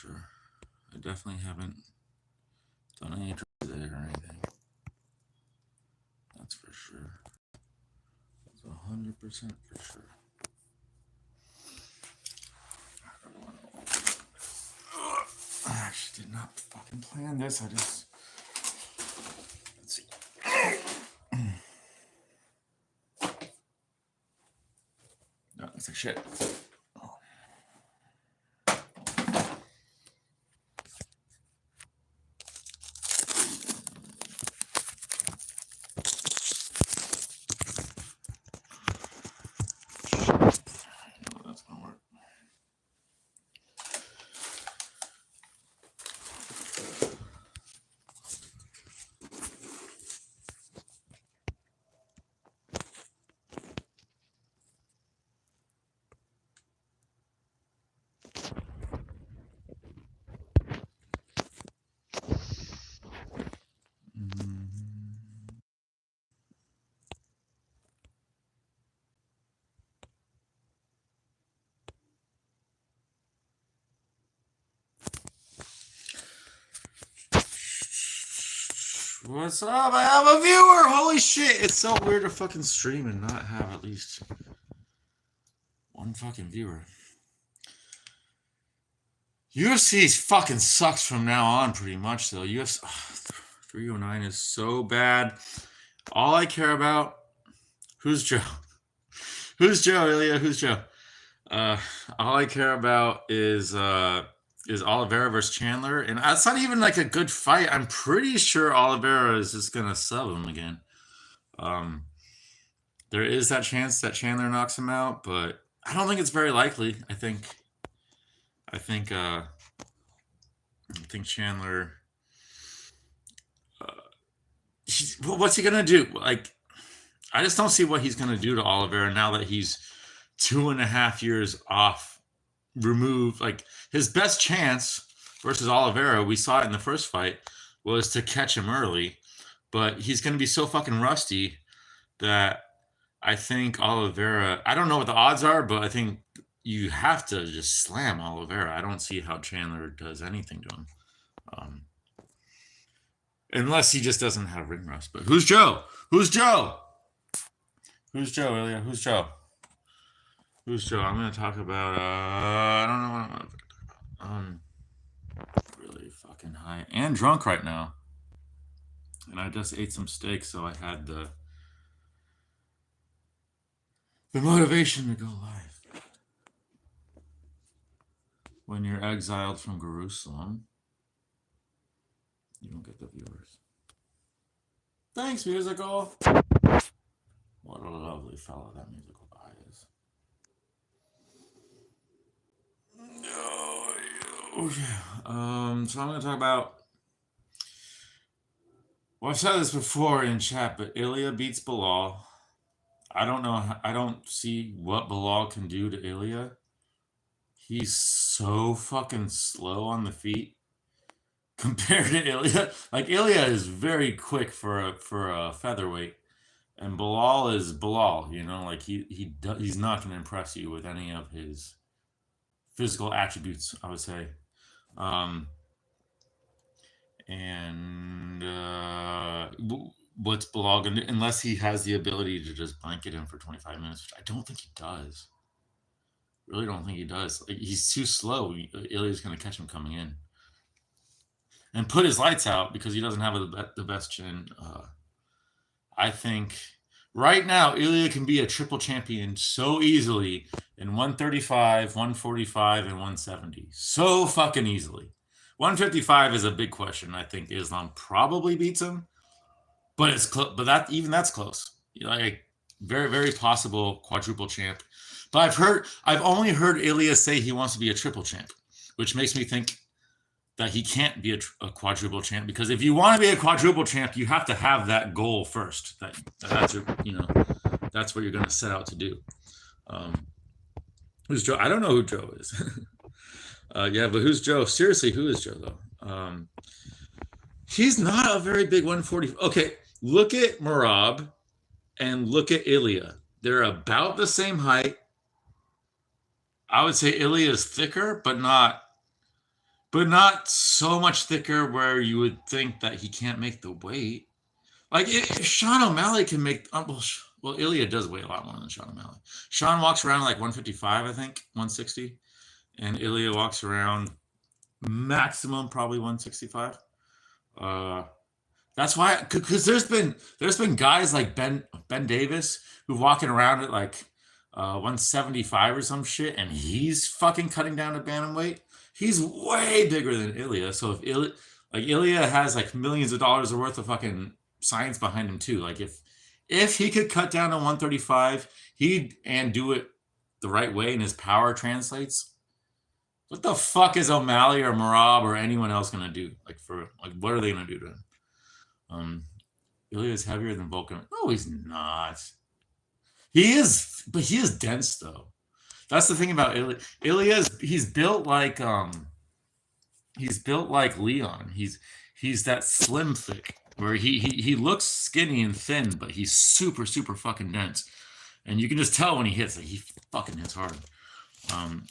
sure. I definitely haven't done any drugs there or anything. That's for sure. That's 100% for sure. I actually did not fucking plan this. I just. Let's see. No, that's like shit. What's up? I have a viewer! Holy shit! It's so weird to fucking stream and not have at least one fucking viewer. UFC fucking sucks from now on, pretty much, though. UFC 309 is so bad. All I care about... Who's Joe? Who's Joe, Ilya? Who's Joe? All I care about is Oliveira versus Chandler, and that's not even like a good fight. I'm pretty sure Oliveira is just gonna sub him again. There is that chance that Chandler knocks him out, but I don't think it's very likely. I think Chandler. What's he gonna do? Like, I just don't see what he's gonna do to Oliveira now that he's 2.5 years off, removed. Like, his best chance versus Oliveira, we saw it in the first fight, was to catch him early, but he's gonna be so fucking rusty that I think Oliveira. I don't know what the odds are, but I think you have to just slam Oliveira. I don't see how Chandler does anything to him. Unless he just doesn't have ring rust. But who's Joe? Who's Joe? Who's Joe, Ilya? Who's Joe? Who's Joe? I'm going to talk about, I don't know what I'm going to talk about. Really fucking high and drunk right now. And I just ate some steak, so I had the motivation to go live. When you're exiled from Jerusalem, you don't get the viewers. Thanks, musical. What a lovely fellow that musical guy is. So I'm going to talk about. Well, I've said this before in chat, but Ilya beats Bilal. I don't know. I don't see what Bilal can do to Ilya. He's so fucking slow on the feet compared to Ilya. Like, Ilya is very quick for a featherweight, and Bilal is Bilal. You know, like he's not going to impress you with any of his physical attributes, I would say. What's Bilal going to do? Unless he has the ability to just blanket him for 25 minutes, which I don't think he does. Really don't think he does. Like, he's too slow. Ilya's going to catch him coming in and put his lights out because he doesn't have the best chin. I think right now Ilya can be a triple champion so easily in 135, 145, and 170. So fucking easily. 155 is a big question. I think Islam probably beats him, but it's close. But that's close. Like, very, very possible quadruple champ. But I've only heard Ilya say he wants to be a triple champ, which makes me think that he can't be a quadruple champ, because if you want to be a quadruple champ, you have to have that goal first. That's what you're going to set out to do. Who's Joe? I don't know who Joe is. Yeah, but who's Joe? Seriously, who is Joe though? He's not a very big 140. Okay, look at Merab and look at Ilya. They're about the same height. I would say Ilya is thicker, but but not so much thicker where you would think that he can't make the weight. Like if Sean O'Malley can make, well, Ilya does weigh a lot more than Sean O'Malley. Sean walks around like 155, I think, 160, and Ilya walks around maximum probably 165. That's why, because there's been guys like Ben Davis who walking around at like 175 or some shit, and he's fucking cutting down to bantamweight. He's way bigger than Ilya. So if Ilya has like millions of dollars worth of fucking science behind him too. Like if he could cut down to 135, and do it the right way, and his power translates. What the fuck is O'Malley or Merab or anyone else gonna do? What are they gonna do to him? Ilya is heavier than Vulcan. No, he's not. He is, but he is dense though. That's the thing about Ilya. He's built like Leon. He's that slim thick where he looks skinny and thin, but he's super fucking dense, and you can just tell when he hits. Like he fucking hits hard.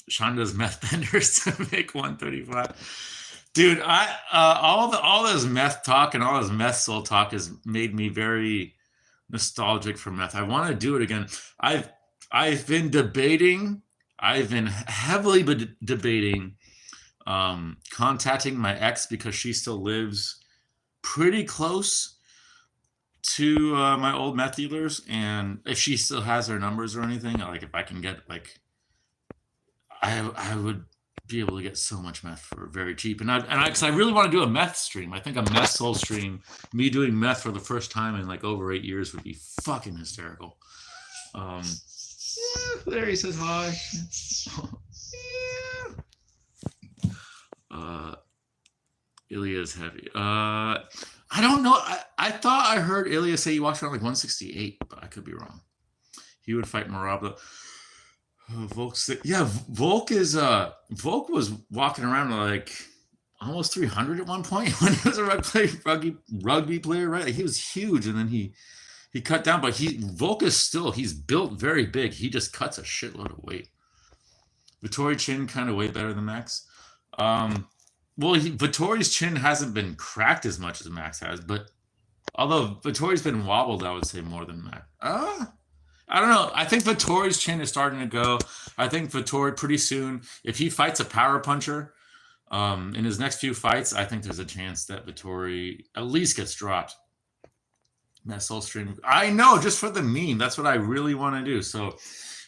Sean does meth benders to make 135. Dude, all this meth talk and all this meth soul talk has made me very nostalgic for meth. I want to do it again. I've been debating. I've been heavily debating contacting my ex because she still lives pretty close to my old meth dealers, and if she still has their numbers or anything, like if I can get like, I would be able to get so much meth for very cheap, and because I really want to do a meth stream. I think a meth soul stream, me doing meth for the first time in like over 8 years, would be fucking hysterical. Yeah, Larry says hi. Yeah. Ilya's heavy. I don't know. I thought I heard Ilya say he walks around like 168, but I could be wrong. He would fight Merab though. Volk was walking around like almost 300 at one point when he was a rugby player, right? Like he was huge, and then he cut down, but Volk is still, he's built very big. He just cuts a shitload of weight. Vittori chin kind of way better than Max. Vittori's chin hasn't been cracked as much as Max has, but although Vittori's been wobbled, I would say more than Max. I don't know. I think Vittori's chin is starting to go. I think Vittori pretty soon, if he fights a power puncher in his next few fights, I think there's a chance that Vittori at least gets dropped. That soul stream. I know, just for the meme. That's what I really want to do. So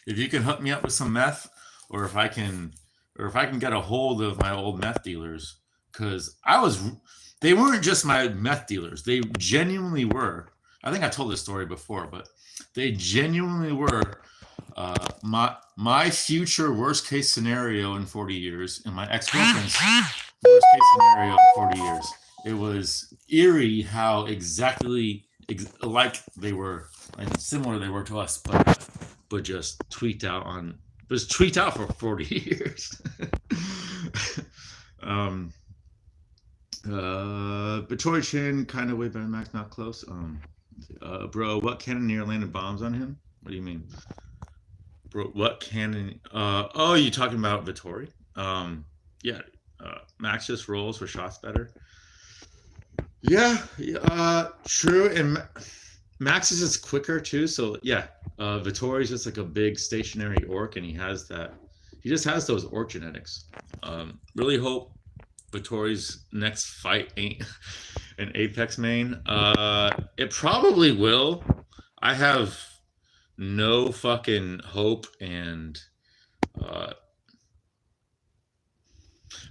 if you can hook me up with some meth, or if I can get a hold of my old meth dealers, because they weren't just my meth dealers. They genuinely were. I think I told this story before, but they genuinely were my future worst case scenario in 40 years, and my ex-girlfriend's worst case scenario in 40 years. It was eerie how exactly like they were, and similar they were to us, but just tweaked out for 40 years. Vittori chin kind of way better than Max, not close. Bro, what cannoneer landed bombs on him? What do you mean? Bro, what cannon? You talking about Vittori? Yeah. Max just rolls for shots better. Yeah, true. And Max is just quicker too. So yeah, Vittori's just like a big stationary orc, and he just has those orc genetics. Really hope Vittori's next fight ain't an Apex main. It probably will. I have no fucking hope, and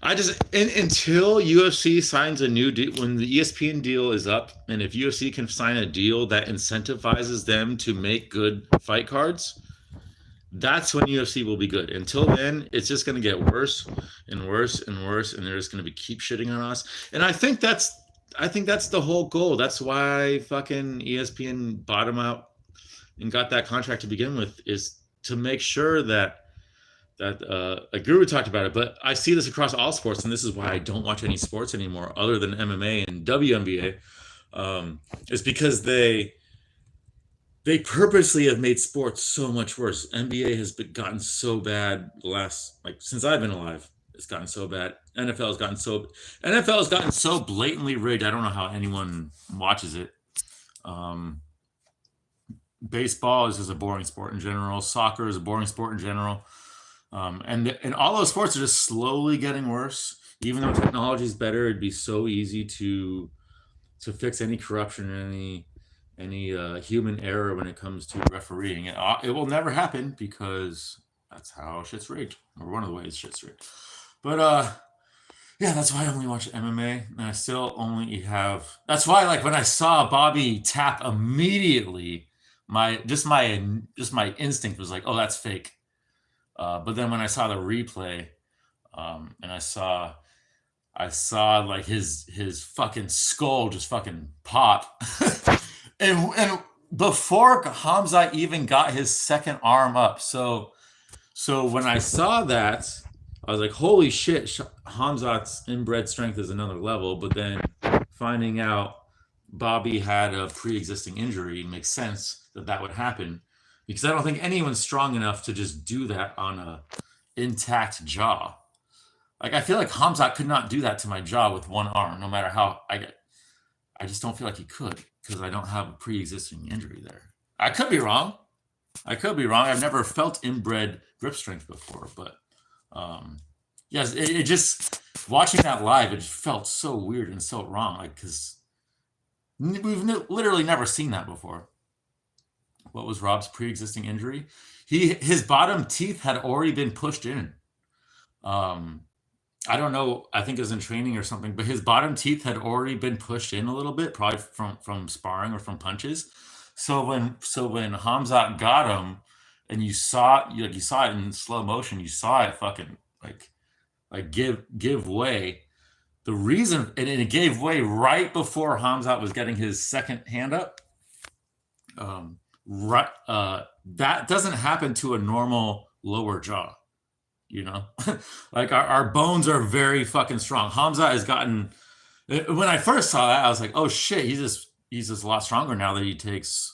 until UFC signs a new deal, when the ESPN deal is up, and if UFC can sign a deal that incentivizes them to make good fight cards, that's when UFC will be good. Until then, it's just going to get worse and worse and worse, and they're just going to keep shitting on us. And I think that's the whole goal. That's why fucking ESPN bought him out and got that contract to begin with, is to make sure that Guru talked about it, but I see this across all sports, and this is why I don't watch any sports anymore other than MMA and WNBA. Is because they purposely have made sports so much worse. NBA has gotten so bad since I've been alive. It's gotten so bad. NFL has gotten so blatantly rigged. I don't know how anyone watches it. Um, Baseball is just a boring sport in general. Soccer is a boring sport in general. And all those sports are just slowly getting worse. Even though technology is better, it'd be so easy to fix any corruption and any human error when it comes to refereeing. It will never happen because that's how shit's rigged, or one of the ways shit's rigged. But yeah, that's why I only watch MMA, and I still only have. That's why, like, when I saw Bobby tap immediately, my instinct was like, oh, that's fake. But then when I saw the replay, and I saw like his fucking skull just fucking pop, and before Hamza even got his second arm up, so when I saw that, I was like, holy shit, Hamzat's inbred strength is another level. But then finding out Bobby had a pre-existing injury, it makes sense that would happen, because I don't think anyone's strong enough to just do that on a intact jaw. Like, I feel like Hamzat could not do that to my jaw with one arm, no matter how I just don't feel like he could, because I don't have a pre-existing injury there. I could be wrong. I've never felt inbred grip strength before, but yes, it just, watching that live, it just felt so weird and so wrong, like, because we've literally never seen that before. What was Rob's pre-existing injury? His bottom teeth had already been pushed in. I don't know. I think it was in training or something, but his bottom teeth had already been pushed in a little bit, probably from sparring or from punches. So when Hamzat got him, and you saw it in slow motion, you saw it fucking like give way. The reason, and it gave way right before Hamzat was getting his second hand up. That doesn't happen to a normal lower jaw. Like, our bones are very fucking strong. Hamza has gotten. When I first saw that, I was like, oh shit, he's just a lot stronger now that he takes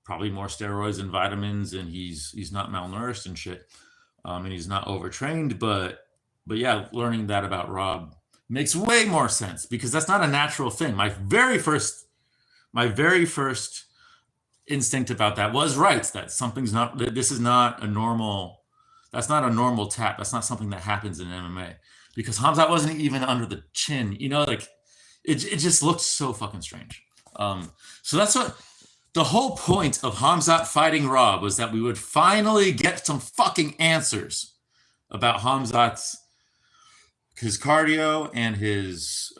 probably more steroids and vitamins, and he's not malnourished and shit, and he's not overtrained. But yeah, learning that about Rob makes way more sense, because that's not a natural thing. My very first instinct about that was right. That something's not. This is not a normal. That's not a normal tap. That's not something that happens in MMA, because Hamzat wasn't even under the chin. Like, it just looked so fucking strange. So that's what the whole point of Hamzat fighting Rob was, that we would finally get some fucking answers about Hamzat's his cardio and his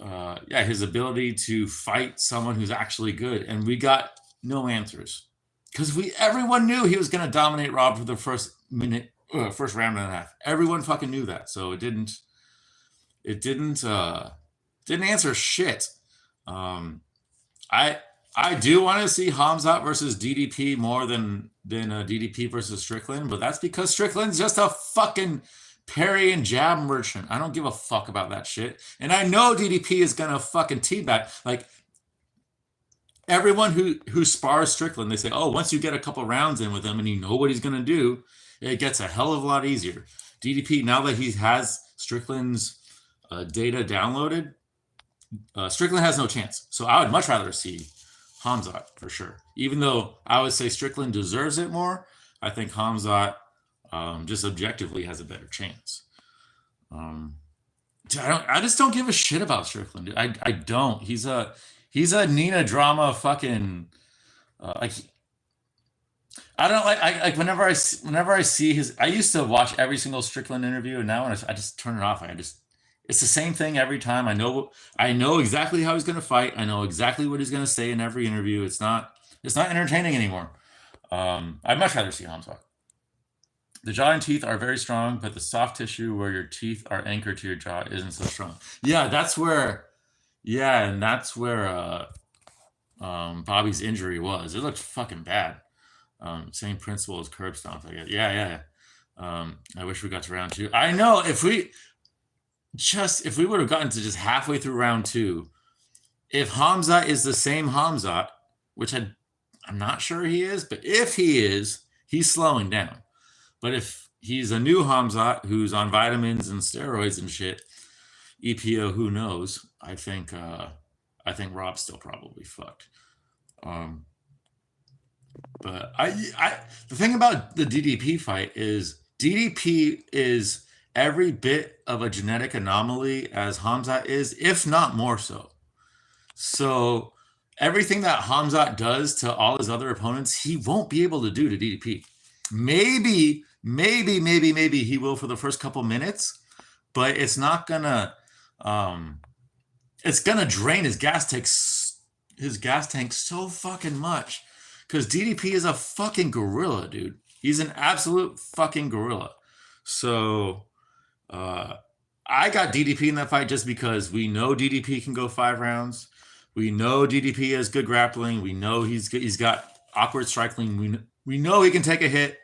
ability to fight someone who's actually good, and we got no answers, because everyone knew he was going to dominate Rob for the first round and a half. Everyone fucking knew that, so it didn't answer shit. I do want to see Hamzat versus DDP more than DDP versus Strickland, but that's because Strickland's just a fucking parry and jab merchant. I don't give a fuck about that shit, and I know DDP is gonna fucking teabag. Like, everyone who spars Strickland, they say, oh, once you get a couple rounds in with him and you know what he's gonna do, it gets a hell of a lot easier. DDP, now that he has Strickland's data downloaded, Strickland has no chance. So I would much rather see Hamzat for sure. Even though I would say Strickland deserves it more, I think Hamzat just objectively has a better chance. I just don't give a shit about Strickland, dude. I don't. He's a Nina drama fucking like. I don't like whenever I see his. I used to watch every single Strickland interview, and now I just turn it off. It's the same thing every time. I know exactly how he's going to fight. I know exactly what he's going to say in every interview. It's not entertaining anymore. I'd much rather see Hamzat. The jaw and teeth are very strong, but the soft tissue where your teeth are anchored to your jaw isn't so strong. Yeah, that's where Bobby's injury was. It looked fucking bad. Same principle as curb stomp, I guess. Yeah. I wish we got to round 2. I know if we would have gotten to just halfway through round 2, if Hamzat is the same Hamzat, which I'm not sure he is, but if he is, he's slowing down. But if he's a new Hamzat who's on vitamins and steroids and shit. EPO, who knows? I think Rob's still probably fucked. But the thing about the DDP fight is DDP is every bit of a genetic anomaly as Hamzat is, if not more so. So everything that Hamzat does to all his other opponents, he won't be able to do to DDP. Maybe he will for the first couple minutes, but it's not gonna. It's gonna drain his gas tank so fucking much, because DDP is a fucking gorilla, dude. He's an absolute fucking gorilla. So I got DDP in that fight just because we know DDP can go 5 rounds. We know DDP has good grappling. We know he's got awkward striking. We know he can take a hit.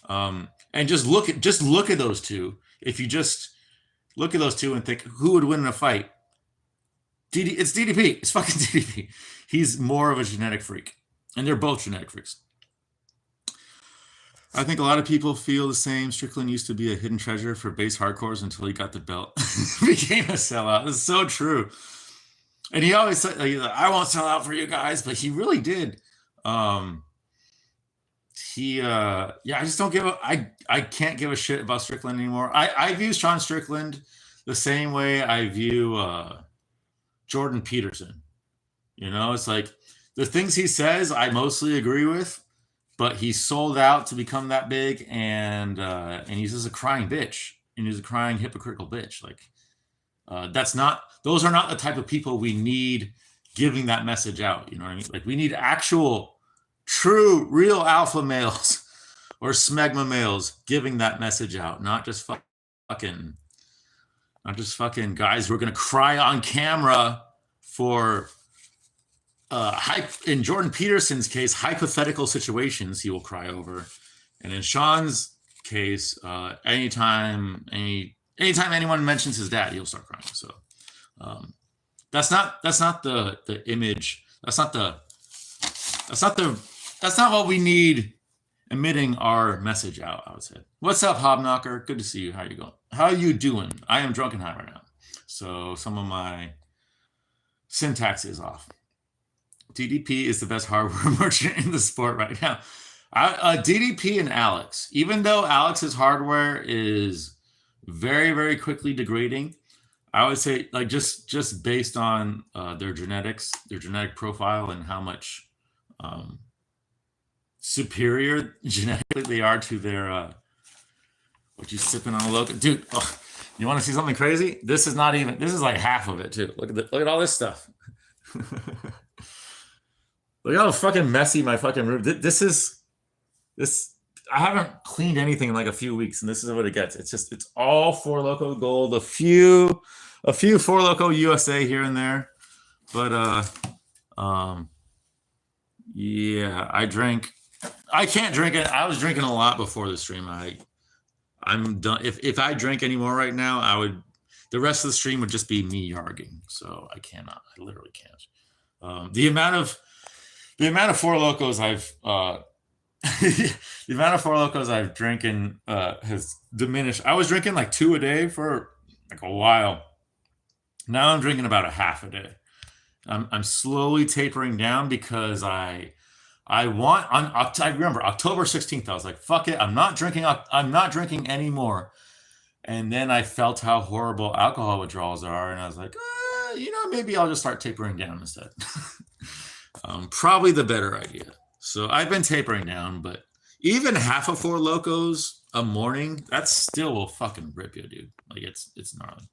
And just look at those two. If you just look at those two and think who would win in a fight, it's DDP. It's fucking DDP. He's more of a genetic freak, and they're both genetic freaks. I think a lot of people feel the same. Strickland used to be a hidden treasure for base hardcores until he got the belt. Became a sellout. It's so true. And he always said, I won't sell out for you guys, but he really did. I just don't give I can't give a shit about Strickland anymore. I view Sean Strickland the same way I view Jordan Peterson. It's like the things he says I mostly agree with, but he sold out to become that big, and he's just a crying bitch, and he's a crying hypocritical bitch. Like those are not the type of people we need giving that message out. You know what I mean? Like, we need actual, true, real alpha males or smegma males giving that message out, not just fucking guys who are gonna cry on camera for in Jordan Peterson's case, hypothetical situations he will cry over, and in Sean's case, anytime anyone mentions his dad, he'll start crying. So that's not the image. That's not what we need emitting our message out, I would say. What's up, Hobknocker? Good to see you. How you going? How you doing? I am drunk and high right now, so some of my syntax is off. DDP is the best hardware merchant in the sport right now. DDP and Alex, even though Alex's hardware is very, very quickly degrading, I would say, like, just based on their genetics, their genetic profile, and how much superior genetically they are to their what you sipping on a loco, dude. Oh, you want to see something crazy? This is like half of it too. Look at all this stuff. Look how fucking messy my fucking room. This. I haven't cleaned anything in like a few weeks, and this is what it gets. It's all Four Loko Gold, a few Four Loko USA here and there, but yeah, I can't drink it. I was drinking a lot before the stream. I'm done. If I drink anymore right now, the rest of the stream would just be me yarging. So I cannot. I literally can't. The amount of Four Lokos I've drinking has diminished. I was drinking like 2 a day for like a while. Now I'm drinking about a half a day. I'm slowly tapering down because I remember October 16th, I was like, fuck it, I'm not drinking anymore. And then I felt how horrible alcohol withdrawals are, and I was like, maybe I'll just start tapering down instead. Probably the better idea. So I've been tapering down, but even half of Four Lokos a morning, that still will fucking rip you, dude. Like, it's gnarly.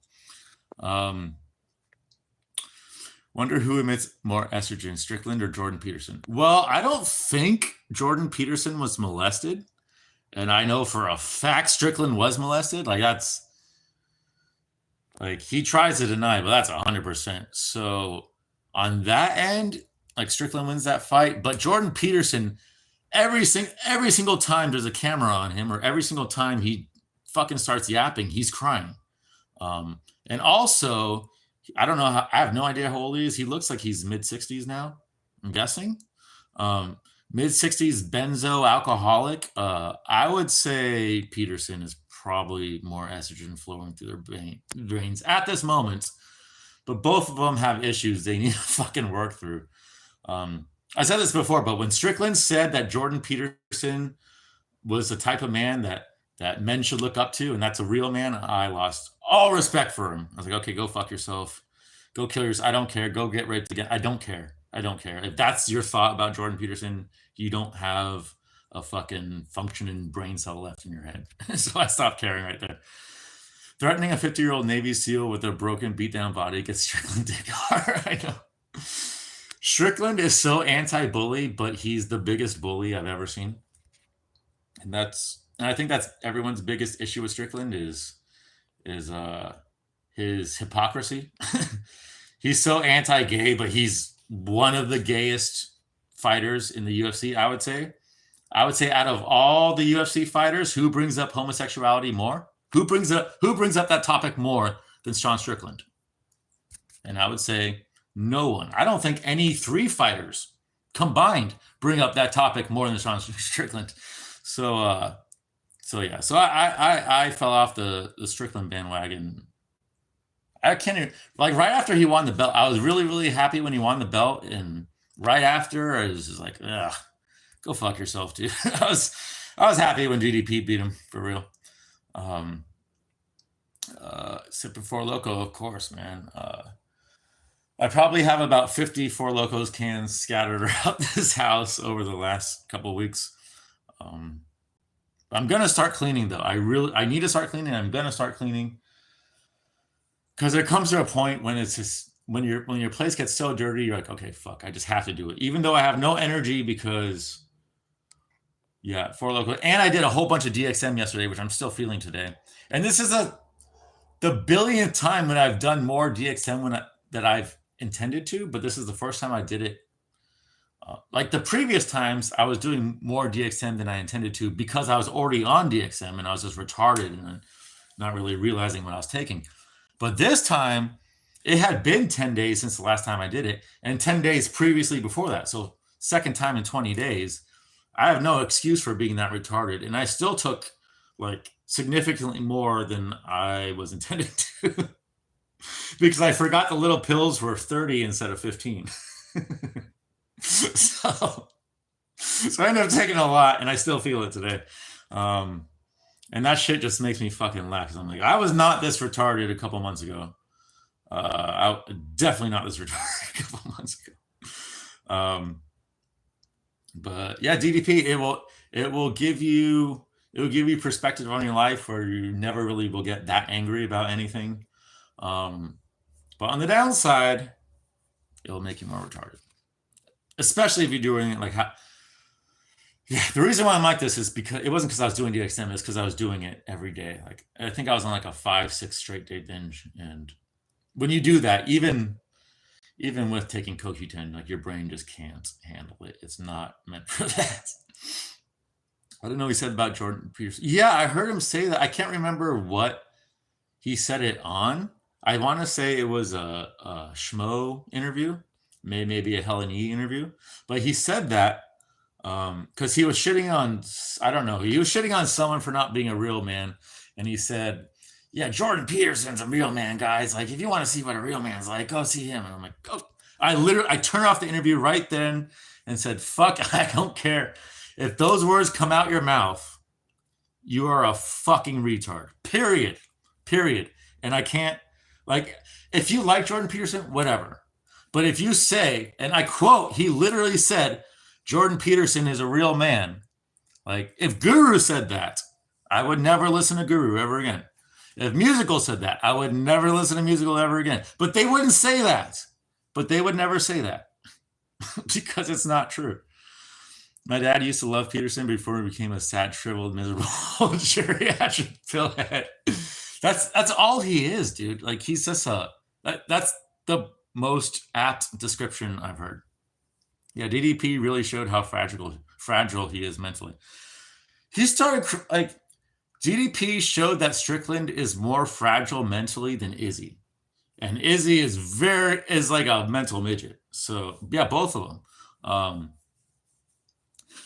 Wonder who emits more estrogen, Strickland or Jordan Peterson? Well, I don't think Jordan Peterson was molested, and I know for a fact Strickland was molested. Like, that's like, he tries to deny, but that's 100%. So on that end, like, Strickland wins that fight. But Jordan Peterson, every single time there's a camera on him, or every single time he fucking starts yapping, he's crying. And also, I don't know I have no idea how old he is. He looks like he's mid-60s now, I'm guessing. Mid-60s benzo alcoholic. I would say Peterson is probably more estrogen flowing through their brains at this moment, but both of them have issues they need to fucking work through. I said this before, but when Strickland said that Jordan Peterson was the type of man that men should look up to, and that's a real man, I lost all respect for him. I was like, okay, go fuck yourself. Go kill yourself. I don't care. Go get raped again. I don't care. I don't care. If that's your thought about Jordan Peterson, you don't have a fucking functioning brain cell left in your head. So I stopped caring right there. Threatening a 50-year-old Navy SEAL with a broken, beat-down body gets Strickland dick hard. I know. Strickland is so anti-bully, but he's the biggest bully I've ever seen. And I think that's everyone's biggest issue with Strickland is his hypocrisy. He's so anti-gay, but he's one of the gayest fighters in the UFC, I would say. I would say out of all the UFC fighters, who brings up homosexuality more? Who brings up that topic more than Sean Strickland? And I would say no one. I don't think any 3 fighters combined bring up that topic more than Sean Strickland. So yeah. So I fell off the Strickland bandwagon. I can't even, like, right after he won the belt, I was really, really happy when he won the belt, and right after I was just like, ugh, go fuck yourself, dude. I was happy when DDP beat him, for real. Sipping Four Loko, of course, man. I probably have about 50 Four Lokos cans scattered around this house over the last couple of weeks. I'm gonna start cleaning though. I need to start cleaning. I'm gonna start cleaning because there comes to a point when it's just when your place gets so dirty, you're like, okay, fuck, I just have to do it, even though I have no energy because, yeah, Four Loko. And I did a whole bunch of DXM yesterday, which I'm still feeling today. And this is the billionth time when I've done more DXM that I've intended to, but this is the first time I did it. Like the previous times, I was doing more DXM than I intended to because I was already on DXM and I was just retarded and not really realizing what I was taking. But this time, it had been 10 days since the last time I did it, and 10 days previously before that. So second time in 20 days. I have no excuse for being that retarded, and I still took like significantly more than I was intended to because I forgot the little pills were 30 instead of 15. So I ended up taking a lot, and I still feel it today. And that shit just makes me fucking laugh because I'm like, I was not this retarded a couple months ago. I definitely not this retarded a couple months ago. But yeah, DDP, it will give you perspective on your life where you never really will get that angry about anything. But on the downside, it'll make you more retarded, especially if you're doing it like how. Yeah, the reason why I'm like this is because it wasn't because I was doing DXM, it's because I was doing it every day. Like I think I was on like a 5-6 straight day binge, and when you do that, even with taking CoQ10, like your brain just can't handle it. It's not meant for that. I don't know what he said about Jordan Peterson. Yeah, I heard him say that. I can't remember what he said it on. I want to say it was a Schmo interview, maybe a Helen E interview, but he said that because he was shitting on, I don't know, he was shitting on someone for not being a real man, and he said, yeah, Jordan Peterson's a real man, guys. Like, if you want to see what a real man's like, go see him. And I'm like, oh. I turned off the interview right then and said, fuck, I don't care. If those words come out your mouth, you are a fucking retard. Period. And I can't, like, if you like Jordan Peterson, whatever. But if you say, and I quote, he literally said, Jordan Peterson is a real man. Like, if Guru said that, I would never listen to Guru ever again. If Musical said that, I would never listen to Musical ever again. But they wouldn't say that. But they would never say that because it's not true. My dad used to love Peterson before he became a sad, shriveled, miserable geriatric pillhead. That's all he is, dude. Like, he's just that's the most apt description I've heard. Yeah, DDP really showed how fragile he is mentally. He started like. DDP showed that Strickland is more fragile mentally than Izzy. And Izzy is like a mental midget. So, yeah, both of them.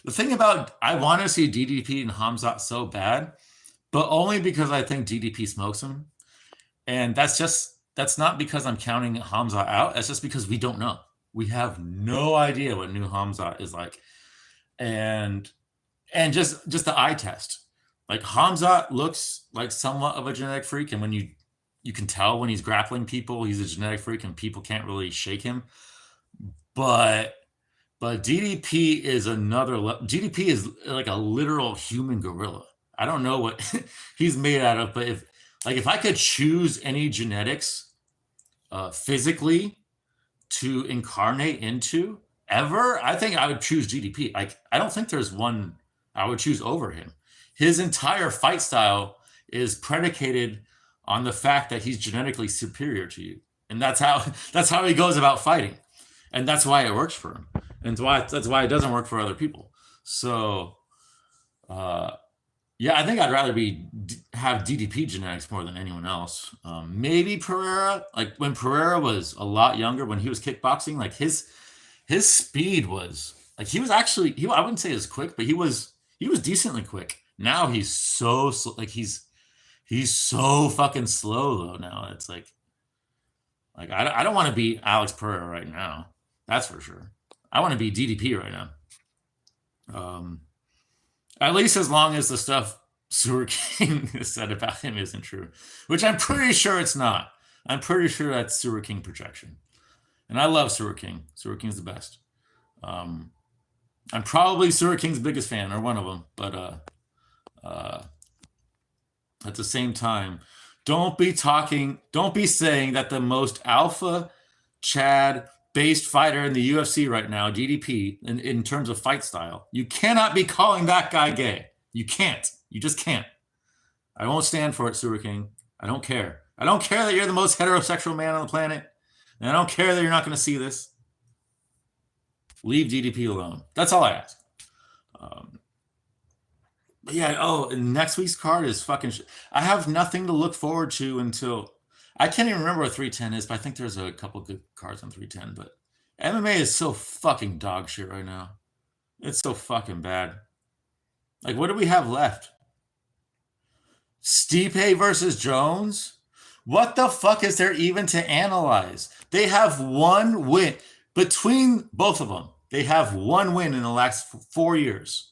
The thing about I want to see DDP and Hamzat so bad, but only because I think DDP smokes him, and that's not because I'm counting Hamzat out. That's just because we don't know. We have no idea what new Hamzat is like, and just the eye test. Like Hamzat looks like somewhat of a genetic freak, and when you can tell when he's grappling people, he's a genetic freak, and people can't really shake him. But DDP is DDP is like a literal human gorilla. I don't know what he's made out of, but if I could choose any genetics physically to incarnate into ever, I think I would choose DDP. Like I don't think there's one I would choose over him. His entire fight style is predicated on the fact that he's genetically superior to you, and that's how he goes about fighting, and that's why it works for him, and that's why it doesn't work for other people. So, yeah, I think I'd rather have DDP genetics more than anyone else. Maybe Pereira, like when Pereira was a lot younger, when he was kickboxing, like his speed was like he was actually I wouldn't say as quick, but he was decently quick. Now he's so slow, like he's so fucking slow though. Now it's like I don't want to beat Alex Pereira right now. That's for sure. I want to be DDP right now. At least as long as the stuff Sewer King has said about him isn't true, which I'm pretty sure it's not. I'm pretty sure that's Sewer King projection. And I love Sewer King. Sewer King's the best. I'm probably Sewer King's biggest fan, or one of them, but at the same time, don't be saying that the most alpha Chad based fighter in the UFC right now, DDP, in terms of fight style, you cannot be calling that guy gay. You can't. You just can't. I won't stand for it, Sewer King. I don't care. I don't care that you're the most heterosexual man on the planet. And I don't care that you're not going to see this. Leave DDP alone. That's all I ask. But yeah, next week's card is fucking I have nothing to look forward to until I can't even remember what 310 is, but I think there's a couple good cards on 310. But MMA is so fucking dog shit right now. It's so fucking bad. Like, what do we have left? Stipe versus Jones? What the fuck is there even to analyze? They have one win. Between both of them, they have one win in the last 4 years.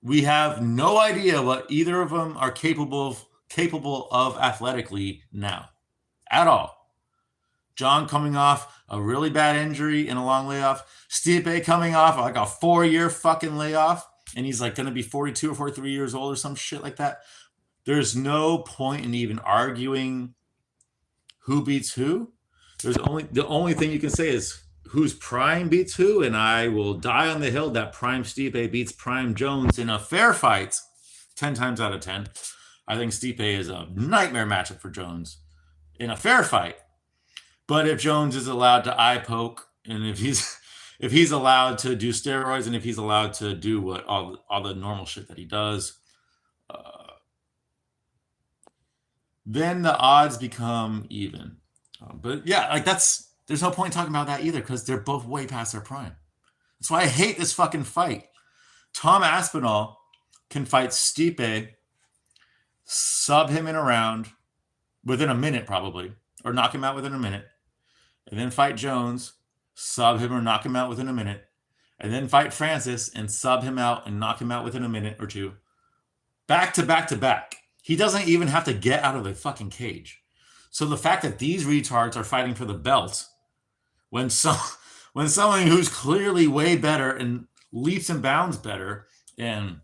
We have no idea what either of them are capable of athletically now. At all. John coming off a really bad injury and a long layoff. Stipe coming off like a 4-year fucking layoff. And he's like going to be 42 or 43 years old or some shit like that. There's no point in even arguing who beats who. The only thing you can say is whose prime beats who, and I will die on the hill that prime Stipe beats prime Jones in a fair fight 10 times out of 10. I think Stipe is a nightmare matchup for Jones in a fair fight. But if Jones is allowed to eye poke, and if he's allowed to do steroids, and if he's allowed to do what all the normal shit that he does, then the odds become even. But yeah, like there's no point in talking about that either, because they're both way past their prime. That's why I hate this fucking fight. Tom Aspinall can fight Stipe, sub him in a round within a minute probably, or knock him out within a minute, and then fight Jones, sub him or knock him out within a minute, and then fight Francis and sub him out and knock him out within a minute or two. Back to back to back. He doesn't even have to get out of the fucking cage. So the fact that these retards are fighting for the belt when someone who's clearly way better and leaps and bounds better, and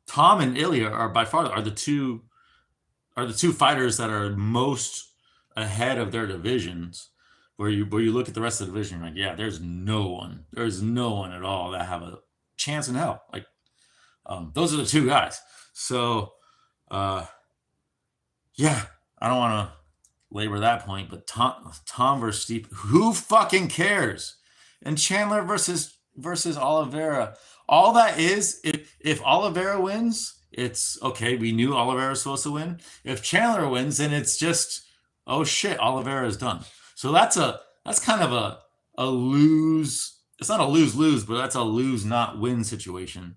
Tom and Ilya are by far the two fighters that are most ahead of their divisions. Where you look at the rest of the division, you're like, yeah, there's no one at all that have a chance in hell. Like, those are the two guys. So, yeah, I don't want to labor that point, but Tom versus Steve, who fucking cares? And Chandler versus Oliveira. All that is, if Oliveira wins, it's okay. We knew Oliveira was supposed to win. If Chandler wins, then it's just, oh shit, Oliveira is done. So that's kind of a lose It's not a lose-lose, but that's a lose-not-win situation.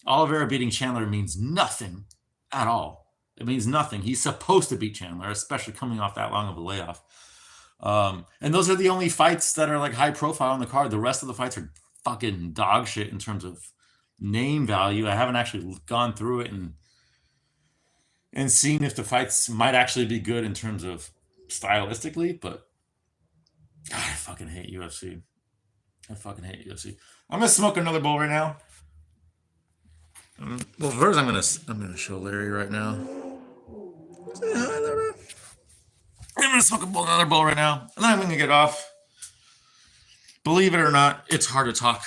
Oliveira beating Chandler means nothing at all. It means nothing. He's supposed to beat Chandler, especially coming off that long of a layoff. And those are the only fights that are like high profile on the card. The rest of the fights are fucking dog shit in terms of name value. I haven't actually gone through it and seen if the fights might actually be good in terms of stylistically, but God, I fucking hate UFC. I fucking hate UFC. I'm gonna smoke another bowl right now. Well, first I'm gonna show Larry right now. Say hi, Larry. I'm gonna smoke another bowl right now, and then I'm gonna get off. Believe it or not, it's hard to talk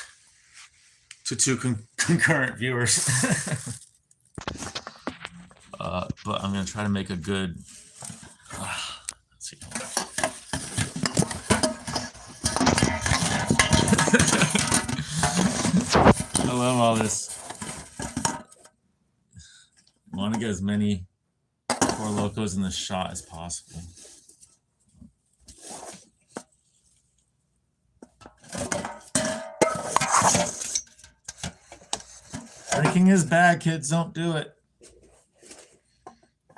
to two concurrent viewers. But I'm gonna try to make a good. Let's see. I love all this. I want to get as many Four Locos in the shot as possible. Drinking is bad, kids. Don't do it.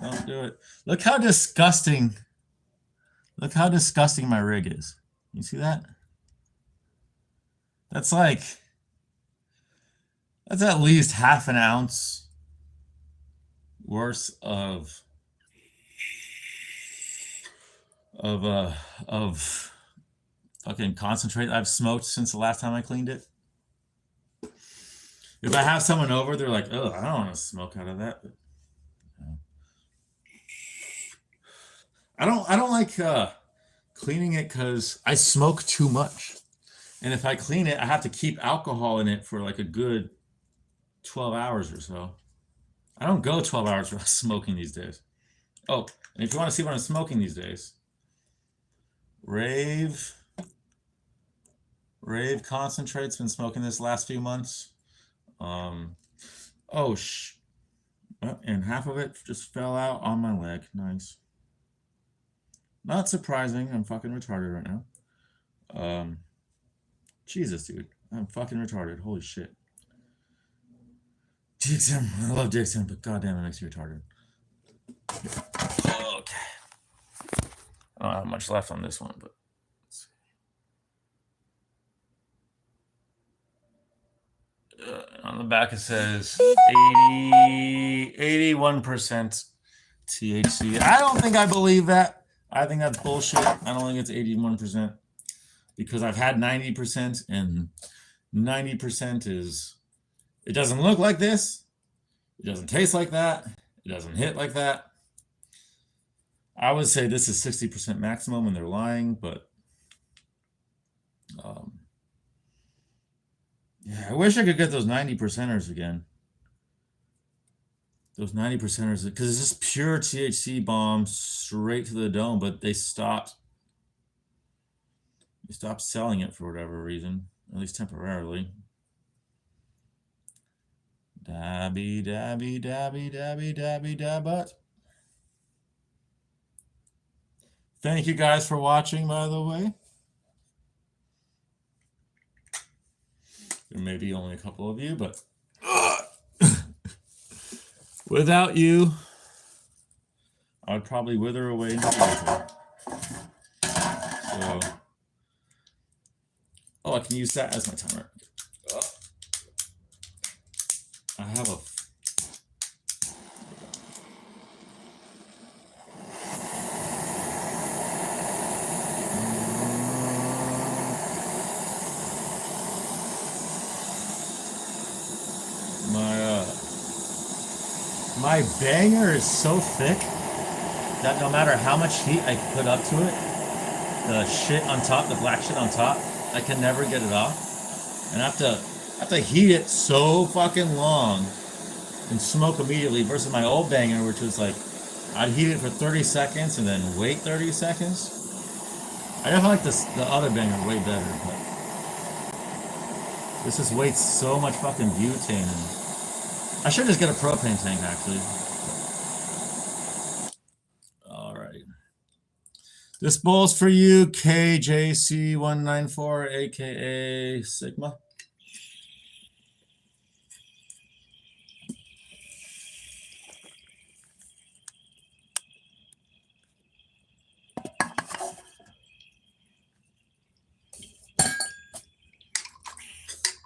Don't do it. Look how disgusting. Look how disgusting my rig is. You see that? That's like, that's at least half an ounce worth of fucking concentrate I've smoked since the last time I cleaned it. If I have someone over, they're like, "Oh, I don't want to smoke out of that." But, I don't like cleaning it because I smoke too much, and if I clean it, I have to keep alcohol in it for like a good 12 hours or so. I don't go 12 hours without smoking these days. Oh, and if you want to see what I'm smoking these days, Rave Concentrate's been smoking this last few months. And half of it just fell out on my leg. Nice. Not surprising. I'm fucking retarded right now. Jesus, dude. I'm fucking retarded. Holy shit. DXM. I love DXM, but goddamn, it makes me retarded. Okay. I don't have much left on this one, but on the back it says 81% THC. I don't think I believe that. I think that's bullshit. I don't think it's 81% because I've had 90%, and 90% is, it doesn't look like this. It doesn't taste like that. It doesn't hit like that. I would say this is 60% maximum when they're lying, but yeah, I wish I could get those 90%ers again. Those 90%ers, because it's just pure THC bomb straight to the dome, but they stopped selling it for whatever reason, at least temporarily. Dabby, dabby, dabby, dabby, dabby, dabbut. Thank you guys for watching, by the way. There may be only a couple of you, but without you, I would probably wither away in the So, I can use that as my timer. I have a my banger is so thick that no matter how much heat I put up to it, the shit on top, the black shit on top, I can never get it off. And I have to heat it so fucking long and smoke immediately versus my old banger, which was like, I'd heat it for 30 seconds and then wait 30 seconds. I definitely like the other banger way better, but this just wastes so much fucking butane. And I should just get a propane tank, actually. All right. This bowl's for you, KJC194, aka Sigma.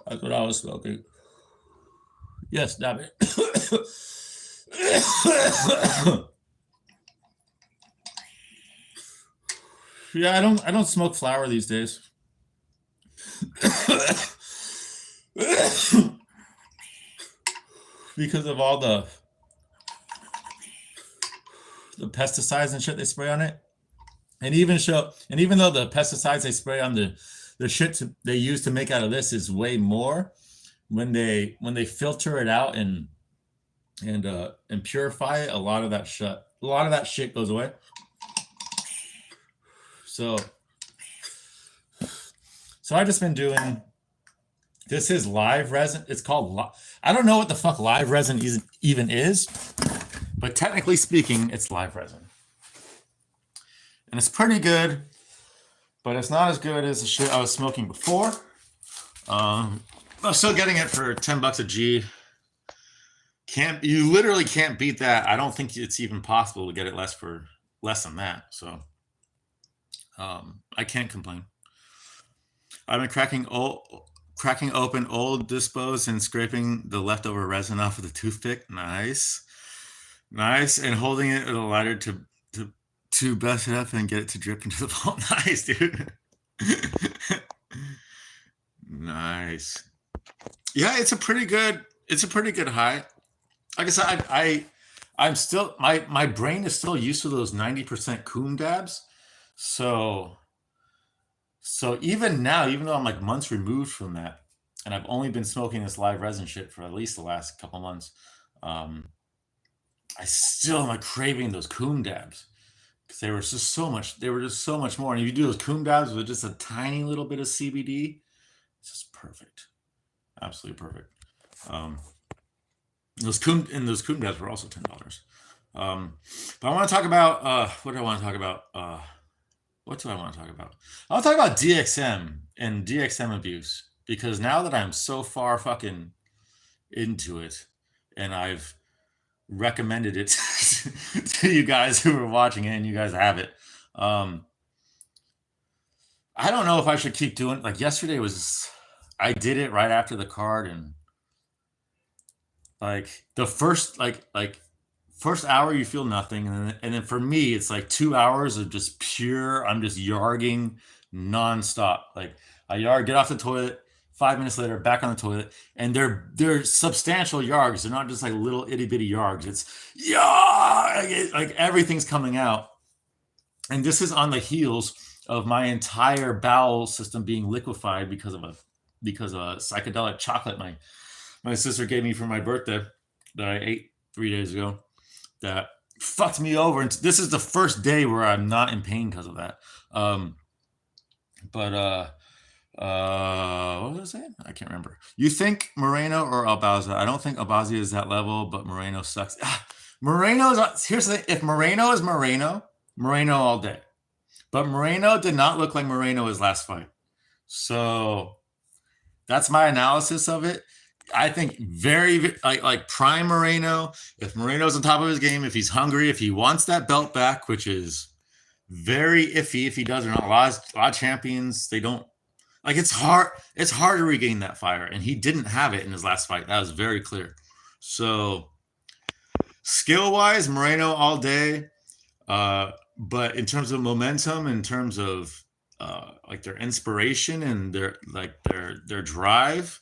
That's what I was smoking. Yes, damn it. Yeah, I don't smoke flower these days. Because of all the pesticides and shit they spray on it. And even though the pesticides they spray on the shit they use to make out of this is way more, when they filter it out and purify it, a lot of that shit goes away. So I just been doing, this is live resin. It's called, I don't know what the fuck live resin even is, but technically speaking, it's live resin. And it's pretty good, but it's not as good as the shit I was smoking before. I'm still getting it for $10 a G. You literally can't beat that. I don't think it's even possible to get it less than that. So I can't complain. I've been cracking open old dispos and scraping the leftover resin off with a toothpick. Nice, and holding it with a lighter to bust it up and get it to drip into the vault. Nice, dude. Nice. Yeah, it's a pretty good high. Like I said, I'm still, my brain is still used to those 90% coom dabs. So even now, even though I'm like months removed from that, and I've only been smoking this live resin shit for at least the last couple months, I still am like craving those coom dabs. They were just so much more. And if you do those coom dabs with just a tiny little bit of CBD, it's just perfect. Absolutely perfect. Those coom dabs were also $10. But I want to talk about what do I want to talk about? What do I want to talk about? I'll talk about DXM and DXM abuse, because now that I'm so far fucking into it, and I've recommended it to you guys who are watching it, and you guys have it. I don't know if I should keep doing, like yesterday I did it right after the card, and like the first hour you feel nothing, and then for me it's like 2 hours of just pure, I'm just yarging nonstop. Like I yarg, get off the toilet, 5 minutes later back on the toilet, and they're substantial yargs. They're not just like little itty bitty yargs. It's like everything's coming out. And this is on the heels of my entire bowel system being liquefied because of a psychedelic chocolate my sister gave me for my birthday that I ate 3 days ago, that fucked me over. And this is the first day where I'm not in pain because of that. What was I saying? I can't remember. You think Moreno or Albaza? I don't think Albazi is that level, but Moreno sucks. Here's the thing. If Moreno is Moreno all day. But Moreno did not look like Moreno his last fight. So that's my analysis of it. I think very like prime Moreno. If Moreno's on top of his game, if he's hungry, if he wants that belt back, which is very iffy if he does or not. A lot of champions, they don't, like, it's hard to regain that fire, and he didn't have it in his last fight. That was very clear. So skill wise, Moreno all day, but in terms of momentum, in terms of like their inspiration and their drive,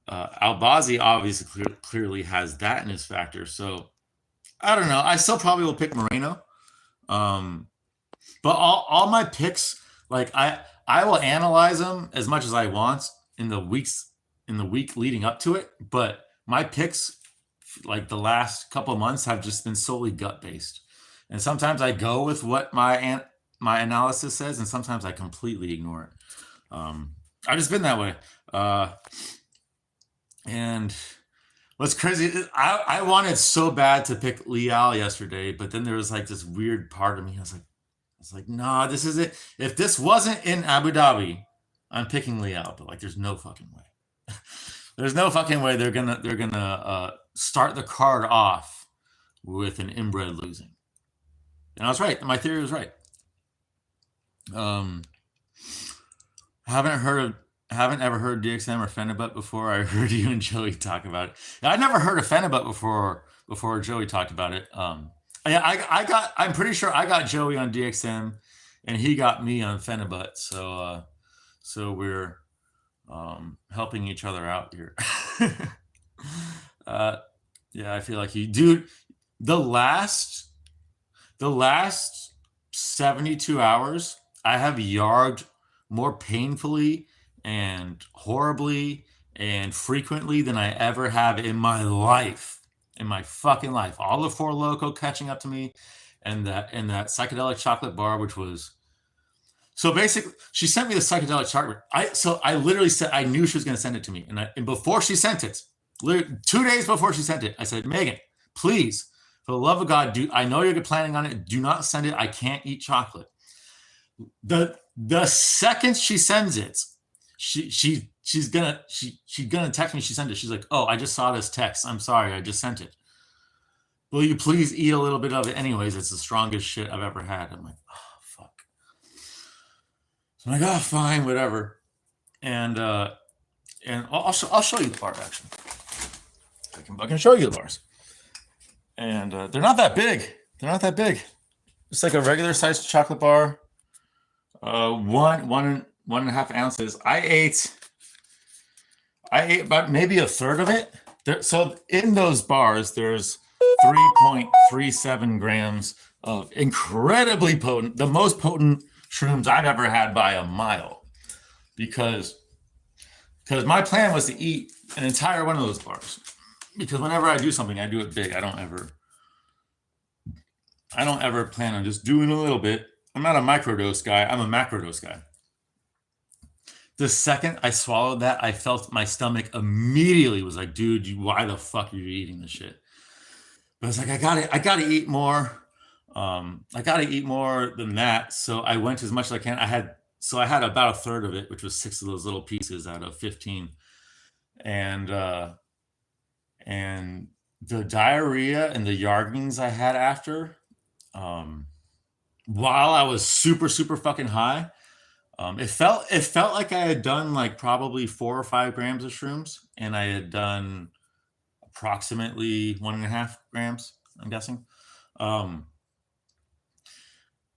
Albazi obviously clearly has that in his factor. So I don't know. I still probably will pick Moreno. But all my picks, like I will analyze them as much as I want in the week leading up to it. But my picks, like the last couple of months, have just been solely gut based. And sometimes I go with what my analysis says, and sometimes I completely ignore it. I've just been that way. And what's crazy is I wanted so bad to pick Leal yesterday, but then there was like this weird part of me. I was like, It's like, nah, this is it. If this wasn't in Abu Dhabi, I'm picking Liao, but like, there's no fucking way. There's no fucking way they're gonna start the card off with an inbred losing. And I was right. My theory was right. Haven't ever heard DXM or Fenibut before. I heard you and Joey talk about it. I'd never heard of Fenibut before Joey talked about it. I'm pretty sure I got Joey on DXM and he got me on Fenibut. So we're helping each other out here. Yeah, I feel like dude, the last 72 hours, I have yarged more painfully and horribly and frequently than I ever have in my life, in my fucking life. All the Four Loko catching up to me, and that psychedelic chocolate bar, which was so basically, she sent me the psychedelic chocolate. I literally said I knew she was going to send it to me, and before she sent it, 2 days before she sent it, I said, Megan, please, for the love of God, I know you're planning on it. Do not send it. I can't eat chocolate. The second she sends it, she's gonna text me. She sent it. She's like, oh, I just saw this text. I'm sorry, I just sent it. Will you please eat a little bit of it? Anyways, it's the strongest shit I've ever had. I'm like, oh fuck. So I'm like, oh fine, whatever. And I'll show you the bar actually. I can show you the bars. And they're not that big. They're not that big. It's like a regular sized chocolate bar. 1.5 ounces. I ate about maybe a third of it. So in those bars, there's 3.37 grams of incredibly potent, the most potent shrooms I've ever had by a mile. Because my plan was to eat an entire one of those bars. Because whenever I do something, I do it big. I don't ever plan on just doing a little bit. I'm not a microdose guy. I'm a macrodose guy. The second I swallowed that, I felt my stomach immediately was like, dude, why the fuck are you eating this shit? But I was like, I gotta eat more. I gotta eat more than that. So I went as much as I can. I had about a third of it, which was 6 of those little pieces out of 15. And the diarrhea and the yargings I had after, while I was super, super fucking high, it felt like I had done like probably 4 or 5 grams of shrooms, and I had done approximately 1.5 grams, I'm guessing.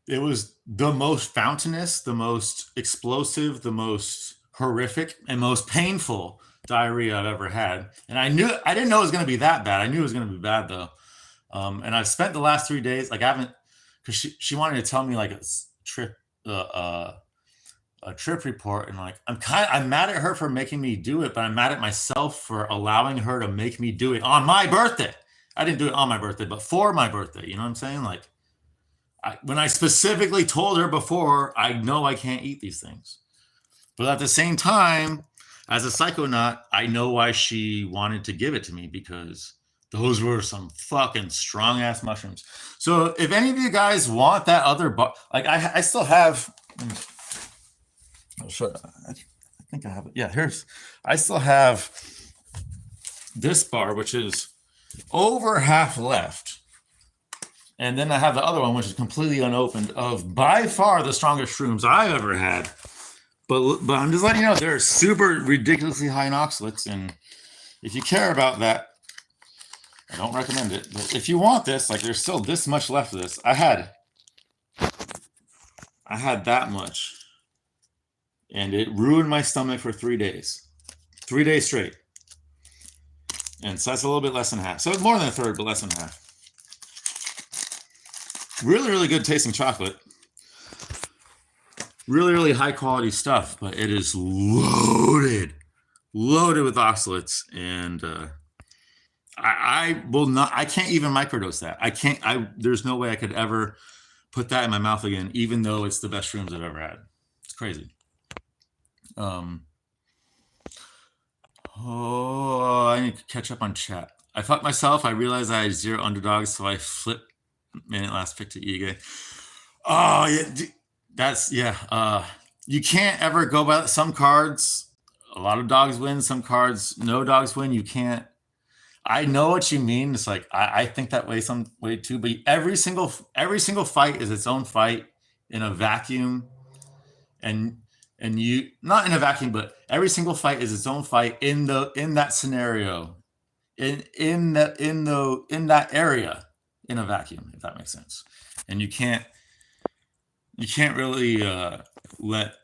It was the most fountainous, the most explosive, the most horrific, and most painful diarrhea I've ever had. And I didn't know it was going to be that bad. I knew it was going to be bad though. And I've spent the last 3 days, like I haven't, because she wanted to tell me like a trip report, and like I'm mad at her for making me do it, but I'm mad at myself for allowing her to make me do it on my birthday. I didn't do it on my birthday, but for my birthday. You know what I'm saying? Like when I specifically told her before, I know I can't eat these things, but at the same time, as a psychonaut, I know why she wanted to give it to me, because those were some fucking strong ass mushrooms. So if any of you guys want that other bar, like I still have, I'll show you. I think I have it. Yeah, I still have this bar, which is over half left. And then I have the other one, which is completely unopened, of by far the strongest shrooms I've ever had. But I'm just letting you know, they're super ridiculously high in oxalates. And if you care about that, I don't recommend it. But if you want this, like there's still this much left of this. I had that much. And it ruined my stomach for 3 days. 3 days straight. And so that's a little bit less than half. So it's more than a third, but less than half. Really, really good tasting chocolate. Really, really high quality stuff, but it is loaded with oxalates. And I will not, I can't even microdose that. There's no way I could ever put that in my mouth again, even though it's the best shrooms I've ever had. It's crazy. I need to catch up on chat. I fucked myself. I realized I had 0 underdogs, so I flipped minute last pick to Ige. Oh yeah, that's yeah. You can't ever go by some cards. A lot of dogs win. Some cards, no dogs win. You can't. I know what you mean. It's like I think that way some way too. But every single fight is its own fight in a vacuum, and you not in a vacuum, but every single fight is its own fight in that scenario, in that area, in a vacuum, if that makes sense. And you can't really let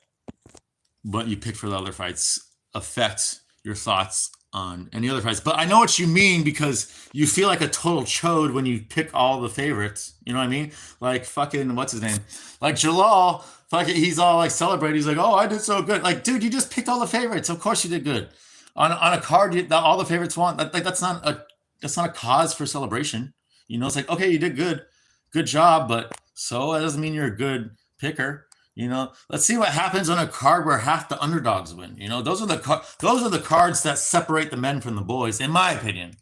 what you pick for the other fights affect your thoughts on any other fights. But I know what you mean because you feel like a total chode when you pick all the favorites. You know what I mean? Like fucking what's his name? Like Jalal, fucking he's all like celebrating. He's like, oh, I did so good. Like, dude, you just picked all the favorites. Of course you did good. On a card that all the favorites want. Like that's not a cause for celebration. It's like okay, you did good job, but so that doesn't mean you're a good picker. Let's see what happens on a card where half the underdogs win. Those are the cards that separate the men from the boys, in my opinion.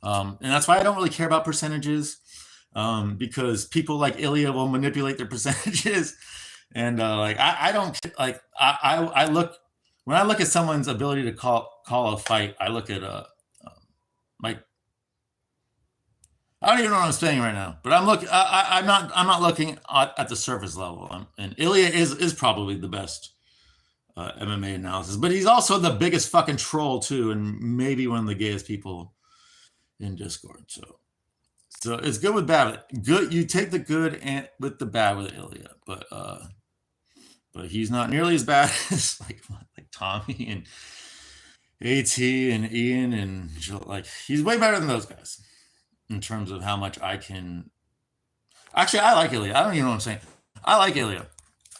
And that's why I don't really care about percentages, because people like Ilya will manipulate their percentages, and like I don't like I look when I look at someone's ability to call a fight. I look at like I don't even know what I'm saying right now, but I'm not looking at the surface level. And Ilya is probably the best MMA analysis, but he's also the biggest fucking troll too, and maybe one of the gayest people in Discord. So it's good with bad. Good, you take the good and with the bad with Ilya, but he's not nearly as bad as like Tommy and At and Ian and like he's way better than those guys in terms of how much I can. Actually, I like Ilya. I don't even know what I'm saying. I like Ilya.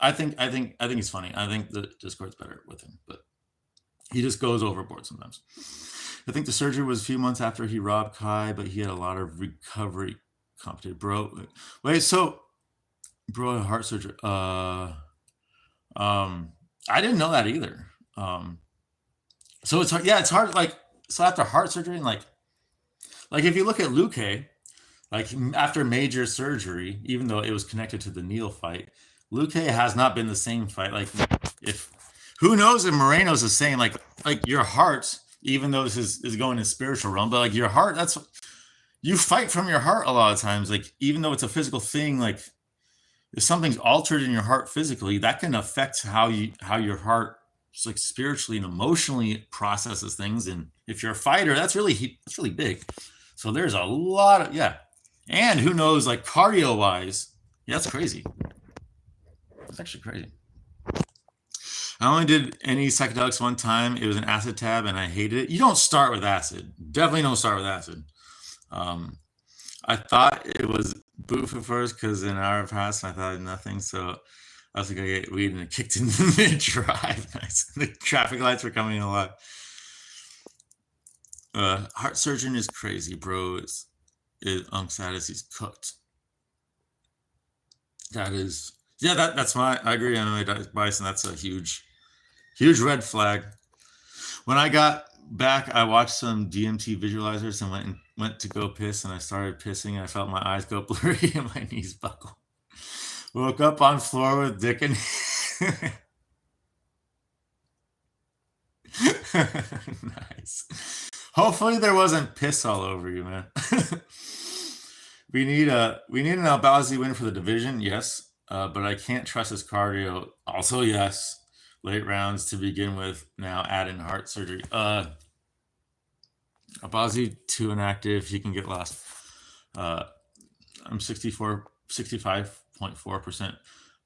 I think he's funny. I think the Discord's better with him, but he just goes overboard sometimes. I think the surgery was a few months after he robbed Kai, but he had a lot of recovery. Complicated, bro. Wait, so bro had heart surgery. I didn't know that either. So it's hard. Yeah, it's hard. Like so after heart surgery and like if you look at Luke, like after major surgery, even though it was connected to the Neil fight, Luke has not been the same fight. Like if who knows if Moreno's the same, like your heart, even though this is going in spiritual realm, but like your heart, that's you fight from your heart a lot of times. Like even though it's a physical thing, like if something's altered in your heart physically, that can affect how your heart just like spiritually and emotionally processes things. And if you're a fighter, that's really big. So there's a lot of and who knows, like cardio wise, that's crazy. That's actually crazy. I only did any psychedelics one time. It was an acid tab, and I hated it. You don't start with acid. Definitely don't start with acid. I thought it was boof at first because an hour passed and I thought nothing. So I was like, I get weed and it kicked in the mid-drive. Nice. The traffic lights were coming in a lot. Heart surgeon is crazy, bro. Status, he's cooked. That is, that's my. I agree on Bison. That's a huge red flag. When I got back, I watched some DMT visualizers and went to go piss, and I started pissing, and I felt my eyes go blurry and my knees buckle. Woke up on floor with dick and nice. Hopefully there wasn't piss all over you, man. we need an Albazi win for the division, yes. But I can't trust his cardio. Also, yes. Late rounds to begin with. Now add in heart surgery. Albazi too inactive. He can get lost. I'm 65.4%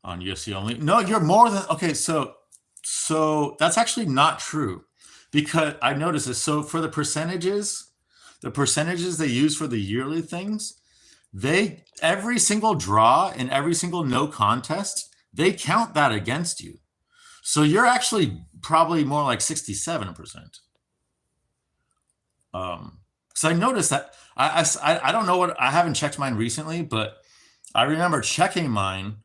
on UFC only. No, you're more than okay. So that's actually not true. Because I noticed this. So for the percentages they use for the yearly things, every single draw and every single no contest, they count that against you. So you're actually probably more like 67%. So I noticed that I don't know what I haven't checked mine recently, but I remember checking mine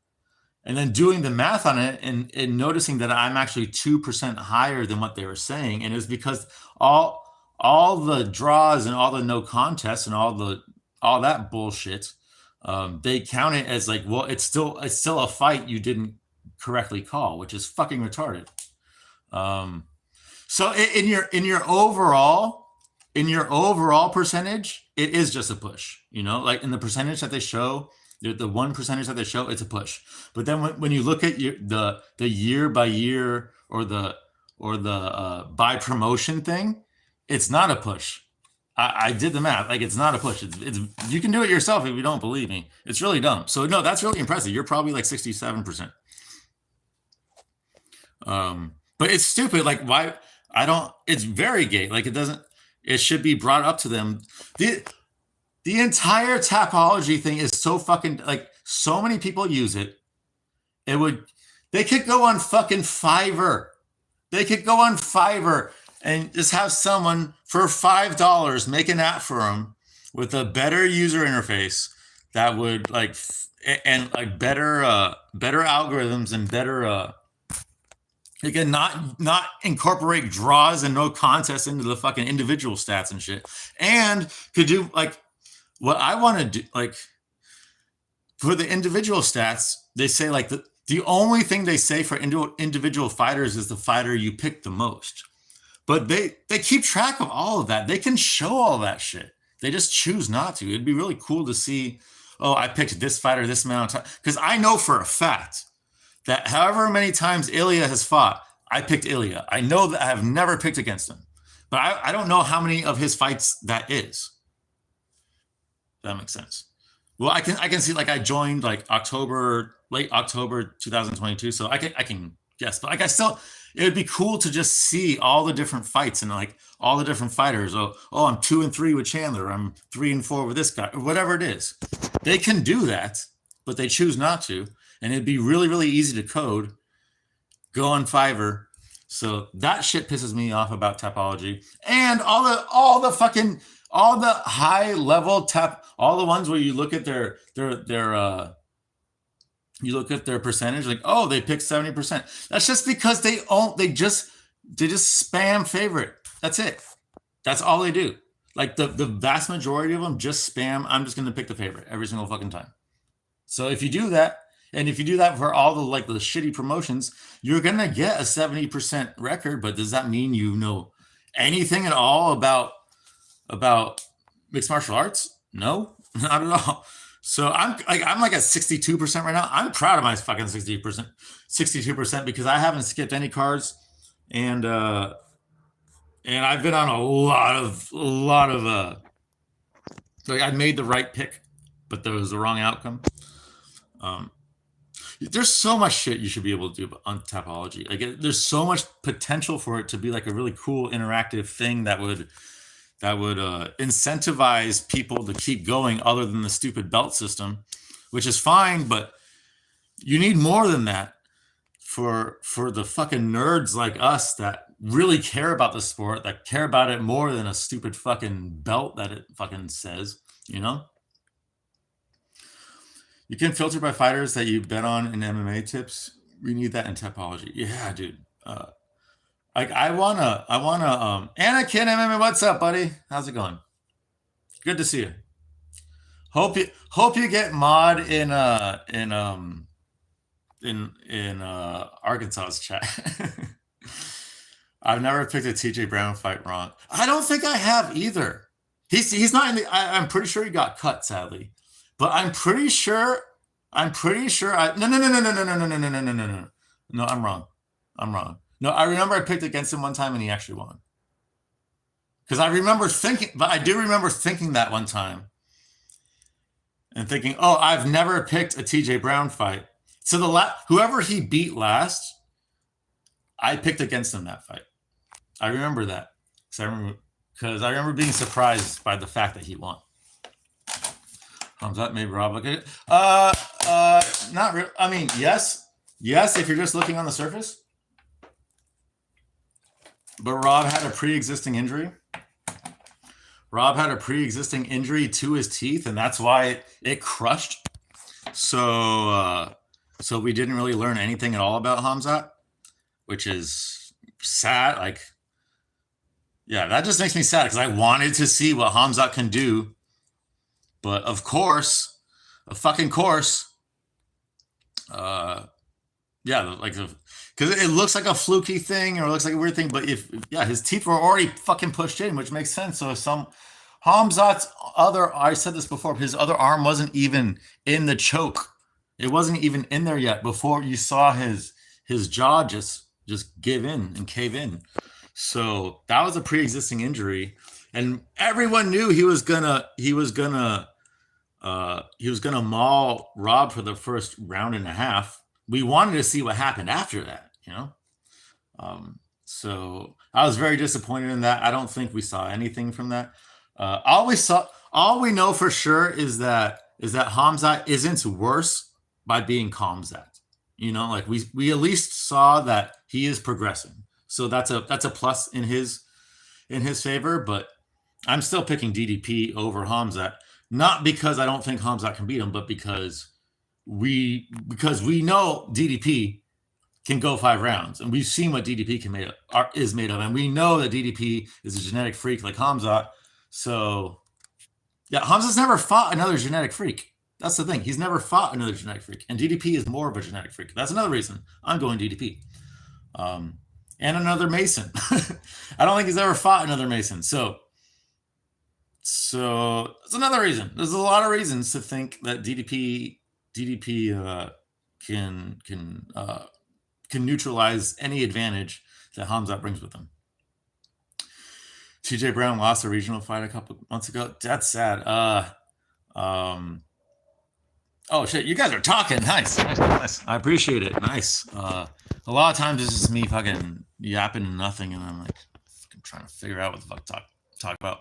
and then doing the math on it and noticing that I'm actually 2% higher than what they were saying. And it was because all the draws and all the no contests and all that bullshit they count it as like, well, it's still a fight you didn't correctly call, which is fucking retarded. So in your overall percentage, it is just a push. Like in the percentage that they show, the 1% that they show, it's a push. But then when you look at the year by year or the by promotion thing, it's not a push. I did the math. Like, it's not a push. It's you can do it yourself if you don't believe me. It's really dumb. So no, that's really impressive. You're probably like 67%. But it's stupid. Like, why? It's very gay. Like, it should be brought up to them. The entire Tapology thing is so fucking, like, so many people use it. They could go on fucking Fiverr. They could go on Fiverr and just have someone for $5 make an app for them with a better user interface that would like better algorithms and better they can not incorporate draws and no contests into the fucking individual stats and shit, and could do like what I want to do. Like, for the individual stats, they say like the only thing they say for individual fighters is the fighter you pick the most. But they keep track of all of that. They can show all that shit. They just choose not to. It'd be really cool to see, oh, I picked this fighter this amount of time. Because I know for a fact that however many times Ilya has fought, I picked Ilya. I know that I have never picked against him. But I don't know how many of his fights that is. That makes sense. Well, I can see, like, I joined like late October 2022, so I can guess. But like, it would be cool to just see all the different fights and like all the different fighters. Oh, I'm 2-3 with Chandler. I'm 3-4 with this guy, or whatever it is. They can do that, but they choose not to. And it'd be really, really easy to code. Go on Fiverr. So that shit pisses me off about Tapology. And all the high level all the ones where you look at their percentage, like, oh, they picked 70%. That's just because they just spam favorite. That's it. That's all they do. Like, the vast majority of them just spam, I'm just going to pick the favorite every single fucking time. So if you do that, and if you do that for all the like the shitty promotions, you're going to get a 70% record. But does that mean you know anything at all about mixed martial arts? No, not at all. So I'm like at 62% right now. I'm proud of my fucking 62%, because I haven't skipped any cards, and I've been on a lot of like, I made the right pick, but there was the wrong outcome. There's so much shit you should be able to do on Tapology. Like, there's so much potential for it to be like a really cool interactive thing that would incentivize people to keep going, other than the stupid belt system, which is fine, but you need more than that for the fucking nerds like us that really care about the sport, that care about it more than a stupid fucking belt that it fucking says, you know? You can filter by fighters that you bet on in MMA tips. We need that in Tapology. Yeah, dude. Like, I wanna Anakin MMA, what's up, buddy? How's it going? Good to see you. Hope you get mod in Arkansas's chat. I've never picked a TJ Brown fight wrong. I don't think I have either. He's not in the. I'm pretty sure he got cut, sadly, but I'm pretty sure. No. No, I'm wrong. No, I remember I picked against him one time and he actually won. Because I do remember thinking that one time and thinking, oh, I've never picked a TJ Brown fight. So whoever he beat last, I picked against him that fight. I remember that. Because I remember being surprised by the fact that he won. That maybe Rob. Okay. Not really. I mean, yes, if you're just looking on the surface. But Rob had a pre-existing injury. To his teeth, and that's why it crushed. So we didn't really learn anything at all about Hamzat, which is sad. Like, yeah, that just makes me sad, because I wanted to see what Hamzat can do. But of course, a fucking course. Yeah, like because it looks like a fluky thing or it looks like a weird thing, but if yeah, his teeth were already fucking pushed in, which makes sense. So if some Hamzat's other, I said this before, his other arm wasn't even in the choke. It wasn't even in there yet before you saw his jaw just give in and cave in. So that was a pre-existing injury, and everyone knew he was gonna maul Rob for the first round and a half. We wanted to see what happened after that, you know. So I was very disappointed in that. I don't think we saw anything from that. All we know for sure is that Hamzat isn't worse by being Khamzat. You know, like we at least saw that he is progressing. So that's a plus in his favor. But I'm still picking DDP over Hamzat, not because I don't think Hamzat can beat him, but because we know DDP can go 5 rounds, and we've seen what DDP is made of, and we know that DDP is a genetic freak like Hamzat. So yeah, Hamzat's never fought another genetic freak. That's the thing. He's never fought another genetic freak, and DDP is more of a genetic freak. That's another reason I'm going DDP. And another Mason. I don't think he's ever fought another Mason. So it's another reason. There's a lot of reasons to think that DDP can neutralize any advantage that Hamzat brings with him. TJ Brown lost a regional fight a couple months ago. That's sad. Oh shit, you guys are talking. Nice. I appreciate it. Nice. A lot of times it's just me fucking yapping nothing, and I'm like fucking trying to figure out what the fuck talk about.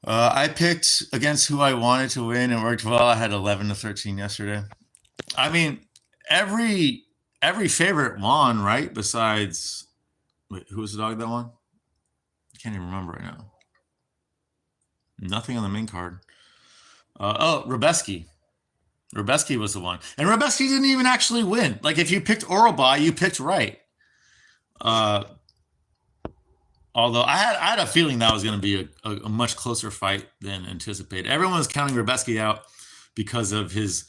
I picked against who I wanted to win. It worked well. I had 11-13 yesterday. I mean, every favorite won, right? Besides, wait, who was the dog that won? I can't even remember right now. Nothing on the main card. Rubeski. Rubeski was the one. And Rubeski didn't even actually win. Like, if you picked Orobai, you picked right. Although I had a feeling that was going to be a much closer fight than anticipated. Everyone was counting Rubeski out because of his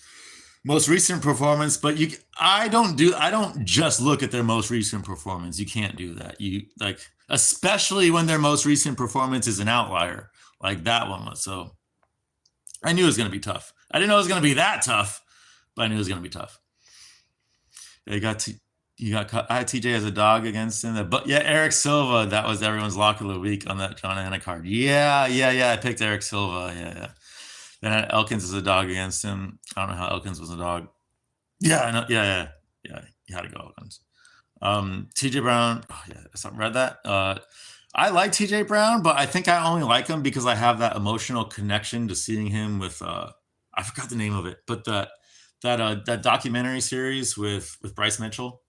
most recent performance, but I don't just look at their most recent performance. You can't do that. You like, especially when their most recent performance is an outlier like that one was. So I knew it was going to be tough. I didn't know it was going to be that tough, but I knew it was going to be tough. I had TJ as a dog against him. But yeah, Eric Silva, that was everyone's lock of the week on that John Anna card. Yeah. I picked Eric Silva. Yeah. Then I had Elkins as a dog against him. I don't know how Elkins was a dog. Yeah, I know. Yeah. You had to go Elkins. TJ Brown. Oh yeah, I read that. I like TJ Brown, but I think I only like him because I have that emotional connection to seeing him with I forgot the name of it, but that documentary series with Bryce Mitchell.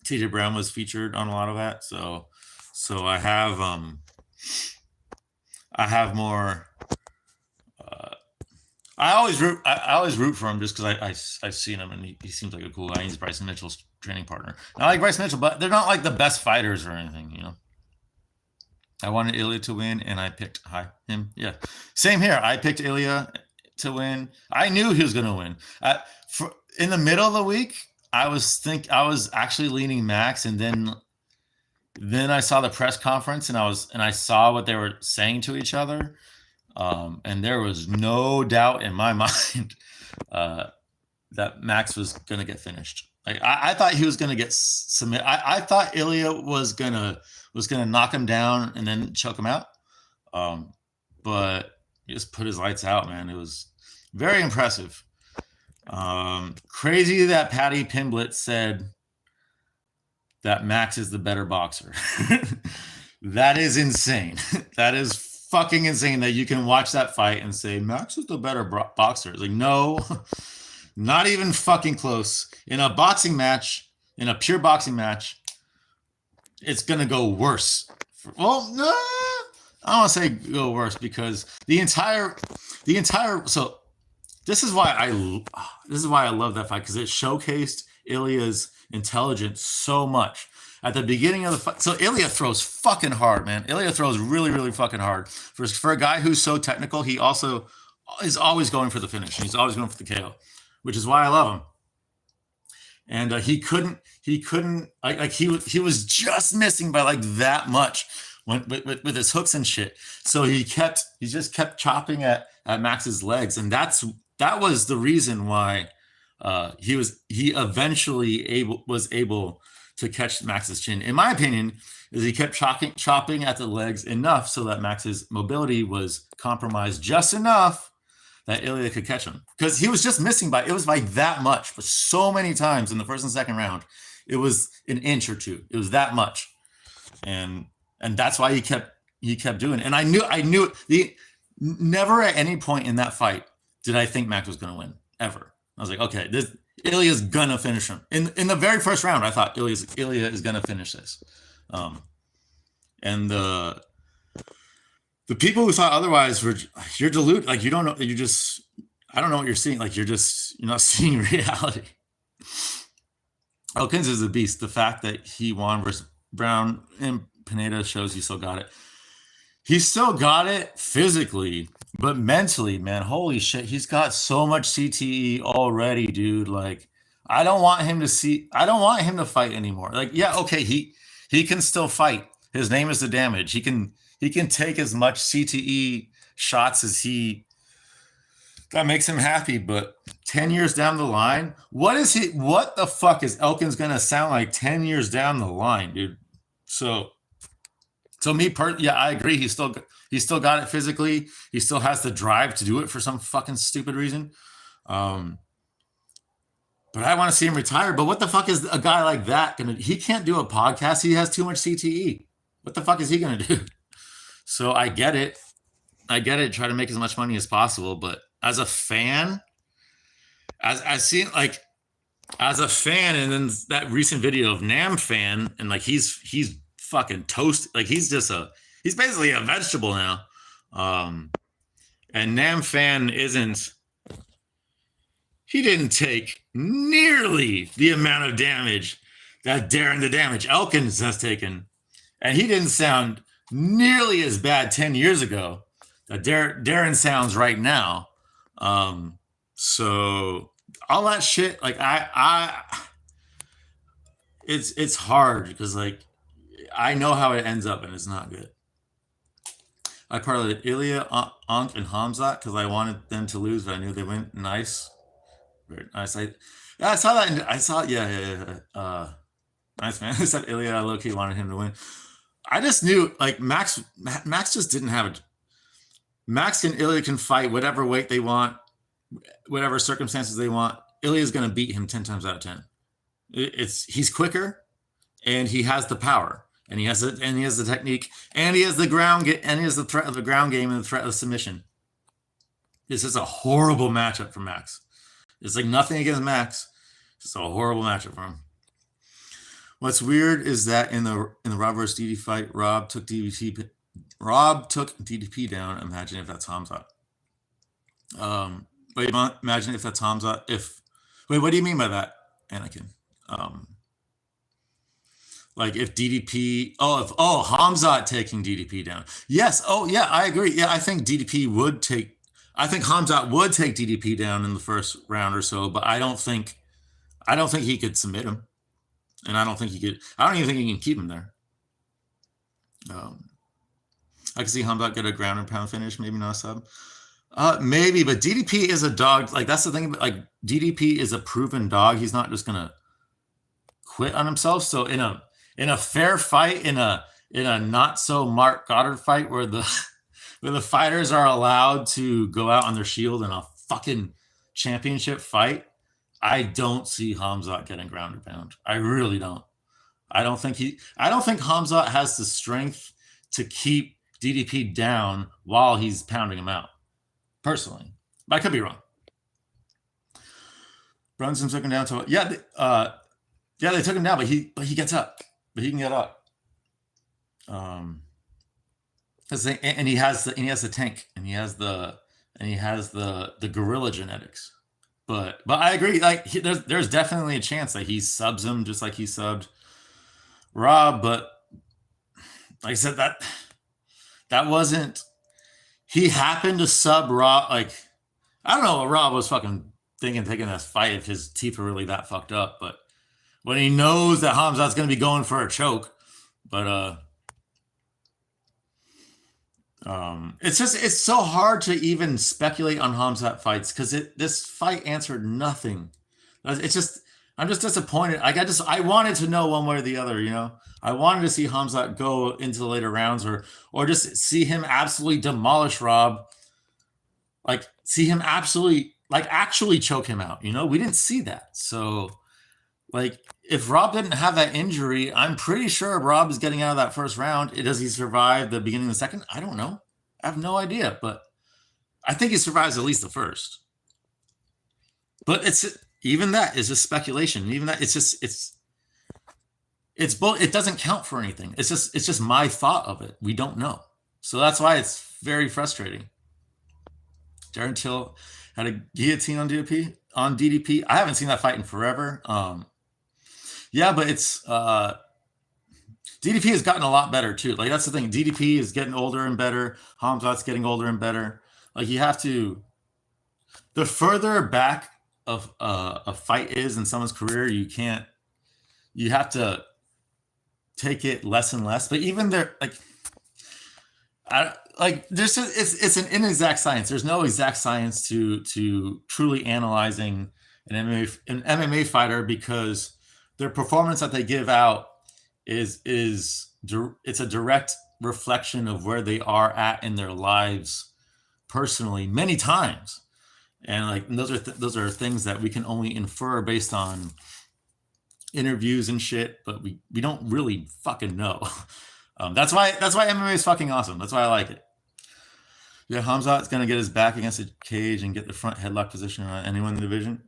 TJ Brown was featured on a lot of that, so I have more. I always root for him just because I've seen him and he seems like a cool guy. He's Bryce Mitchell's training partner. And I like Bryce Mitchell, but they're not like the best fighters or anything, you know. I wanted Ilya to win, and I picked him. Yeah, same here. I picked Ilya to win. I knew he was going to win. In the middle of the week, I was actually leaning Max, and then I saw the press conference, and I saw what they were saying to each other, and there was no doubt in my mind that Max was going to get finished. Like I thought he was going to get submitted. I thought Ilya was gonna knock him down and then choke him out, but he just put his lights out, man. It was very impressive. Crazy that Patty Pimblett said that Max is the better boxer. That is insane. That is fucking insane that you can watch that fight and say Max is the better boxer. It's like, no, not even fucking close. In a boxing match, in a pure boxing match, it's going to go worse. Well, no, I don't want to say go worse because the entire, so this is why I love that fight, because it showcased Ilya's intelligence so much. At the beginning of the fight, so Ilya throws fucking hard, man. Ilya throws really, really fucking hard. For a guy who's so technical, he also is always going for the finish. And he's always going for the KO, which is why I love him. And he couldn't like he was just missing by like that much with his hooks and shit. So he just kept chopping at Max's legs, and that was the reason why he eventually was able to catch Max's chin. In my opinion, is he kept chopping at the legs enough so that Max's mobility was compromised just enough that Ilya could catch him, because he was just missing by that much, but so many times in the first and second round, it was an inch or two. It was that much, and that's why he kept doing it. And I knew never at any point in that fight did I think Max was going to win ever. I was like, okay, Ilya's gonna finish him in the very first round. I thought Ilya is gonna finish this, and the people who thought otherwise you're deluded. Like, you don't know. I don't know what you're seeing. Like, you're not seeing reality. Elkins is a beast. The fact that he won versus Brown and Pineda shows he still got it. He still got it physically, but mentally, man, holy shit, he's got so much CTE already, dude. Like, I don't want him to fight anymore. Like, yeah, okay, he can still fight. His name is the damage. He can take as much CTE shots as that makes him happy. But 10 years down the line, what the fuck is Elkins gonna sound like 10 years down the line, dude? So yeah, I agree. He still got it physically. He still has the drive to do it for some fucking stupid reason. But I want to see him retire. But what the fuck is a guy like that gonna? He can't do a podcast. He has too much CTE. What the fuck is he gonna do? So I get it. Try to make as much money as possible. But as a fan, as a fan, and then that recent video of Nam Fan, and like he's fucking toast. Like, he's basically a vegetable now. And Nam Fan he didn't take nearly the amount of damage that Darren the Damage Elkins has taken. And he didn't sound nearly as bad 10 years ago that Darren sounds right now. So all that shit, like, it's hard because, like, I know how it ends up and it's not good. I parlayed Ilya, Unk, and Hamzat because I wanted them to lose, but I knew they went nice. Very nice. I saw that. I saw, yeah. Nice, man. I said Ilya, I low-key wanted him to win. I just knew, like, Max just didn't have it. Max and Ilya can fight whatever weight they want, whatever circumstances they want. Ilya's going to beat him 10 times out of 10. He's quicker, and he has the power, and he has the technique, and he has the threat of the ground game and the threat of submission. This is a horrible matchup for Max. It's like nothing against Max. It's a horrible matchup for him. What's weird is that in the Rob versus DDP fight, Rob took DDP down. Imagine if that's Hamzat. Wait, imagine if that's Hamzat. Wait, what do you mean by that, Anakin? Like, if DDP, Hamzat taking DDP down. Yes. Oh yeah, I agree. Yeah, I think Hamzat would take DDP down in the first round or so, but I don't think he could submit him. And I don't even think he can keep him there. I can see Hamzat get a ground and pound finish, maybe not a sub. Maybe, but DDP is a dog. Like, that's the thing. Like, DDP is a proven dog. He's not just gonna quit on himself. So in a fair fight, in a not so Mark Goddard fight where the fighters are allowed to go out on their shield in a fucking championship fight, I don't see Hamzat getting ground and pound. I really don't. I don't think Hamzat has the strength to keep DDP down while he's pounding him out. Personally, but I could be wrong. Brunson took him down to they took him down, but he gets up. But he can get up. And he has the tank, and he has the gorilla genetics. But I agree. Like, there's definitely a chance that he subs him just like he subbed Rob. But like I said, that wasn't. He happened to sub Rob. Like, I don't know what Rob was fucking thinking taking this fight if his teeth were really that fucked up, but when he knows that Hamzat's going to be going for a choke, but it's so hard to even speculate on Hamzat fights because this fight answered nothing. It's just I'm just disappointed. Like I wanted to know one way or the other. You know, I wanted to see Hamzat go into the later rounds or just see him absolutely demolish Rob. Like see him absolutely like actually choke him out. You know, we didn't see that. So like if Rob didn't have that injury, I'm pretty sure Rob is getting out of that first round. Does he survive the beginning of the second? I don't know. I have no idea, but I think he survives at least the first. But it's even that is just speculation. Even that it's both. It doesn't count for anything. It's just my thought of it. We don't know, so that's why it's very frustrating. Darren Till had a guillotine on DDP. On DDP, I haven't seen that fight in forever. Yeah, but it's DDP has gotten a lot better too. Like that's the thing. DDP is getting older and better. Hamzat's getting older and better. Like you have to. The further back of a fight is in someone's career, you have to take it less and less. But even there, it's an inexact science. There's no exact science to truly analyzing an MMA fighter because their performance that they give out it's a direct reflection of where they are at in their lives personally many times. And like those are things that we can only infer based on interviews and shit, but we don't really fucking know. That's why MMA is fucking awesome. That's why I like it. Yeah, Hamzat's gonna get his back against the cage and get the front headlock position on anyone in the division.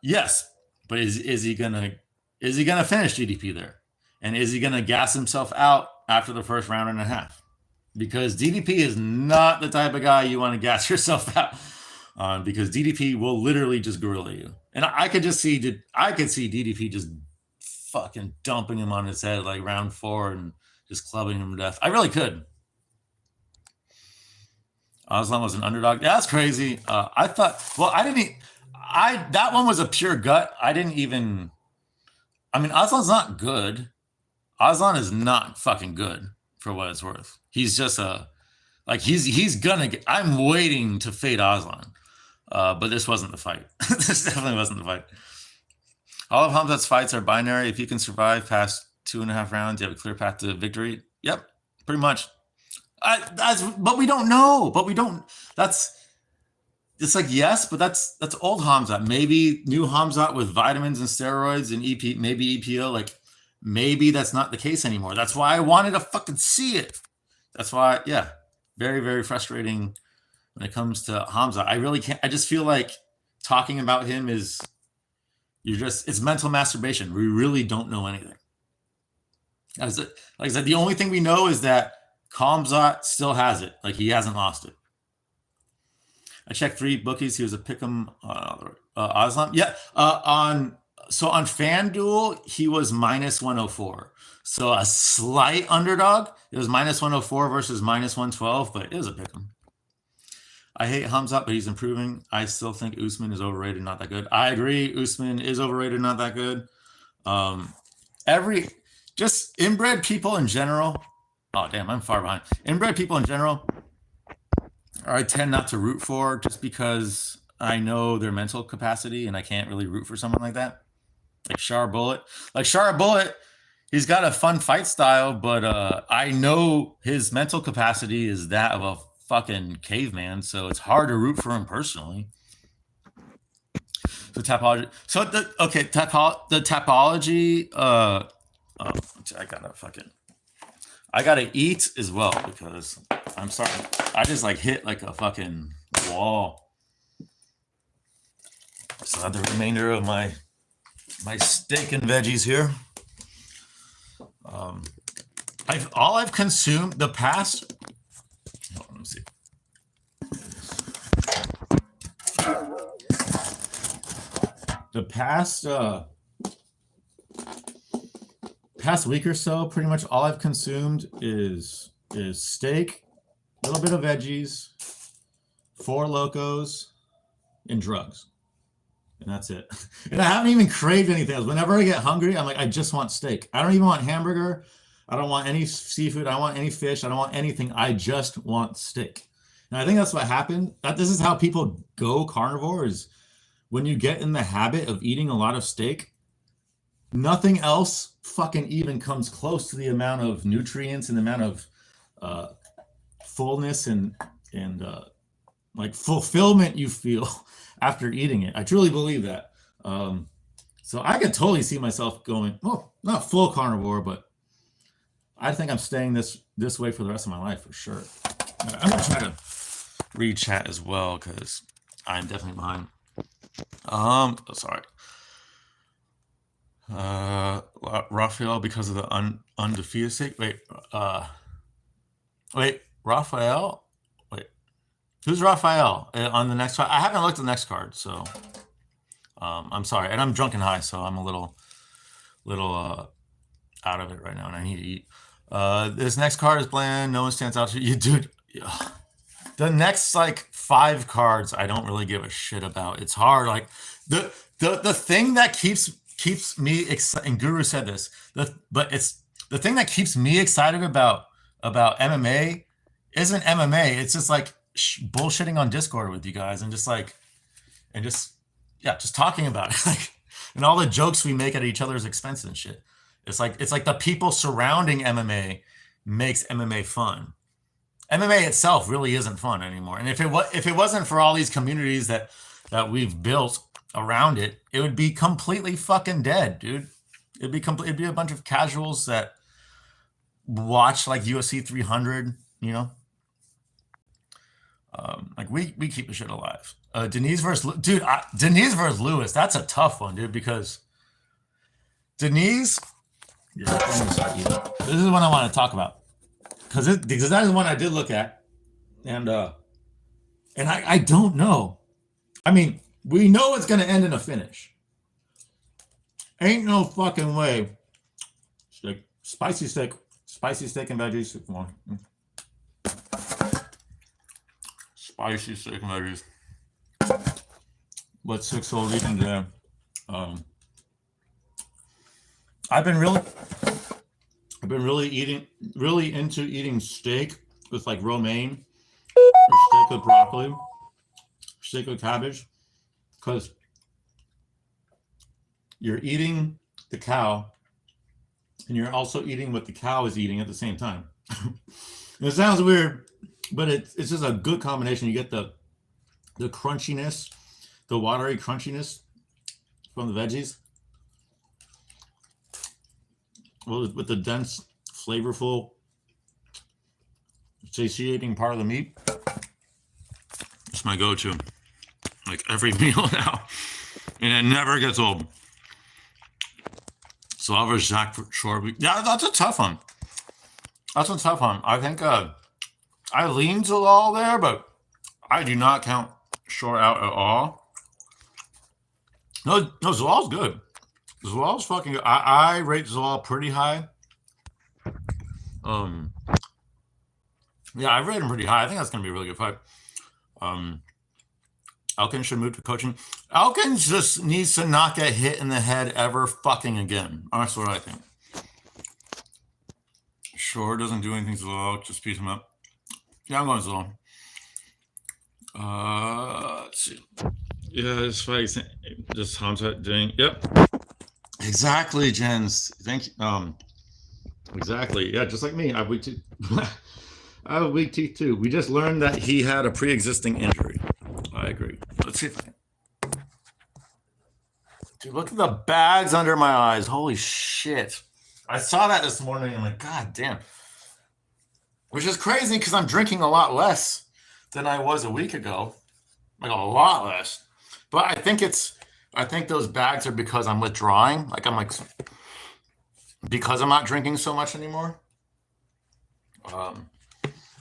Yes, but is he gonna finish GDP there? And is he gonna gas himself out after the first round and a half? Because DDP is not the type of guy you want to gas yourself out. Because DDP will literally just gorilla you, and I could see DDP just fucking dumping him on his head like round 4 and just clubbing him to death. I really could. Aslan was an underdog. Yeah, that's crazy. I thought. Well, that one was a pure gut. I didn't even. I mean, Aslan's not good. Aslan is not fucking good for what it's worth. He's just he's gonna get. I'm waiting to fade Aslan. But this wasn't the fight. This definitely wasn't the fight. All of Hamzat's fights are binary. If you can survive past 2.5 rounds, you have a clear path to victory. Yep, pretty much. But we don't know. It's like yes, but that's old Hamzat. Maybe new Hamzat with vitamins and steroids and maybe EPO. Like maybe that's not the case anymore. That's why I wanted to fucking see it. That's why, yeah, very very frustrating. When it comes to Hamzat, I really can't. I just feel like talking about him it's mental masturbation. We really don't know anything. Like I said, the only thing we know is that Hamzat still has it. Like he hasn't lost it. I checked 3 bookies. He was a pick'em. Aslam. Yeah. On FanDuel, he was -104. So a slight underdog. It was -104 versus -112, but it was a pick'em. I hate Hamzat, but he's improving. I still think Usman is overrated, not that good. I agree. Usman is overrated, not that good. Just inbred people in general. Oh, damn, I'm far behind. Inbred people in general, I tend not to root for just because I know their mental capacity and I can't really root for someone like that. Like Shar Bullet. He's got a fun fight style, but I know his mental capacity is that of a fucking caveman, so it's hard to root for him personally. The topology. So the topology. I gotta eat as well because I'm starting. I just hit like a fucking wall. So I have the remainder of my steak and veggies here. I've consumed the past. Let me see. The past week or so, pretty much all I've consumed is steak, a little bit of veggies, 4 Locos, and drugs. And that's it. And I haven't even craved anything else. Whenever I get hungry, I'm like, I just want steak. I don't even want hamburger. I don't want any seafood. I don't want any fish. I don't want anything. I just want steak. And I think that's what happened. That this is how people go carnivore is when you get in the habit of eating a lot of steak, nothing else fucking even comes close to the amount of nutrients and the amount of uh, fullness and like fulfillment you feel after eating it. I truly believe that. So I could totally see myself going, well, not full carnivore, but I think I'm staying this way for the rest of my life for sure. I'm gonna try to read chat as well because I'm definitely behind. Sorry. Raphael because of the undefeated sake. Wait, Raphael. Wait, who's Raphael on the next card? I haven't looked at the next card, so I'm sorry, and I'm drunk and high, so I'm a little out of it right now, and I need to eat. This next card is bland. No one stands out to you, dude. The next like 5 cards, I don't really give a shit about. It's hard. Like the thing that keeps me excited. And Guru said this. But it's the thing that keeps me excited about MMA isn't MMA. It's just like bullshitting on Discord with you guys and just talking about it. Like, and all the jokes we make at each other's expense and shit. It's like the people surrounding MMA makes MMA fun. MMA itself really isn't fun anymore. And if it wasn't for all these communities that we've built around it, it would be completely fucking dead, dude. It'd be a bunch of casuals that watch like UFC 300, you know. Like we keep the shit alive. Denise versus Lewis. That's a tough one, dude, because Denise. Yeah, this is what I want to talk about because that is one I did look at, and I don't know. I mean, we know it's going to end in a finish. Ain't no fucking way. Steak, spicy steak and veggies. Come on. Spicy steak and veggies. What 6-hole eating there? I've been really into eating steak with like romaine, or steak with broccoli, steak with cabbage, because you're eating the cow and you're also eating what the cow is eating at the same time. It sounds weird, but it's just a good combination. You get the crunchiness, the watery crunchiness from the veggies, well, with the dense, flavorful, satiating part of the meat. It's my go-to, like every meal now, and it never gets old. So I'll Zach Shore. Yeah, that's a tough one. I think I lean Zalal there, but I do not count Shore out at all. No, Zalal's good. Zalal's fucking good. I rate Zalal pretty high. Yeah, I rate him pretty high. I think that's gonna be a really good fight. Elkin should move to coaching. Elkin just needs to not get hit in the head ever fucking again. That's what I think. Shore doesn't do anything to Zalal, just beat him up. Yeah, I'm going Zalal. Let's see. Yeah, this fight, just Hamza doing. Yep. Exactly, Jens. Thank you. Exactly. Yeah, just like me. I have weak teeth. I have weak teeth too. We just learned that he had a pre-existing injury. I agree. Let's see if I can. Dude, look at the bags under my eyes. Holy shit. I saw that this morning and I'm like, God damn. Which is crazy because I'm drinking a lot less than I was a week ago. Like a lot less. But I think those bags are because I'm withdrawing. Because I'm not drinking so much anymore.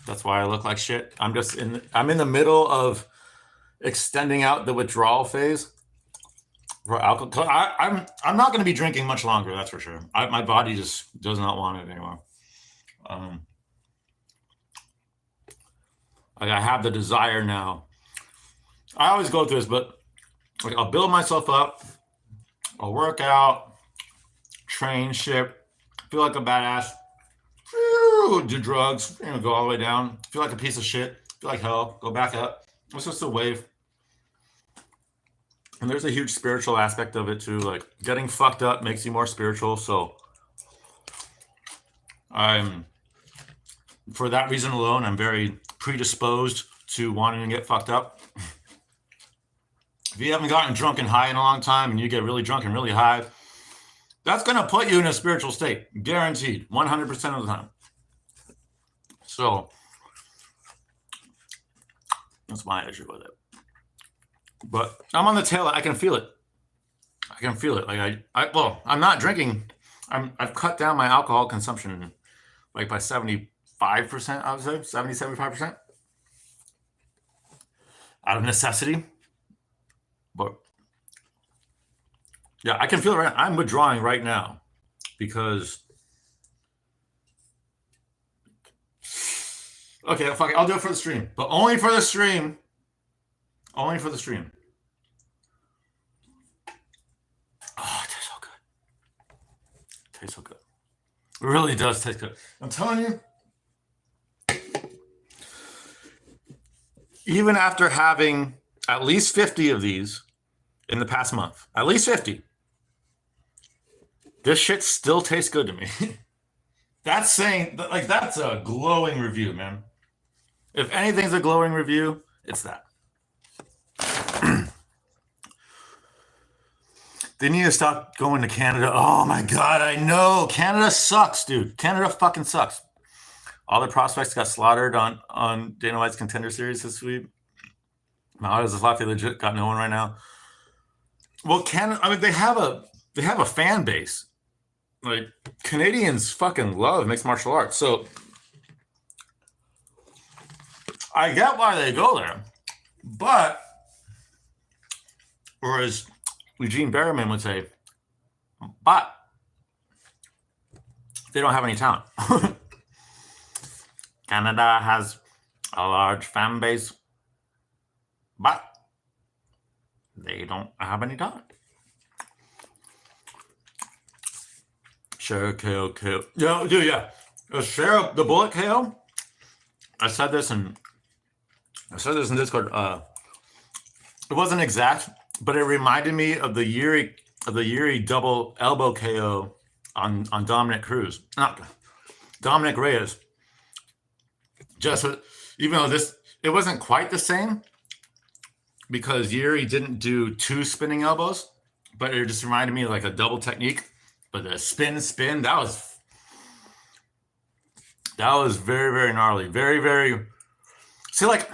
That's why I look like shit. I'm in the middle of extending out the withdrawal phase for alcohol. I'm not going to be drinking much longer. That's for sure. My body just does not want it anymore. I have the desire now. I always go through this, but like I'll build myself up, I'll work out, train, ship, feel like a badass, do drugs, go all the way down, feel like a piece of shit, feel like hell, go back up. It's just a wave. And there's a huge spiritual aspect of it too. Like getting fucked up makes you more spiritual. So for that reason alone, I'm very predisposed to wanting to get fucked up. If you haven't gotten drunk and high in a long time and you get really drunk and really high, that's going to put you in a spiritual state. Guaranteed. 100% of the time. So that's my issue with it. But I'm on the tail. I can feel it. I can feel it. Like I'm not drinking. I've cut down my alcohol consumption like by 75%, I would say 75% out of necessity. But yeah, I can feel it right now. I'm withdrawing right now because okay, fuck it. I'll do it for the stream, but only for the stream. Only for the stream. Oh, it tastes so good. It tastes so good. It really does taste good. I'm telling you. Even after having at least 50 of these in the past month, at least 50, this shit still tastes good to me. That's saying, like, that's a glowing review, man. If anything's a glowing review, it's that. They need to stop going to Canada. Oh my God, I know. Canada sucks, dude. Canada fucking sucks. All the prospects got slaughtered on Dana White's Contender Series this week. How does Latvia legit got no one right now? Well, Canada, I mean, they have a fan base. Like, Canadians fucking love mixed martial arts. So I get why they go there. But, or as Eugene Berriman would say, but they don't have any talent. Canada has a large fan base, but they don't have any talent. Share KO. Yeah, dude, yeah. Share the bullet KO. I said this in Discord. It wasn't exact, but it reminded me of the Yuri double elbow KO on Dominic Cruz. Not Dominic Reyes. Just even though it wasn't quite the same because Yuri didn't do two spinning elbows, but it just reminded me of like a double technique. But the spin, that was very, very gnarly. Very, very. See, like,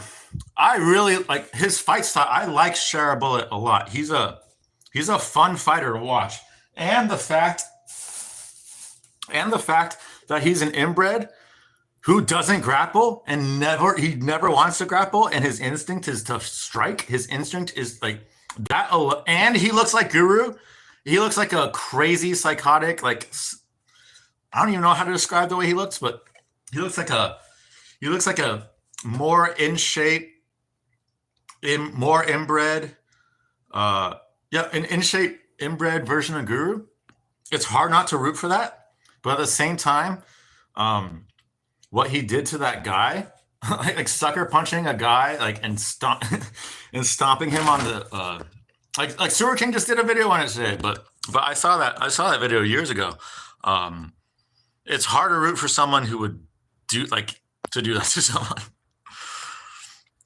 I really like his fight style. I like Shara Bullet a lot. He's a fun fighter to watch. And the fact that he's an inbred who doesn't grapple and he never wants to grapple, and his instinct is to strike. His instinct is like that. And he looks like Guru. He looks like a crazy psychotic, like, I don't even know how to describe the way he looks, but he looks like a more in shape, more inbred, an in shape inbred version of Guru. It's hard not to root for that, but at the same time, what he did to that guy, like sucker punching a guy, like and stomping him on the. Like Sewer King just did a video on it today, but I saw that video years ago. It's hard to root for someone who would do that to someone.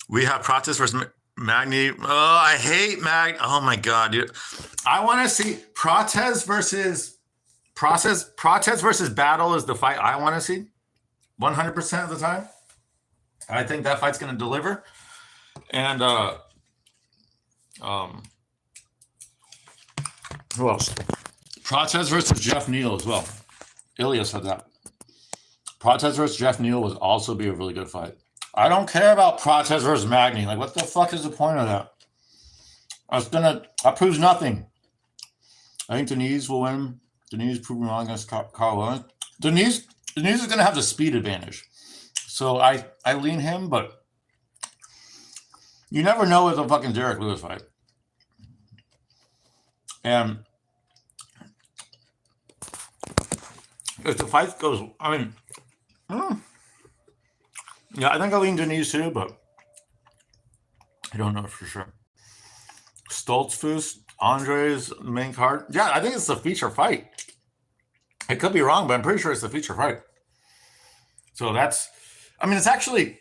We have Pratis versus Magni. Oh, I hate Mag. Oh my God, dude. I want to see Prates versus Battle is the fight I want to see 100% of the time. I think that fight's going to deliver. And who else? Prates versus Jeff Neal as well. Ilya said that. Prates versus Jeff Neal would also be a really good fight. I don't care about Prates versus Magny. Like, what the fuck is the point of that? That proves nothing. I think Denise will win. Denise proving wrong against Carl Williams. Denise is going to have the speed advantage. So I lean him, but You never know with a fucking Derek Lewis fight. And if the fight goes, I mean, yeah, I think I lean Denise too, but I don't know for sure. Stoltzfus, Andre's main card. Yeah, I think it's the feature fight. I could be wrong, but I'm pretty sure it's the feature fight. So that's, I mean, it's actually,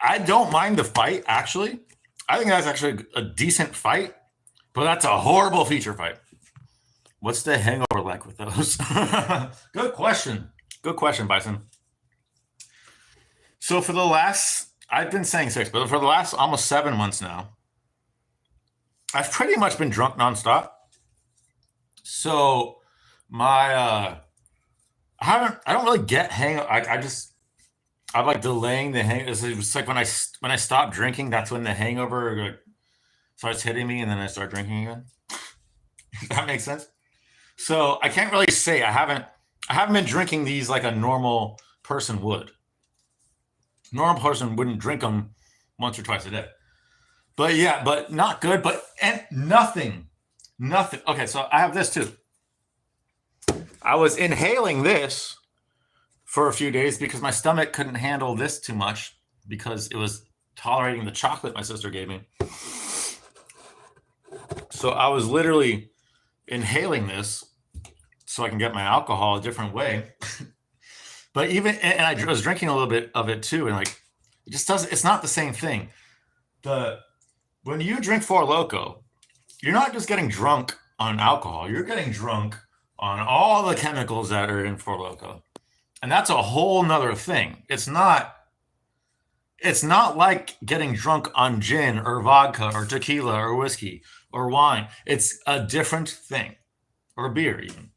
I don't mind the fight, actually. I think that's actually a decent fight, but that's a horrible feature fight. What's the hangover like with those? Good question. Good question, Bison. So for the last, I've been saying 6, but for the last almost 7 months now, I've pretty much been drunk nonstop. So my, I don't really get hangover. I'm like delaying the hang. It's like when I stop drinking, that's when the hangover starts hitting me, and then I start drinking again. Does that make sense? So I can't really say I haven't been drinking these like a normal person would. Normal person wouldn't drink them once or twice a day. But yeah, but not good. And nothing. Okay, so I have this too. I was inhaling this for a few days because my stomach couldn't handle this too much because it was tolerating the chocolate my sister gave me. So I was literally inhaling this so I can get my alcohol a different way. But and I was drinking a little bit of it too, and like it just doesn't. It's not the same thing. When you drink Four Loko, you're not just getting drunk on alcohol. You're getting drunk on all the chemicals that are in Four Loko. And that's a whole nother thing. It's not like getting drunk on gin or vodka or tequila or whiskey or wine. It's a different thing, or beer even.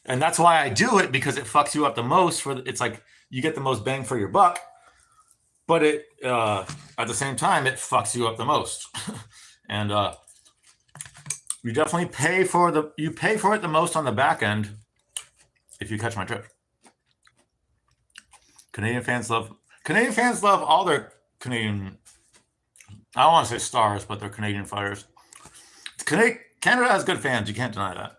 And that's why I do it, because it fucks you up the most. It's like you get the most bang for your buck, but it at the same time it fucks you up the most. And you definitely pay for it the most on the back end, if you catch my drift. Canadian fans love all their Canadian, I don't want to say stars, but they're Canadian fighters. Canada has good fans. You can't deny that.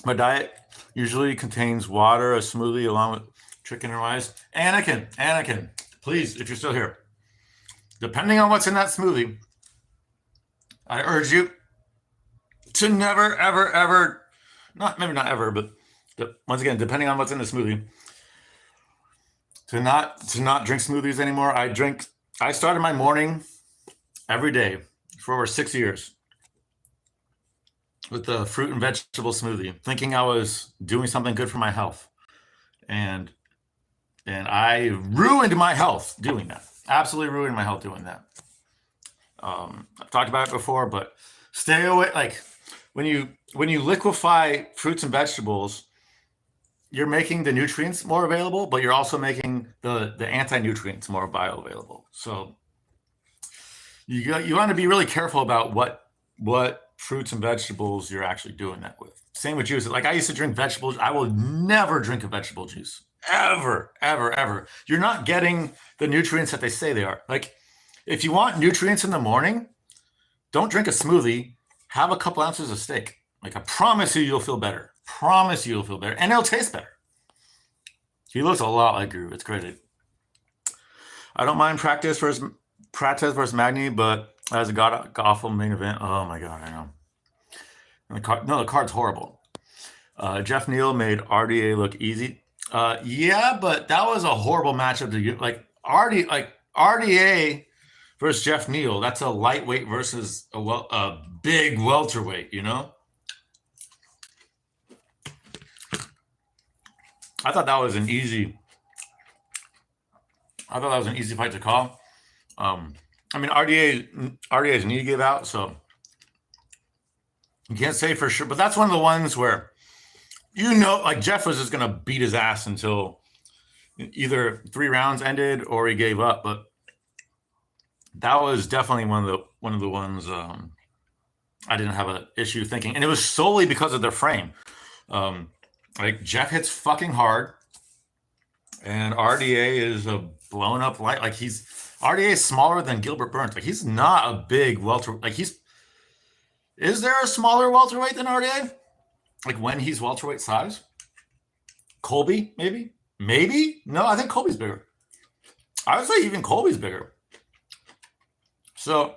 My diet usually contains water, a smoothie, along with chicken and rice. Anakin, please, if you're still here, depending on what's in that smoothie, I urge you to never, ever, ever, maybe not ever, but once again, depending on what's in the smoothie, to not drink smoothies anymore. I started my morning every day for over 6 years with the fruit and vegetable smoothie, thinking I was doing something good for my health. And I ruined my health doing that. Absolutely ruined my health doing that. I've talked about it before, but stay away. Like when you liquefy fruits and vegetables, you're making the nutrients more available, but you're also making the anti-nutrients more bioavailable. So you want to be really careful about what fruits and vegetables you're actually doing that with. Same with juice. Like I used to drink vegetables. I will never drink a vegetable juice. Ever, ever, ever. You're not getting the nutrients that they say they are. Like if you want nutrients in the morning, don't drink a smoothie. Have a couple ounces of steak. Like I promise you'll feel better. Promise you'll feel better. And it'll taste better. He looks a lot like Guru. It's crazy. I don't mind practice versus Magny, but as a god-awful main event, oh my god, I know. The card's horrible. Jeff Neal made RDA look easy. Yeah, but that was a horrible matchup to like RDA versus Jeff Neal. That's a lightweight versus a big welterweight, you know? I thought that was an easy fight to call. I mean, RDA's knee gave out, so you can't say for sure. But that's one of the ones where, like Jeff was just going to beat his ass until either 3 rounds ended or he gave up. But that was definitely one of the ones I didn't have an issue thinking. And it was solely because of their frame. Like Jeff hits fucking hard, and RDA is a blown up light. Like RDA is smaller than Gilbert Burns. Like, he's not a big welter. Like, is there a smaller welterweight than RDA? Like, when he's welterweight size? Colby, maybe? Maybe? No, I think Colby's bigger. I would say even Colby's bigger. So,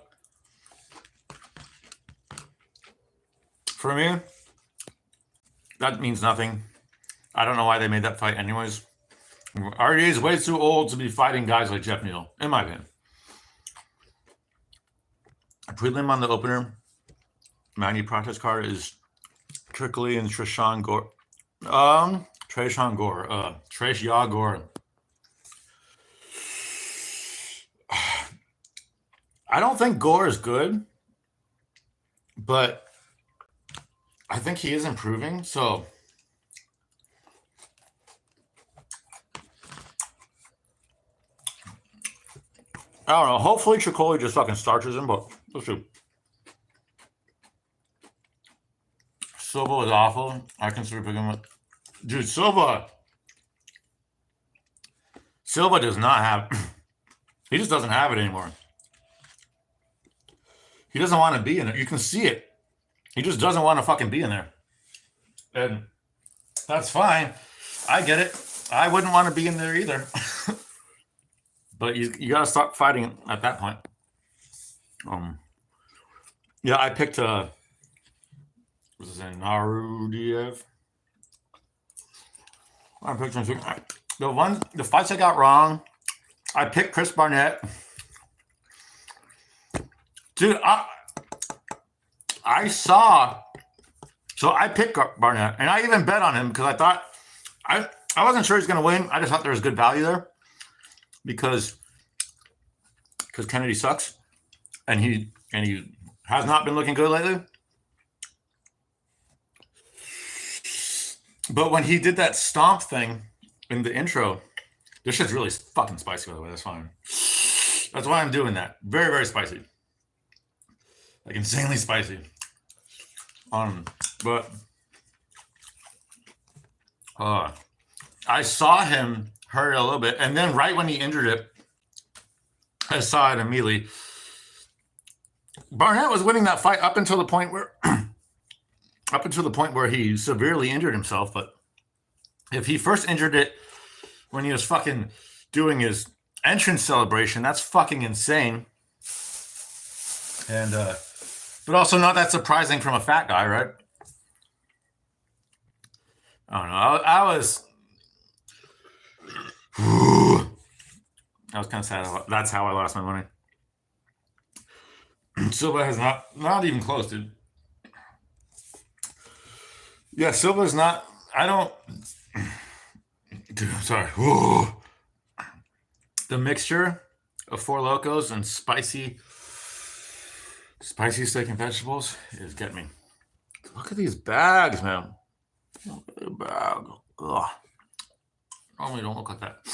for me, that means nothing. I don't know why they made that fight anyways. RDA is way too old to be fighting guys like Jeff Neal, in my opinion. A prelim on the opener, Magny practice card is Trickley and Trishan Gore. Trace Gore. I don't think Gore is good, but I think he is improving. So I don't know. Hopefully Tricoli just fucking starches him, but let's see. Silva was awful. I consider picking him up. Dude, Silva does not have. He just doesn't have it anymore. He doesn't want to be in it. You can see it. He just doesn't want to fucking be in there. And that's fine. I get it. I wouldn't want to be in there either. But you got to stop fighting at that point. Yeah, I picked what's his name? Narudiev. I picked him. The fights I got wrong. I picked Chris Barnett. Dude, I saw. So I picked Barnett, and I even bet on him because I thought I wasn't sure he's going to win. I just thought there was good value there because Kennedy sucks, and he has not been looking good lately. But when he did that stomp thing in the intro, this shit's really fucking spicy, by the way. That's fine. That's why I'm doing that. Very, very spicy. Like, insanely spicy. But I saw him hurt a little bit, and then right when he injured it, I saw it immediately. Barnett was winning that fight up until the point where he severely injured himself. But if he first injured it when he was fucking doing his entrance celebration, that's fucking insane. And but also not that surprising from a fat guy, right? I don't know. I was kind of sad. That's how I lost my money. Silva has not even close, dude. Yeah, Silva's not. I don't. Dude, I'm sorry. Whoa. The mixture of Four Locos and spicy steak and vegetables is getting me. Look at these bags, man. Look at the bag. Ugh. Normally don't look like that.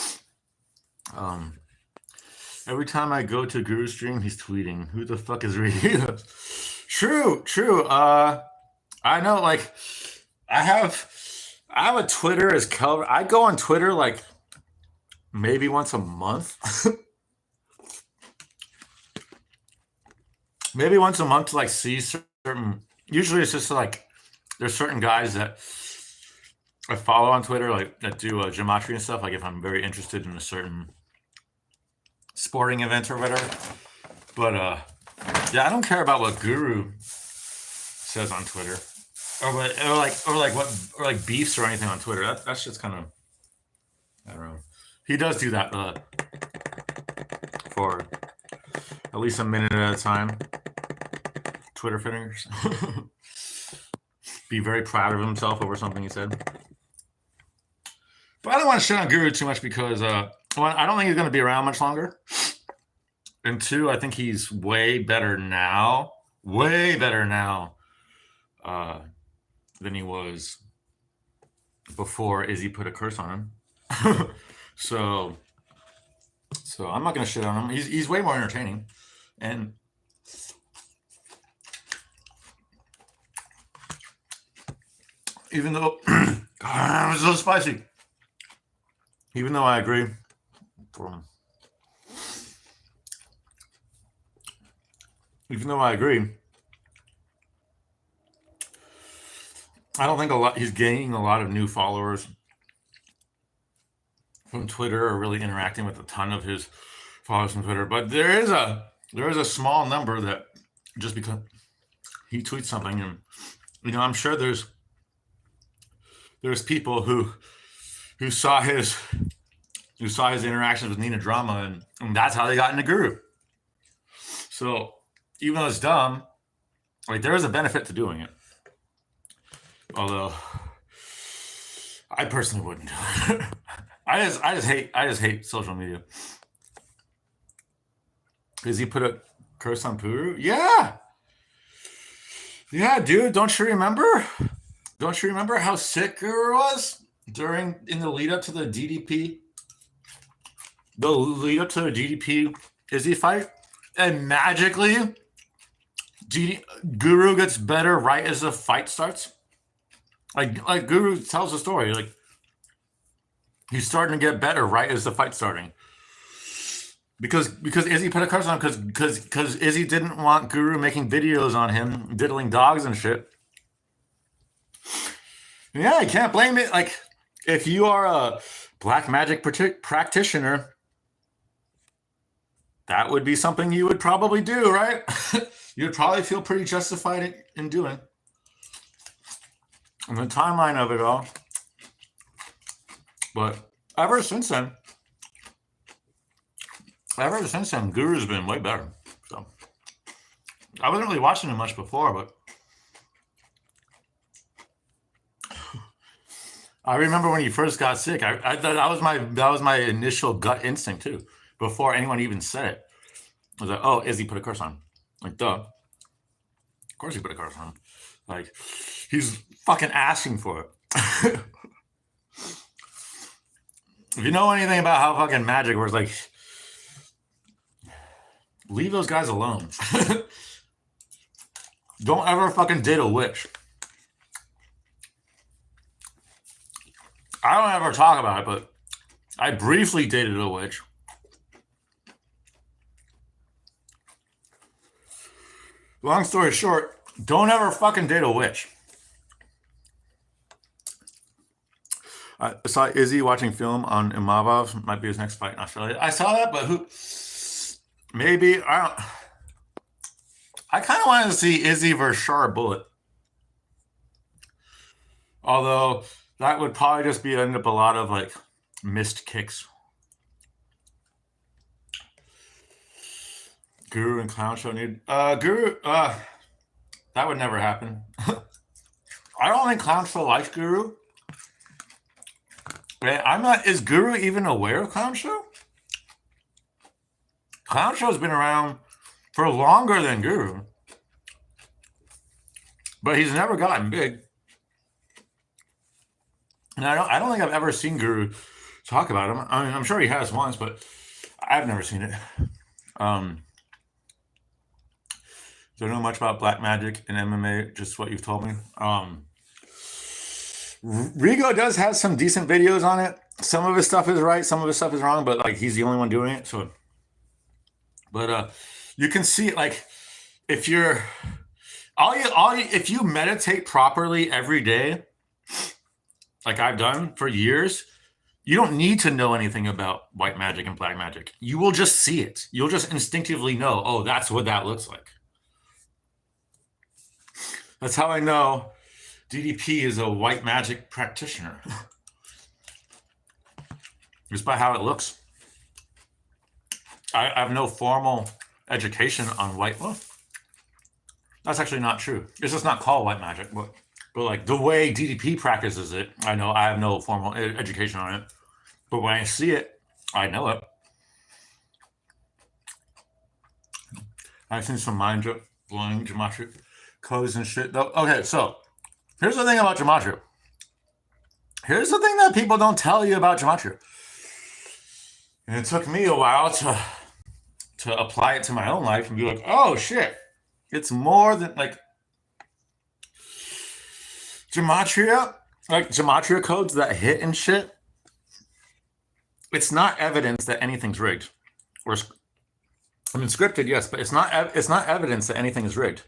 Every time I go to Guru's stream, he's tweeting. Who the fuck is reading this? True. I know, like, I have a Twitter as Kelvin. I go on Twitter like maybe once a month. Maybe once a month to like see certain. Usually it's just like there's certain guys that I follow on Twitter, like that do gematria and stuff. Like if I'm very interested in a certain sporting event or whatever. But yeah, I don't care about what Guru says on Twitter, or like beefs or anything on Twitter. That's just kind of, I don't know. He does do that for at least a minute at a time. Twitter fingers. Be very proud of himself over something he said. But I don't want to shit on Guru too much because one, I don't think he's going to be around much longer. And two, I think he's way better now than he was before Izzy put a curse on him. So I'm not going to shit on him. He's way more entertaining. And even though God, it was so spicy. Even though I agree even though I agree, I don't think he's gaining a lot of new followers from Twitter or really interacting with a ton of his followers from Twitter. But there is a small number that just because he tweets something, and I'm sure there's people who saw his interactions with Nina Drama, and that's how they got into Guru. So even though it's dumb, like, there is a benefit to doing it. Although I personally wouldn't do it. I just hate social media. Does he put a curse on Puru? Yeah. Yeah, dude. Don't you remember? Don't you remember how sick Guru was in the lead up to the DDP? The lead up to the DDP Izzy fight? And magically, Guru gets better right as the fight starts. Like Guru tells the story. Like, he's starting to get better right as the fight's starting. Because Izzy put a curse on him because Izzy didn't want Guru making videos on him diddling dogs and shit. Yeah, I can't blame it. Like, if you are a black magic practitioner, that would be something you would probably do, right? You'd probably feel pretty justified in doing. And the timeline of it all. But ever since then, Guru's been way better. So I wasn't really watching him much before, but I remember when he first got sick. I thought that was my initial gut instinct too. Before anyone even said it, I was like, "Oh, Izzy put a curse on him." Like, duh. Of course he put a curse on him. Like, he's fucking asking for it. If you know anything about how fucking magic works, like, leave those guys alone. Don't ever fucking date a witch. I don't ever talk about it, but I briefly dated a witch. Long story short, don't ever fucking date a witch. I saw Izzy watching film on Imavov. Might be his next fight in Australia. I saw that, but who? Maybe I don't. I kind of wanted to see Izzy versus Sharp Bullet. Although that would probably just end up a lot of like missed kicks. Guru and Clown Show need Guru. That would never happen. I don't think Clown Show likes Guru. I'm not. Is Guru even aware of Clown Show? Clown Show's been around for longer than Guru, but he's never gotten big. And I don't think I've ever seen Guru talk about him. I mean, I'm sure he has once, but I've never seen it. Don't know much about black magic and MMA, just what you've told me. Rigo does have some decent videos on it. Some of his stuff is right, some of his stuff is wrong, but like, he's the only one doing it. So, but you can see it. Like, if you're if you meditate properly every day, like I've done for years, you don't need to know anything about white magic and black magic. You will just see it. You'll just instinctively know, oh, that's what that looks like. That's how I know DDP is a white magic practitioner. Just by how it looks. I have no formal education on white. Well, that's actually not true. It's just not called white magic, but like the way DDP practices it, I know I have no formal education on it. But when I see it, I know it. I've seen some mind-blowing gematria codes and shit. Though. Okay, so here's the thing about gematria. Here's the thing that people don't tell you about gematria. And it took me a while to apply it to my own life and be like, oh shit, it's more than like gematria, like gematria codes that hit and shit. It's not evidence that anything's rigged. I mean, scripted, yes, but it's not evidence that anything is rigged.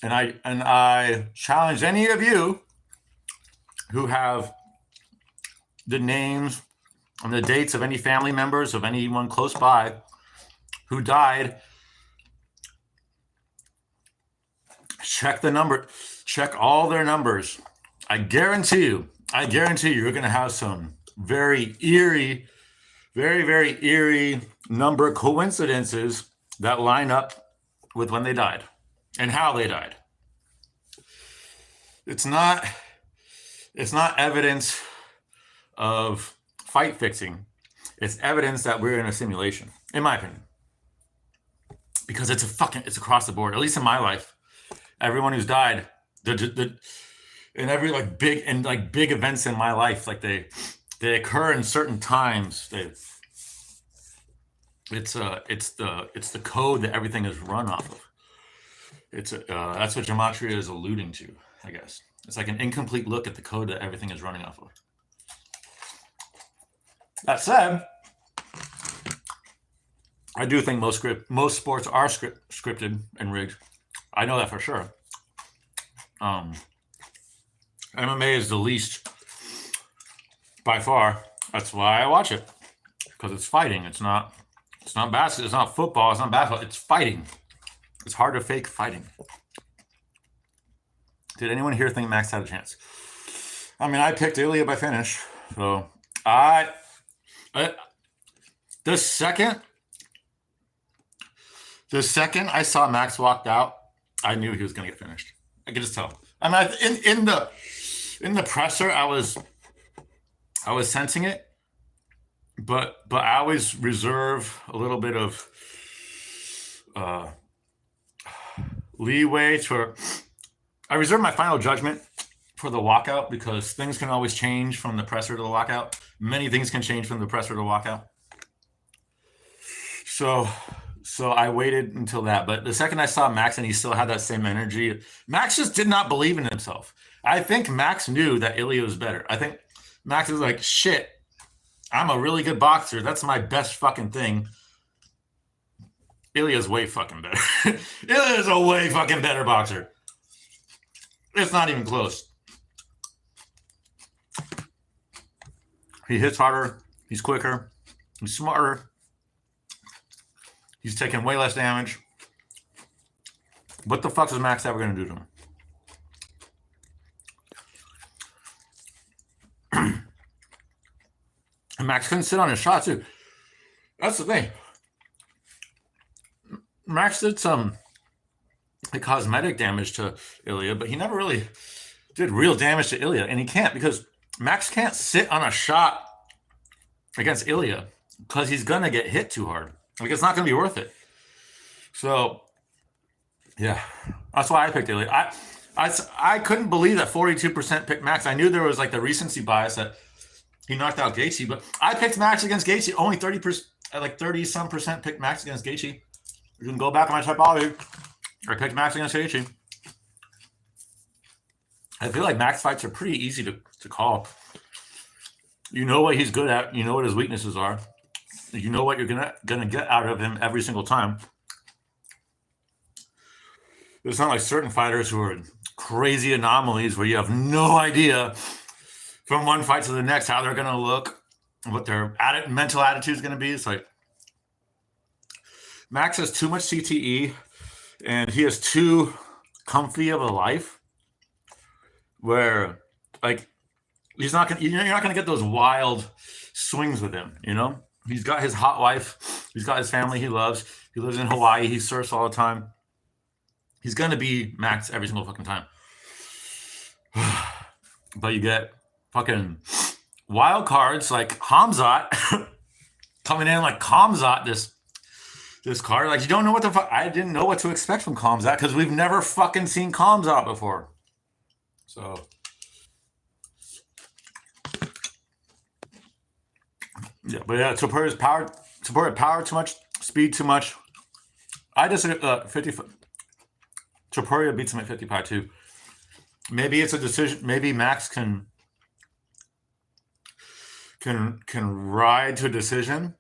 And I challenge any of you who have the names and the dates of any family members of anyone close by who died. Check the number, check all their numbers. I guarantee you, you're going to have some very eerie, very, very eerie number coincidences that line up with when they died and how they died. It's not evidence of fight fixing. It's evidence that we're in a simulation, in my opinion. Because it's across the board, at least in my life. Everyone who's died, in every big events in my life, like they occur in certain times. It's the code that everything is run off of. That's what gematria is alluding to, I guess. It's like an incomplete look at the code that everything is running off of. That said, I do think most sports are scripted and rigged. I know that for sure. MMA is the least by far. That's why I watch it, because it's fighting. It's not basketball. It's not football. It's not basketball. It's fighting. It's hard to fake fighting. Did anyone here think Max had a chance? I mean, I picked Ilya by finish. So the second I saw Max walked out, I knew he was going to get finished. I could just tell. I mean, in the presser, I was sensing it, but I always reserve a little bit of leeway I reserve my final judgment for the walkout, because things can always change from the presser to the walkout. Many things can change from the presser to the walkout. So I waited until that. But the second I saw Max and he still had that same energy, Max just did not believe in himself. I think Max knew that Ilya was better. I think Max was like, shit, I'm a really good boxer. That's my best fucking thing. Ilya's way fucking better. Ilya's a way fucking better boxer. It's not even close. He hits harder. He's quicker. He's smarter. He's taking way less damage. What the fuck is Max ever going to do to him? And Max couldn't sit on his shot, too. That's the thing. Max did some cosmetic damage to Ilya, but he never really did real damage to Ilya. And he can't, because Max can't sit on a shot against Ilya, because he's going to get hit too hard. Like, it's not going to be worth it. So, yeah, that's why I picked Ilya. I couldn't believe that 42% picked Max. I knew there was the recency bias that he knocked out Gaethje, but I picked Max against Gaethje. Only 30% picked Max against Gaethje. You can go back on my typology. I picked Max against Gaethje. I feel like Max fights are pretty easy to call. You know what he's good at. You know what his weaknesses are. You know what you're gonna get out of him every single time. It's not like certain fighters who are crazy anomalies where you have no idea from one fight to the next how they're gonna look, what their mental attitude is gonna be. It's like Max has too much CTE, and he has too comfy of a life where you're not gonna get those wild swings with him. You know, he's got his hot wife, he's got his family he loves. He lives in Hawaii. He surfs all the time. He's gonna be Max every single fucking time. But you get fucking wild cards like Hamzat coming in like Hamzat this card. Like, you don't know what the fuck. I didn't know what to expect from Hamzat because we've never fucking seen Hamzat before. So yeah, but yeah, Toptoruo's power too much, speed too much. I just 50. Toptoruo beats him at 55 too. Maybe it's a decision. Maybe Max can ride to a decision,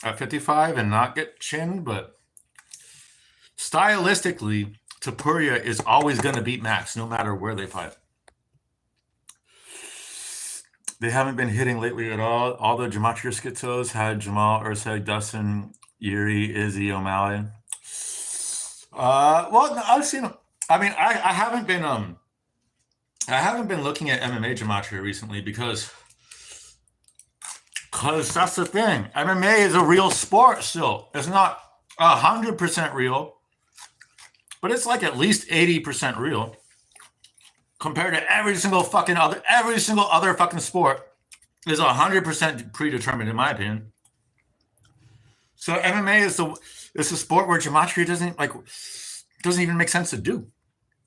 at 55 and not get chinned, but stylistically, Topuria is always going to beat Max no matter where they fight. They haven't been hitting lately at all. All the Gematria Schizos had Jamal, Urseg, Dustin, Yuri, Izzy, O'Malley. Well, I've seen. I mean, I haven't been looking at MMA Gematria recently because that's the thing. MMA is a real sport still. It's not 100% real, but it's like at least 80% real compared to every single other fucking sport is 100% predetermined, in my opinion. So MMA is a sport where gematria doesn't even make sense to do.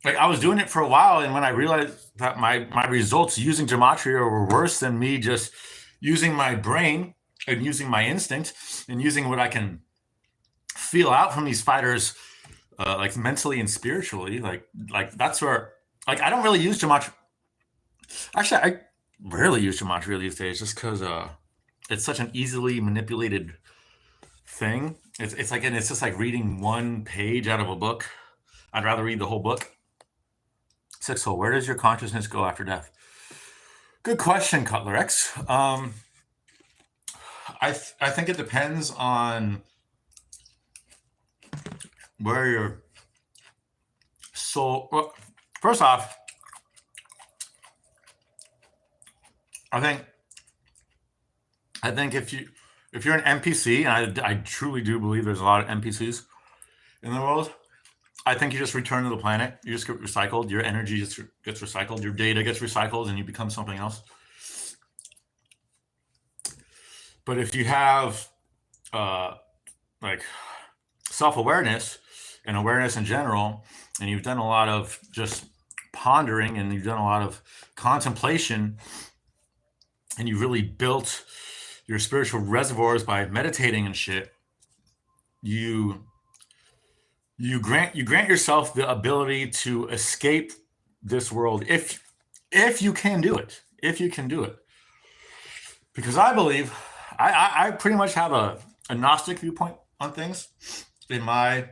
Like, I was doing it for a while, and when I realized that my results using gematria were worse than me just using my brain and using my instinct and using what I can feel out from these fighters, like mentally and spiritually, like that's where, like, I don't really use gematria. Actually, I rarely use gematria these days just because it's such an easily manipulated thing. It's just like reading one page out of a book. I'd rather read the whole book. Six hole, where does your consciousness go after death? Good question, Cutler X. I think it depends on where your soul. Well, first off, I think if you're an NPC, and I truly do believe there's a lot of NPCs in the world, I think you just return to the planet. You just get recycled. Your energy just gets recycled. Your data gets recycled, and you become something else. But if you have like self-awareness and awareness in general, and you've done a lot of just pondering and you've done a lot of contemplation, and you really built your spiritual reservoirs by meditating and shit, you grant yourself the ability to escape this world if you can do it. Because I believe I pretty much have a Gnostic viewpoint on things because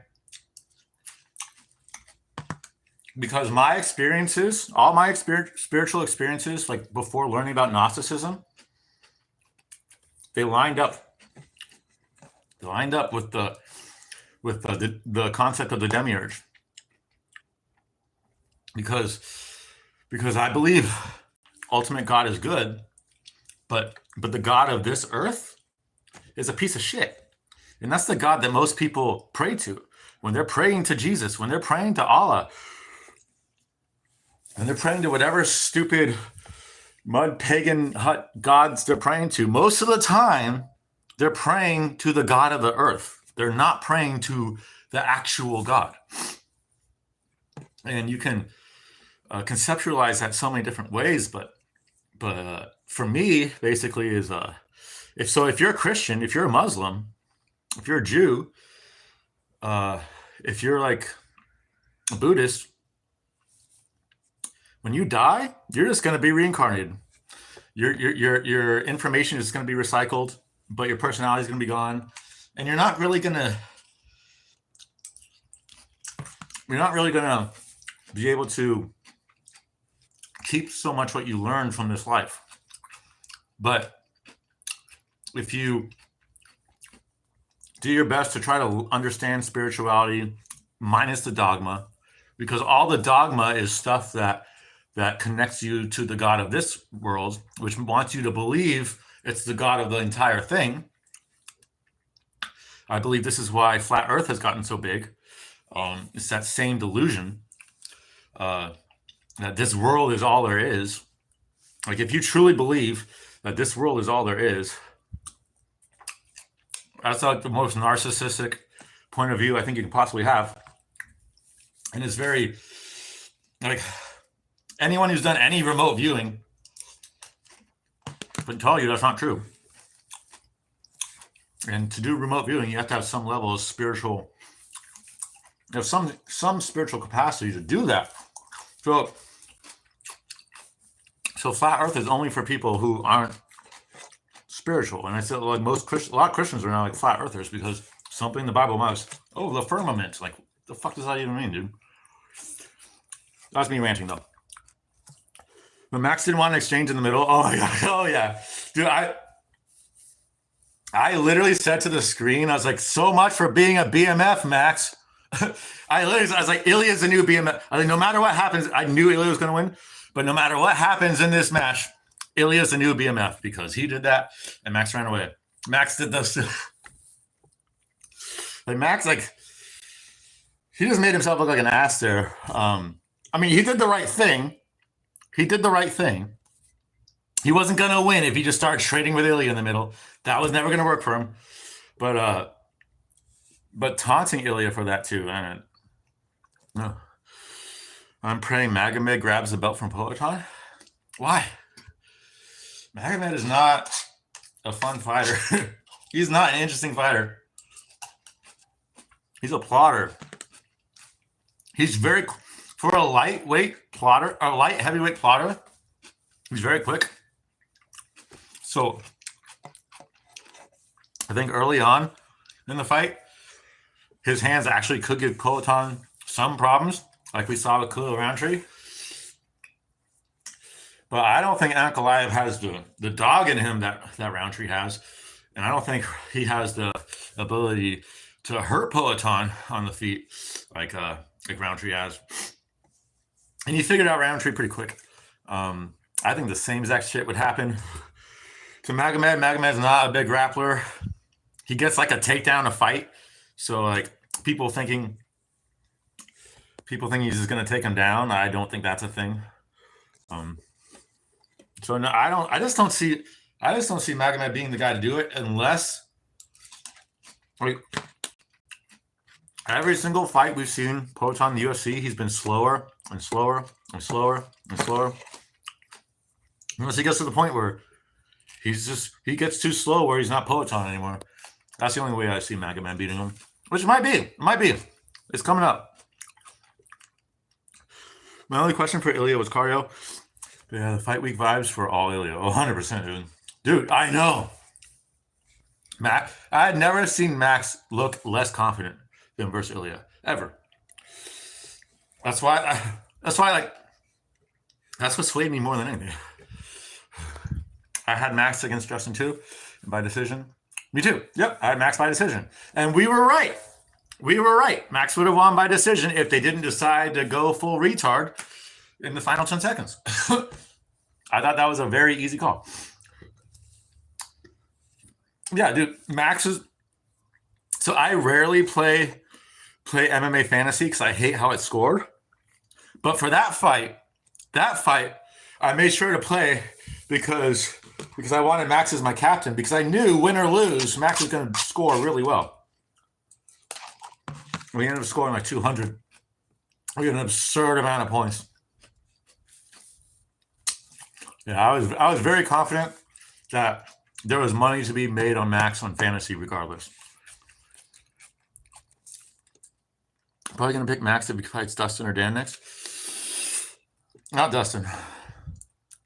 my experiences, all my spiritual experiences, like before learning about Gnosticism, they lined up with the concept of the demiurge, because I believe ultimate God is good, but the God of this earth is a piece of shit, and that's the God that most people pray to when they're praying to Jesus, when they're praying to Allah, and they're praying to whatever stupid mud pagan hut gods they're praying to. Most of the time, they're praying to the God of the earth. They're not praying to the actual God. And you can conceptualize that so many different ways, but for me, basically, is if you're a Christian, if you're a Muslim, if you're a Jew, if you're like a Buddhist, when you die, you're just going to be reincarnated. Your information is going to be recycled, but your personality is going to be gone, and you're not really going to be able to keep so much what you learned from this life. But if you do your best to try to understand spirituality minus the dogma, because all the dogma is stuff that connects you to the God of this world, which wants you to believe it's the God of the entire thing. I believe this is why flat Earth has gotten so big. It's that same delusion that this world is all there is. Like, if you truly believe that this world is all there is, that's like the most narcissistic point of view I think you can possibly have. And it's very, like, anyone who's done any remote viewing can tell you that's not true. And to do remote viewing, you have to have some level of spiritual, you have some spiritual capacity to do that. So flat Earth is only for people who aren't spiritual. And I said, like a lot of Christians are now like flat earthers because something in the Bible must. Oh, the firmament. Like, the fuck does that even mean, dude? That's me ranting though. But Max didn't want an exchange in the middle. Oh my god. Oh yeah, dude. I literally said to the screen, I was like, so much for being a BMF, Max. I was like, Ilya's the new BMF. I think no matter what happens, I knew Ilya was going to win, but no matter what happens in this match, Ilya's the new BMF because he did that and Max ran away. Max did this. Like Max, like he just made himself look like an ass there. I mean, he did the right thing. He did the right thing. He wasn't going to win if he just started trading with Ilya in the middle. That was never going to work for him. But taunting Ilya for that too. No. I'm praying Magomed grabs the belt from Peloton. Why? Magomed is not a fun fighter. He's not an interesting fighter. He's a plotter. He's very, for a lightweight plotter, a light heavyweight plotter, he's very quick. So I think early on in the fight, his hands actually could give Peloton some problems, like we saw with Khalil Roundtree. But I don't think Ankalaev has the dog in him that Roundtree has. And I don't think he has the ability to hurt Peloton on the feet like Roundtree has. And he figured out Roundtree pretty quick. I think the same exact shit would happen to Magomed. Magomed's not a big grappler. He gets like a takedown to fight. So like people thinking he's just gonna take him down. I don't think that's a thing. So no, I just don't see Magomed being the guy to do it unless like every single fight we've seen Peloton in the UFC, he's been slower and slower and slower and slower. Unless he gets to the point where he gets too slow where he's not Peloton anymore. That's the only way I see Magomed beating him. Which it might be. It's coming up. My only question for Ilya was cardio. Yeah, the fight week vibes for all Ilya. 100%, dude. Dude, I know. I had never seen Max look less confident than versus Ilya ever. That's why that's what swayed me more than anything. I had Max against Justin too, by decision. Me too. Yep, I had Max by decision. And we were right. Max would have won by decision if they didn't decide to go full retard in the final 10 seconds. I thought that was a very easy call. Yeah, dude, Max is... So I rarely play MMA fantasy because I hate how it scored. But for that fight, I made sure to play because I wanted Max as my captain because I knew win or lose, Max was going to score really well. We ended up scoring like 200. We had an absurd amount of points. Yeah, I was very confident that there was money to be made on Max on fantasy regardless. Probably going to pick Max if he fights Dustin or Dan next. Not Dustin.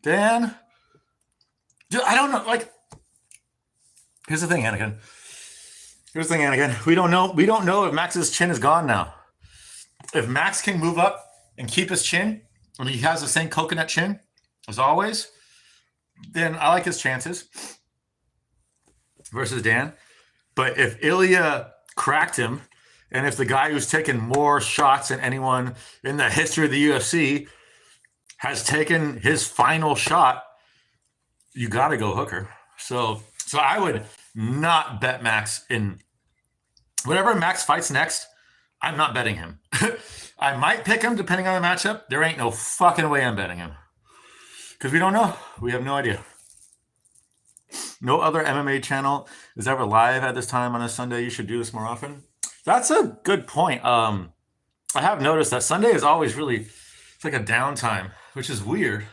Dan? Dude, I don't know. Like, here's the thing, Anakin. We don't know if Max's chin is gone now. If Max can move up and keep his chin, and he has the same coconut chin as always, then I like his chances versus Dan. But if Ilya cracked him, and if the guy who's taken more shots than anyone in the history of the UFC has taken his final shot, you got to go hooker. So I would not bet Max in whatever Max fights next. I'm not betting him. I might pick him depending on the matchup. There ain't no fucking way I'm betting him because we don't know. We have no idea. No other MMA channel is ever live at this time on a Sunday. You should do this more often. That's a good point. I have noticed that Sunday is always it's like a downtime, which is weird.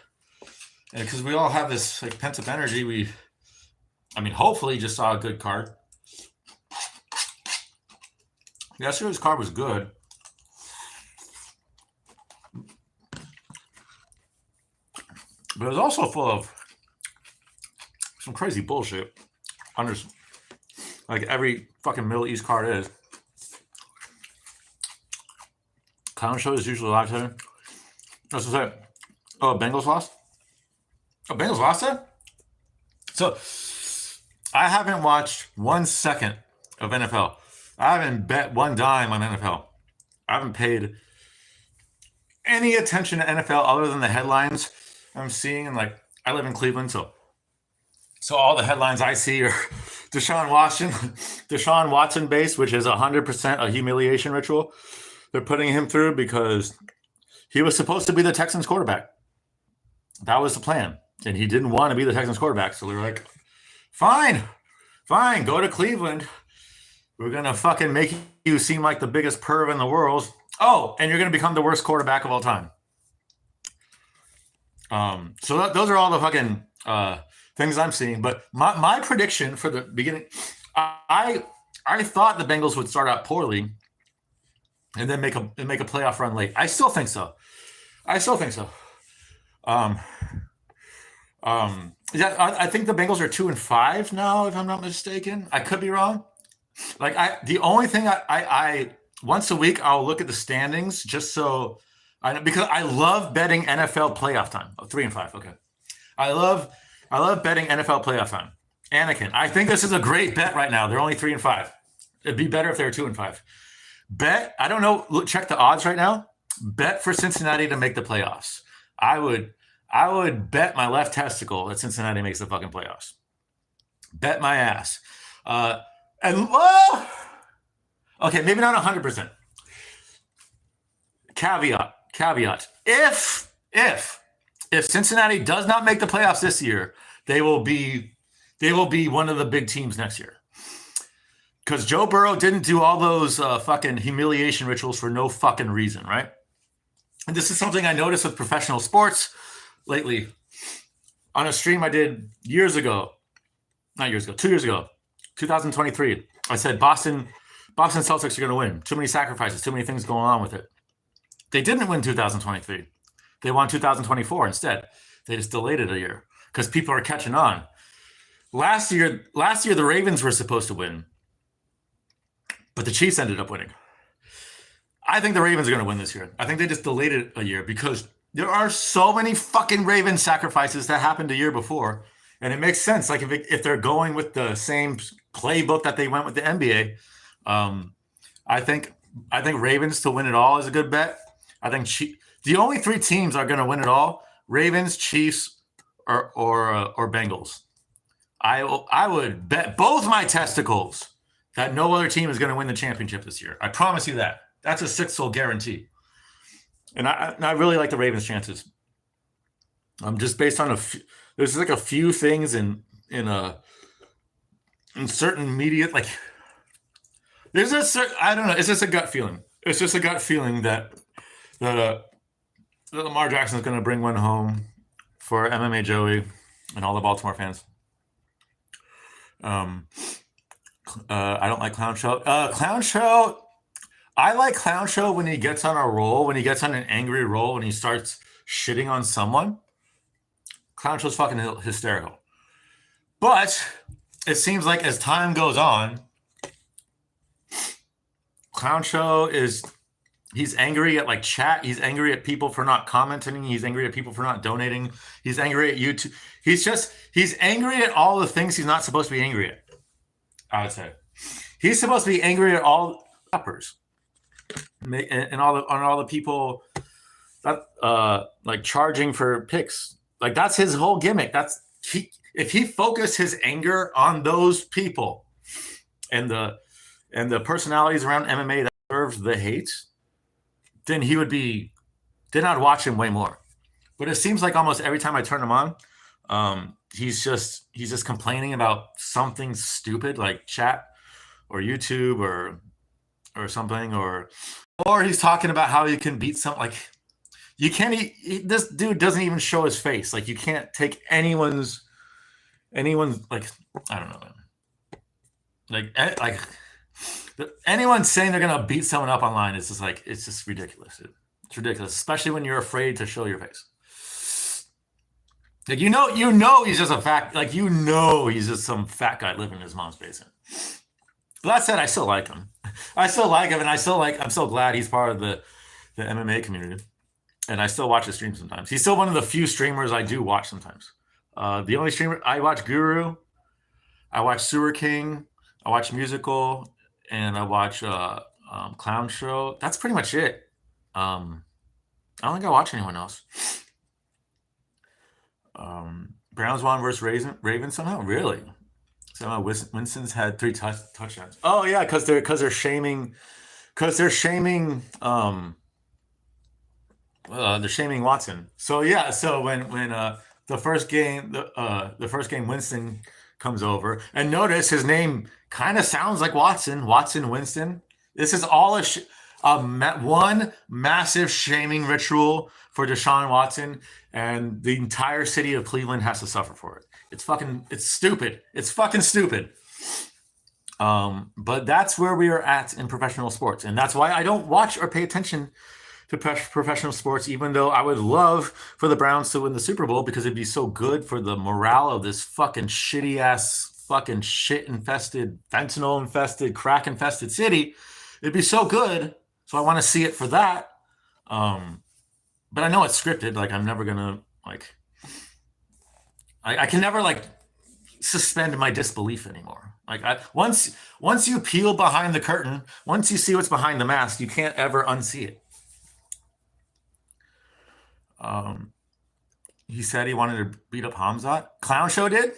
And because we all have this like pent up energy, hopefully just saw a good card. Yesterday's card was good. But it was also full of some crazy bullshit. under like every fucking Middle East card is. Clown show is usually live today. That's what's it. Oh, Bengals lost? Oh, Bengals lost it? So I haven't watched 1 second of NFL. I haven't bet one dime on NFL. I haven't paid any attention to NFL other than the headlines I'm seeing. And like, I live in Cleveland, so all the headlines I see are Deshaun Watson based, which is 100% a humiliation ritual they're putting him through because he was supposed to be the Texans quarterback. That was the plan. And he didn't want to be the Texans quarterback. So they're like, fine, go to Cleveland. We're going to fucking make you seem like the biggest perv in the world. Oh, and you're going to become the worst quarterback of all time. So those are all the fucking things I'm seeing. But my prediction for the beginning, I thought the Bengals would start out poorly and then make a playoff run late. I still think so. I think the Bengals are 2-5 now, if I'm not mistaken. I could be wrong. Like the only thing I once a week I'll look at the standings just so I know, because I love betting NFL playoff time. 3-5. Okay. I love betting NFL playoff time. Anakin, I think this is a great bet right now. They're only 3-5. It'd be better if they were 2-5. Bet, I don't know. Look, check the odds right now. Bet for Cincinnati to make the playoffs. I would bet my left testicle that Cincinnati makes the fucking playoffs. Bet my ass. Okay, maybe not 100%. Caveat. If Cincinnati does not make the playoffs this year, they will be one of the big teams next year. Because Joe Burrow didn't do all those fucking humiliation rituals for no fucking reason, right? And this is something I noticed with professional sports lately. On a stream I did 2 years ago, 2023, I said Boston Celtics are going to win. Too many sacrifices, too many things going on with it. They didn't win 2023. They won 2024 instead. They just delayed it a year because people are catching on. Last year, the Ravens were supposed to win, but the Chiefs ended up winning. I think the Ravens are going to win this year. I think they just delayed it a year because there are so many fucking Ravens sacrifices that happened a year before. And it makes sense. Like if they're going with the same playbook that they went with the NBA, I think Ravens to win it all is a good bet. I think the only 3 teams are going to win it all: Ravens, Chiefs, or Bengals. I would bet both my testicles that no other team is going to win the championship this year. I promise you that. That's a 6-hole guarantee. And I really like the Ravens' chances. Just based on there's like a few things in certain media, like there's I don't know. It's just a gut feeling. It's just a gut feeling that Lamar Jackson is going to bring one home for MMA Joey and all the Baltimore fans. I don't like Clown Show. Clown Show. I like Clown Show when he gets on a roll, when he gets on an angry roll, when he starts shitting on someone. Clown Show's fucking hysterical. But it seems like as time goes on, Clown Show he's angry at like chat. He's angry at people for not commenting. He's angry at people for not donating. He's angry at YouTube. He's angry at all the things he's not supposed to be angry at. I would say he's supposed to be angry at all uppers and all the people that like charging for picks. Like that's his whole gimmick. If he focused his anger on those people and the personalities around MMA that deserve the hate, then I'd watch him way more. But it seems like almost every time I turn him on, he's just complaining about something stupid like chat or YouTube or something, or he's talking about how you can beat something. Like you can't. This dude doesn't even show his face. Like you can't take anyone's like I don't know, man. Like anyone saying they're gonna beat someone up online is just like it's just ridiculous. It's ridiculous, especially when you're afraid to show your face. Like you know he's just a fat like he's just some fat guy living in his mom's basement. But that said, I still like him. I still like him, and I'm so glad he's part of the MMA community. And I still watch his streams sometimes. He's still one of the few streamers I do watch sometimes. The only streamer I watch Guru, I watch Sewer King, I watch Musical, and I watch Clown Show. That's pretty much it. I don't think I watch anyone else. Browns won versus Ravens somehow. Really? Somehow Winston's had 3 touchdowns. Oh yeah, because they're shaming they're shaming Watson. So yeah, so when the first game Winston comes over, and notice his name kind of sounds like Watson Winston. This is all one massive shaming ritual for Deshaun Watson, and the entire city of Cleveland has to suffer for it. It's stupid. It's fucking stupid. But that's where we are at in professional sports, and that's why I don't watch or pay attention to professional sports, even though I would love for the Browns to win the Super Bowl because it'd be so good for the morale of this fucking shitty ass, fucking shit infested, fentanyl infested, crack infested city. It'd be so good. So I want to see it for that. But I know it's scripted. Like I'm never gonna I can never suspend my disbelief anymore. Once you peel behind the curtain, once you see what's behind the mask, you can't ever unsee it. He said he wanted to beat up Hamzat. Clown Show did.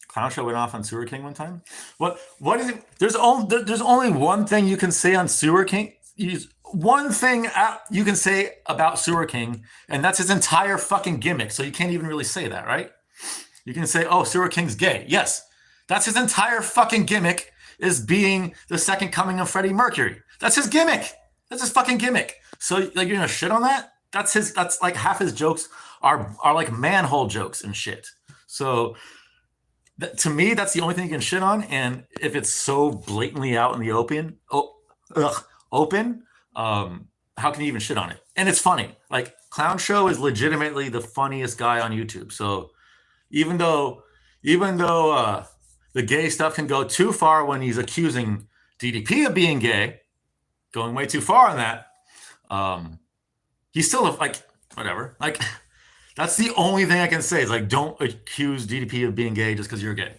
Clown Show went off on Sewer King one time. What is it? There's only one thing you can say on Sewer King. One thing you can say about Sewer King, and that's his entire fucking gimmick. So you can't even really say that, right? You can say, "Oh, Sewer King's gay." Yes, that's his entire fucking gimmick, is being the second coming of Freddie Mercury. That's his gimmick. That's his fucking gimmick. So you're gonna shit on that? That's like half his jokes are like manhole jokes and shit. So to me, that's the only thing you can shit on. And if it's so blatantly out in the open, how can you even shit on it? And it's funny. Like Clown Show is legitimately the funniest guy on YouTube. So even though the gay stuff can go too far when he's accusing DDP of being gay, going way too far on that, he's still whatever. That's the only thing I can say is don't accuse DDP of being gay just because you're gay.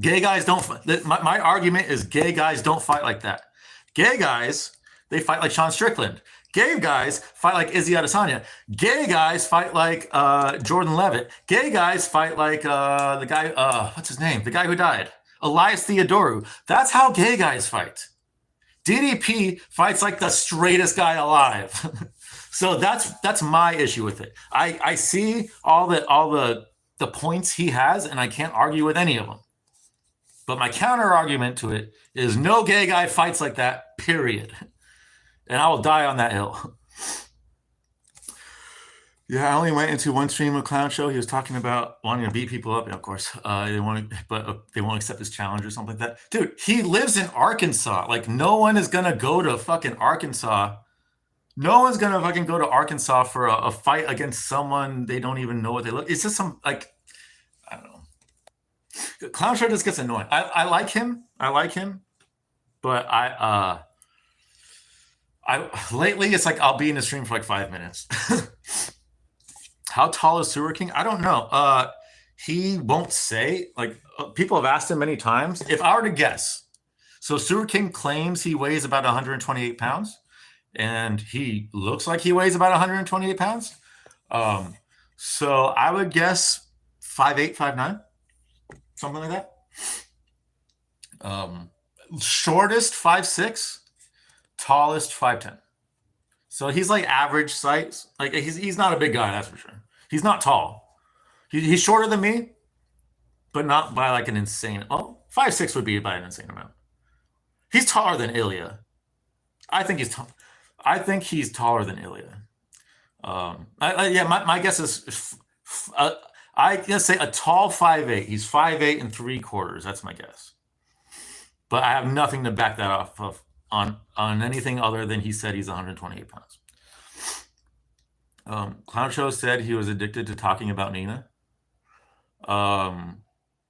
Gay guys don't. My argument is gay guys don't fight like that. Gay guys, they fight like Sean Strickland. Gay guys fight like Izzy Adesanya. Gay guys fight like Jordan Levitt. Gay guys fight like the guy, what's his name? The guy who died. Elias Theodoru. That's how gay guys fight. DDP fights like the straightest guy alive. So that's my issue with it. I see all the points he has, and I can't argue with any of them. But my counter argument to it is no gay guy fights like that, period. And I will die on that hill. Yeah, I only went into one stream of Clown Show. He was talking about wanting to beat people up. And of course, they won't accept his challenge or something like that. Dude, he lives in Arkansas. No one is gonna go to fucking Arkansas. No one's gonna fucking go to Arkansas for a fight against someone they don't even know what they look. It's just some I don't know. Clown Show just gets annoying. I like him. But lately it's I'll be in the stream for 5 minutes. How tall is Sewer King? I don't know. He won't say. People have asked him many times. If I were to guess, so Sewer King claims he weighs about 128 pounds, and he looks like he weighs about 128 pounds. So I would guess 5'8", 5'9", something like that. Shortest 5'6", tallest 5'10". So he's average size. He's not a big guy, that's for sure. He's not tall. He's shorter than me, but not by an insane. Well, 5'6" would be by an insane amount. He's taller than Ilya. I think he's taller than Ilya. My guess is I can say a tall 5'8". He's 5'8" and 3/4. That's my guess. But I have nothing to back that off of on anything other than he said he's 128 pounds. Clown Show said he was addicted to talking about Nina.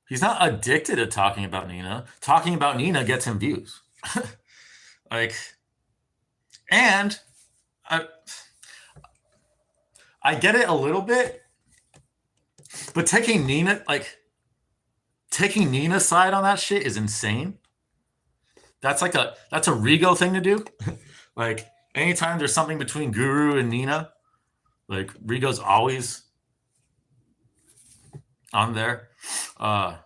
He's not addicted to talking about Nina. Talking about Nina gets him views. Like, and I get it a little bit, but taking Nina's side on that shit is insane. That's a Rigo thing to do. Like, anytime there's something between Guru and Nina, like, Rigo's always on there. I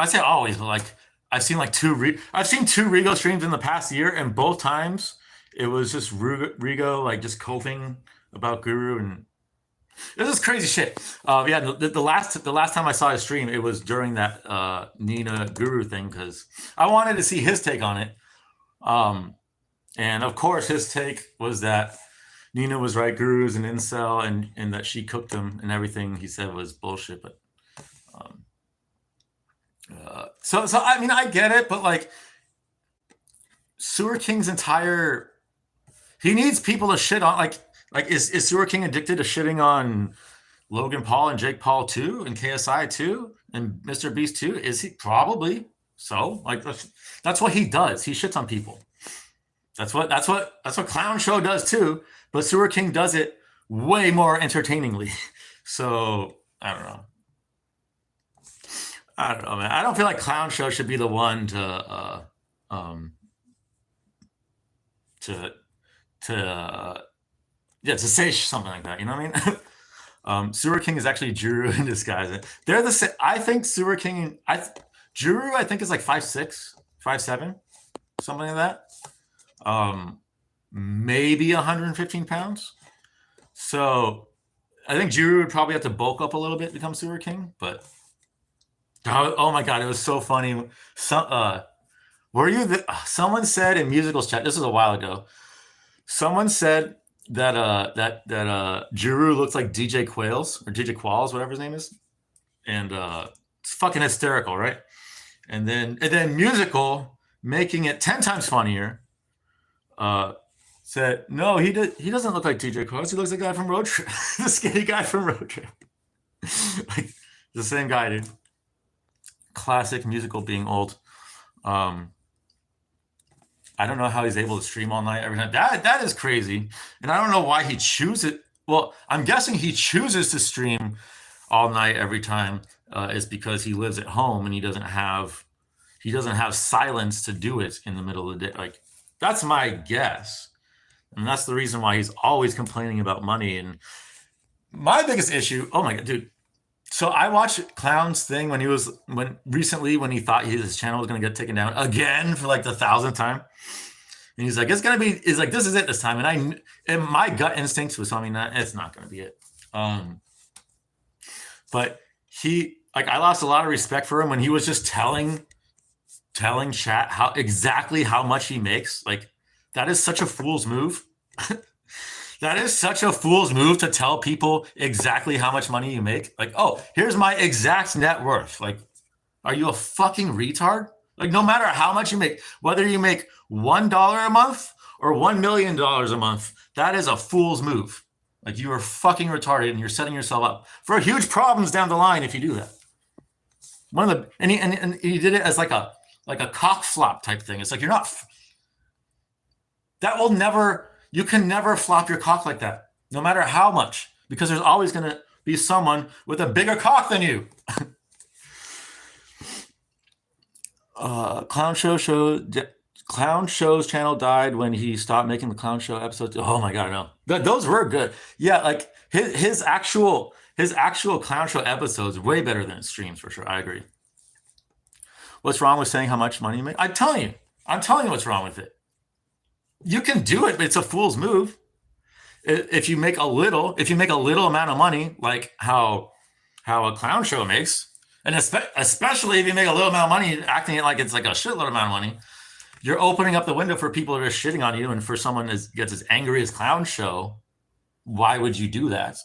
say always, but like, I've seen two Rigo streams in the past year, and both times it was just Rigo like just coping about Guru, and this is crazy shit. Yeah, the last time I saw his stream, it was during that Nina Guru thing, because I wanted to see his take on it. And of course, his take was that Nina was right, Guru's an incel, and that she cooked him, and everything he said was bullshit. But so I mean, I get it, but like, Sewer King's entire, he needs people to shit on. Like is Sewer King addicted to shitting on Logan Paul and Jake Paul too, and KSI too, and Mr. Beast too? Is he? Probably. So like, that's what he does. He shits on people. That's what Clown Show does too. But Sewer King does it way more entertainingly. So I don't know, man. I don't feel like Clown Show should be the one to say something like that. You know what I mean? Sewer King is actually Juru in disguise. They're the same. I think Sewer King, Juru, I think is like 5'6", 5'7", something like that. Maybe 115 pounds. So I think Juru would probably have to bulk up a little bit to become Sewer King. But oh my god, it was so funny. Someone said in Musicals chat, this was a while ago, someone said that Juru looks like DJ Qualls, or DJ Qualls, whatever his name is, and it's fucking hysterical, right? And then Musical, making it 10 times funnier, said, no, he doesn't look like DJ Qualls. He looks like the guy from Road Trip, the skinny guy from Road Trip. Like, the same guy, dude. Classic Musical being old. I don't know how he's able to stream all night every night. That is crazy, and I don't know why he chooses. Well, I'm guessing he chooses to stream all night every time is because he lives at home and he doesn't have silence to do it in the middle of the day. Like, that's my guess, and that's the reason why he's always complaining about money. And my biggest issue, oh my god, dude. So I watched Clown's thing when he thought his channel was going to get taken down again for like the 1,000th time. And he's like, this is it this time. And my gut instincts was telling me that it's not going to be it. But I lost a lot of respect for him when he was just telling chat exactly how much he makes. Like, that is such a fool's move. That is such a fool's move, to tell people exactly how much money you make. Like, oh, here's my exact net worth. Like, are you a fucking retard? Like, no matter how much you make, whether you make $1 a month or $1 million a month, that is a fool's move. Like, you are fucking retarded, and you're setting yourself up for huge problems down the line if you do that. And he did it as like a cock flop type thing. It's like, you're not. That will never. You can never flop your cock like that, no matter how much, because there's always going to be someone with a bigger cock than you. Clown Show's channel died when he stopped making the Clown Show episodes. Oh my god, no, those were good. Yeah, like his actual Clown Show episodes way better than his streams, for sure. I agree. What's wrong with saying how much money you make? I'm telling you what's wrong with it. You can do it, but it's a fool's move. If you make a little amount of money, like how a Clown Show makes, and especially if you make a little amount of money, acting it like it's like a shitload amount of money, you're opening up the window for people that are shitting on you. And for someone that gets as angry as Clown Show, why would you do that?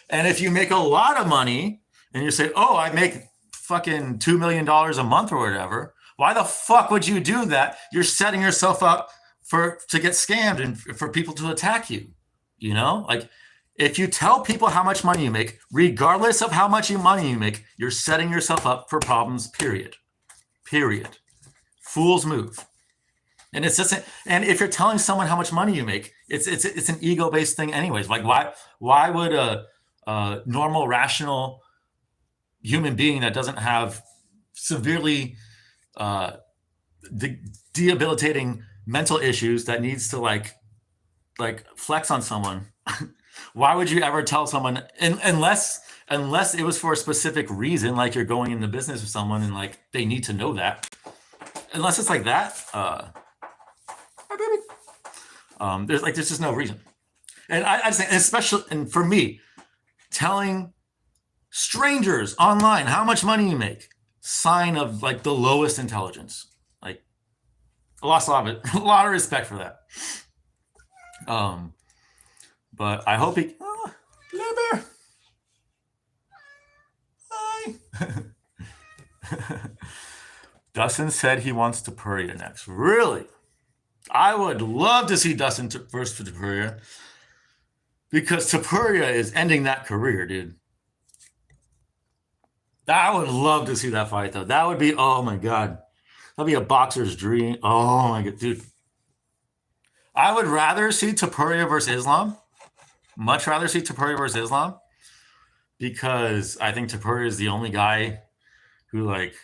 And if you make a lot of money and you say, oh, I make fucking $2 million a month or whatever, why the fuck would you do that? You're setting yourself up to get scammed and for people to attack you. You know, like, If you tell people how much money you make, regardless of how much money you make, you're setting yourself up for problems, period. Period. Fool's move. And it's just, and if you're telling someone how much money you make, it's an ego-based thing anyways. Like why would a normal, rational human being that doesn't have severely debilitating mental issues that needs to like flex on someone, why would you ever tell someone unless it was for a specific reason, like you're going into business with someone and like they need to know that, unless it's like that, there's just no reason. And I just think, especially, and for me, telling strangers online how much money you make, sign of like the lowest intelligence. Like I lost a lot of it, a lot of respect for that. But I hope he. Oh, Bear. Hi. Dustin said he wants Toptoruo next. Really? I would love to see Dustin versus Toptoruo, because Toptoruo is ending that career, dude. I would love to see that fight, though. That would be, oh my God. That'd be a boxer's dream. Oh my God, dude. I would rather see Toptoruo versus Islam. Much rather see Toptoruo versus Islam, because I think Toptoruo is the only guy who, like,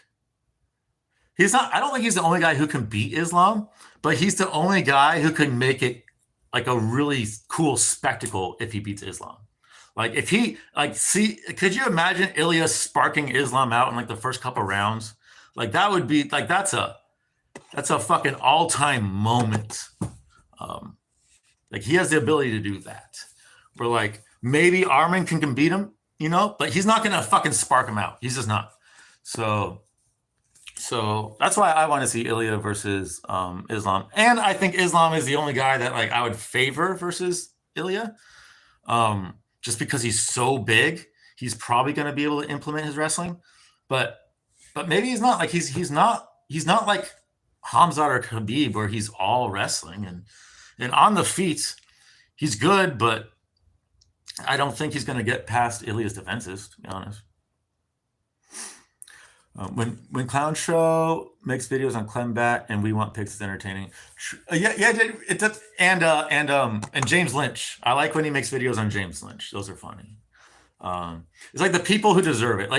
he's not, I don't think he's the only guy who can beat Islam, but he's the only guy who can make it like a really cool spectacle if he beats Islam. Like if he could you imagine Ilya sparking Islam out in like the first couple rounds? Like that would be like, that's a fucking all-time moment. Like he has the ability to do that. Where like maybe Armin can beat him, you know, but he's not gonna fucking spark him out. He's just not. So that's why I want to see Ilya versus Islam. And I think Islam is the only guy that like I would favor versus Ilya. Just because he's so big, he's probably going to be able to implement his wrestling. But maybe he's not. Like he's not like Hamzat or Khabib, where he's all wrestling and on the feet, he's good, but I don't think he's going to get past Ilya's defenses, to be honest. When Clown Show makes videos on Clembat and we want pics, it's entertaining. It does. And James Lynch. I like when he makes videos on James Lynch. Those are funny. It's like the people who deserve it.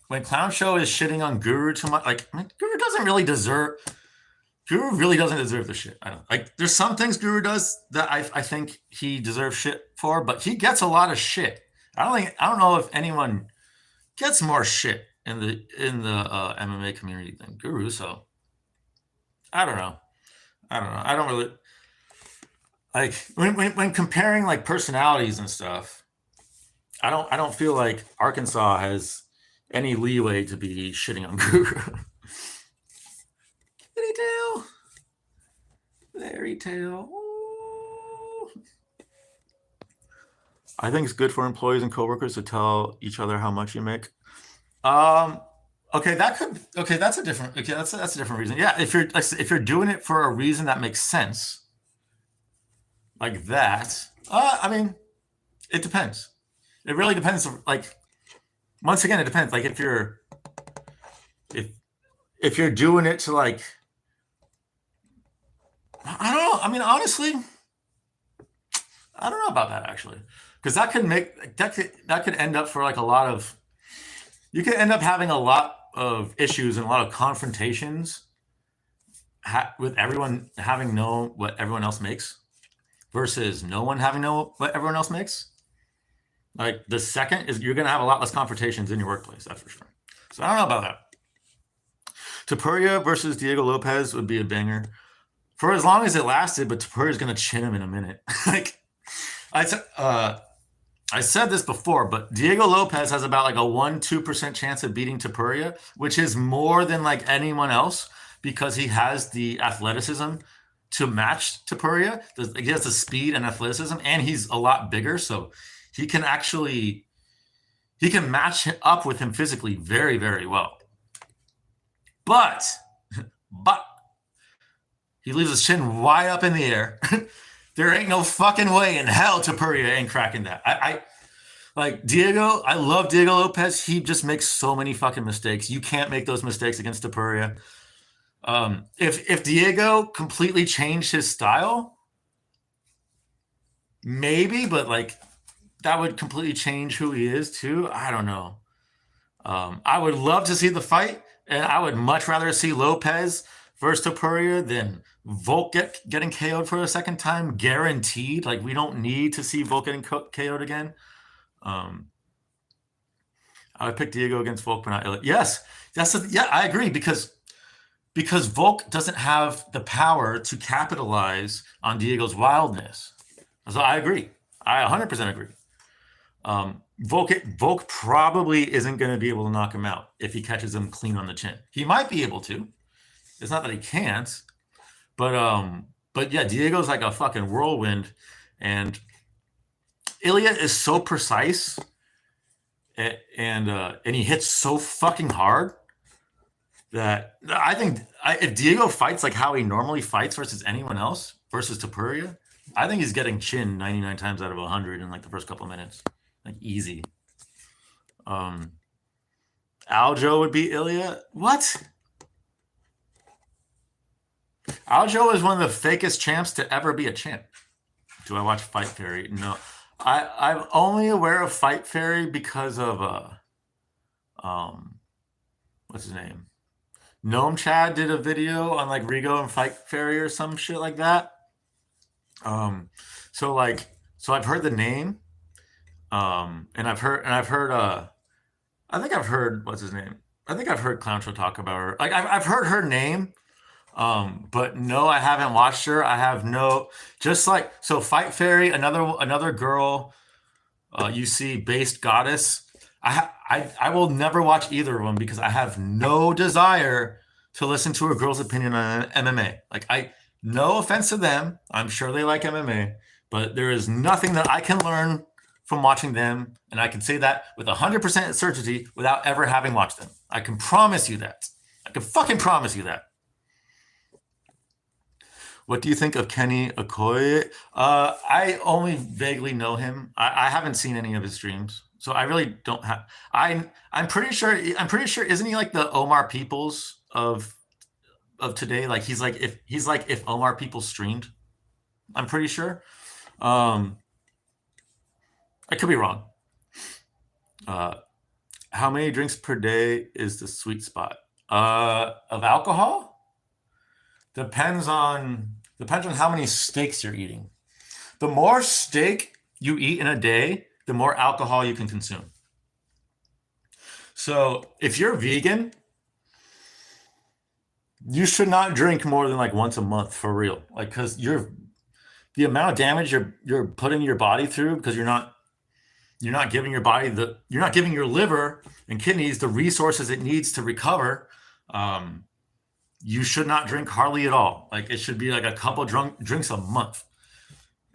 When Clown Show is shitting on Guru too much, like Guru really doesn't deserve the shit. I don't like. There's some things Guru does that I think he deserves shit for, but he gets a lot of shit. I don't know if anyone gets more shit in the MMA community than Guru. So I don't know. I don't really like when comparing like personalities and stuff. I don't feel like Arkansas has any leeway to be shitting on Guru. Fairy tale. I think it's good for employees and coworkers to tell each other how much you make. Okay, that's a different reason. Yeah, if you're doing it for a reason that makes sense, like that. I mean, it depends. It really depends. Like, once again, it depends. Like if you're doing it to like, I don't know. I mean, honestly, I don't know about that actually, because that could end up for like a lot of. You could end up having a lot of issues and a lot of confrontations with everyone having known what everyone else makes versus no one having known what everyone else makes. Like the second is you're going to have a lot less confrontations in your workplace. That's for sure. So I don't know about that. Toptoruo versus Diego Lopez would be a banger for as long as it lasted, but Toptoruo is going to chin him in a minute. Like I said this before, but Diego Lopez has about like a 1-2% chance of beating Toptoruo, which is more than like anyone else because he has the athleticism to match Toptoruo. He has the speed and athleticism, and he's a lot bigger, so he can match up with him physically very, very well. But he leaves his chin wide up in the air. There ain't no fucking way in hell Topuria ain't cracking that. I like Diego. I love Diego Lopez. He just makes so many fucking mistakes. You can't make those mistakes against Topuria. If Diego completely changed his style, maybe, but like that would completely change who he is too. I don't know. I would love to see the fight, and I would much rather see Lopez versus Topuria than Volk getting KO'd for a second time, guaranteed. Like, we don't need to see Volk getting KO'd again. I would pick Diego against Volk, but not Ilya. Yes, yeah, I agree, because Volk doesn't have the power to capitalize on Diego's wildness. So I agree. I 100% agree. Volk probably isn't going to be able to knock him out if he catches him clean on the chin. He might be able to. It's not that he can't, but yeah, Diego's like a fucking whirlwind, and Ilya is so precise, and he hits so fucking hard that I think if Diego fights like how he normally fights versus anyone else versus Topuria, I think he's getting chin 99 times out of 100 in like the first couple of minutes. Like, easy. Aljo would beat Ilya. What? Aljo is one of the fakest champs to ever be a champ. Do I watch Fight Fairy? No. I'm only aware of Fight Fairy because of what's his name? Gnome Chad did a video on like Rigo and Fight Fairy or some shit like that. So I've heard the name. And I've heard I think I've heard what's his name? I think I've heard Clowncho talk about her. Like, I've heard her name, but no, I haven't watched her. I have no, just like, so Fight Fairy, another girl, you see, based goddess. I will never watch either of them because I have no desire to listen to a girl's opinion on MMA. Like, no offense to them, I'm sure they like MMA, but there is nothing that I can learn from watching them, and I can say that with 100% certainty without ever having watched them. I can promise you that. I can fucking promise you that. What do you think of Kenny Okoye? I only vaguely know him. I haven't seen any of his streams, so I really don't have. I'm pretty sure. Isn't he like the Omar Peoples of today? Like, he's like if Omar Peoples streamed. I'm pretty sure. I could be wrong. How many drinks per day is the sweet spot of alcohol? Depends on how many steaks you're eating. The more steak you eat in a day, the more alcohol you can consume. So if you're vegan, you should not drink more than like once a month, for real. Like, because the amount of damage you're putting your body through, because you're not giving your body you're not giving your liver and kidneys the resources it needs to recover. You should not drink hardly at all. Like, it should be like a couple drinks a month.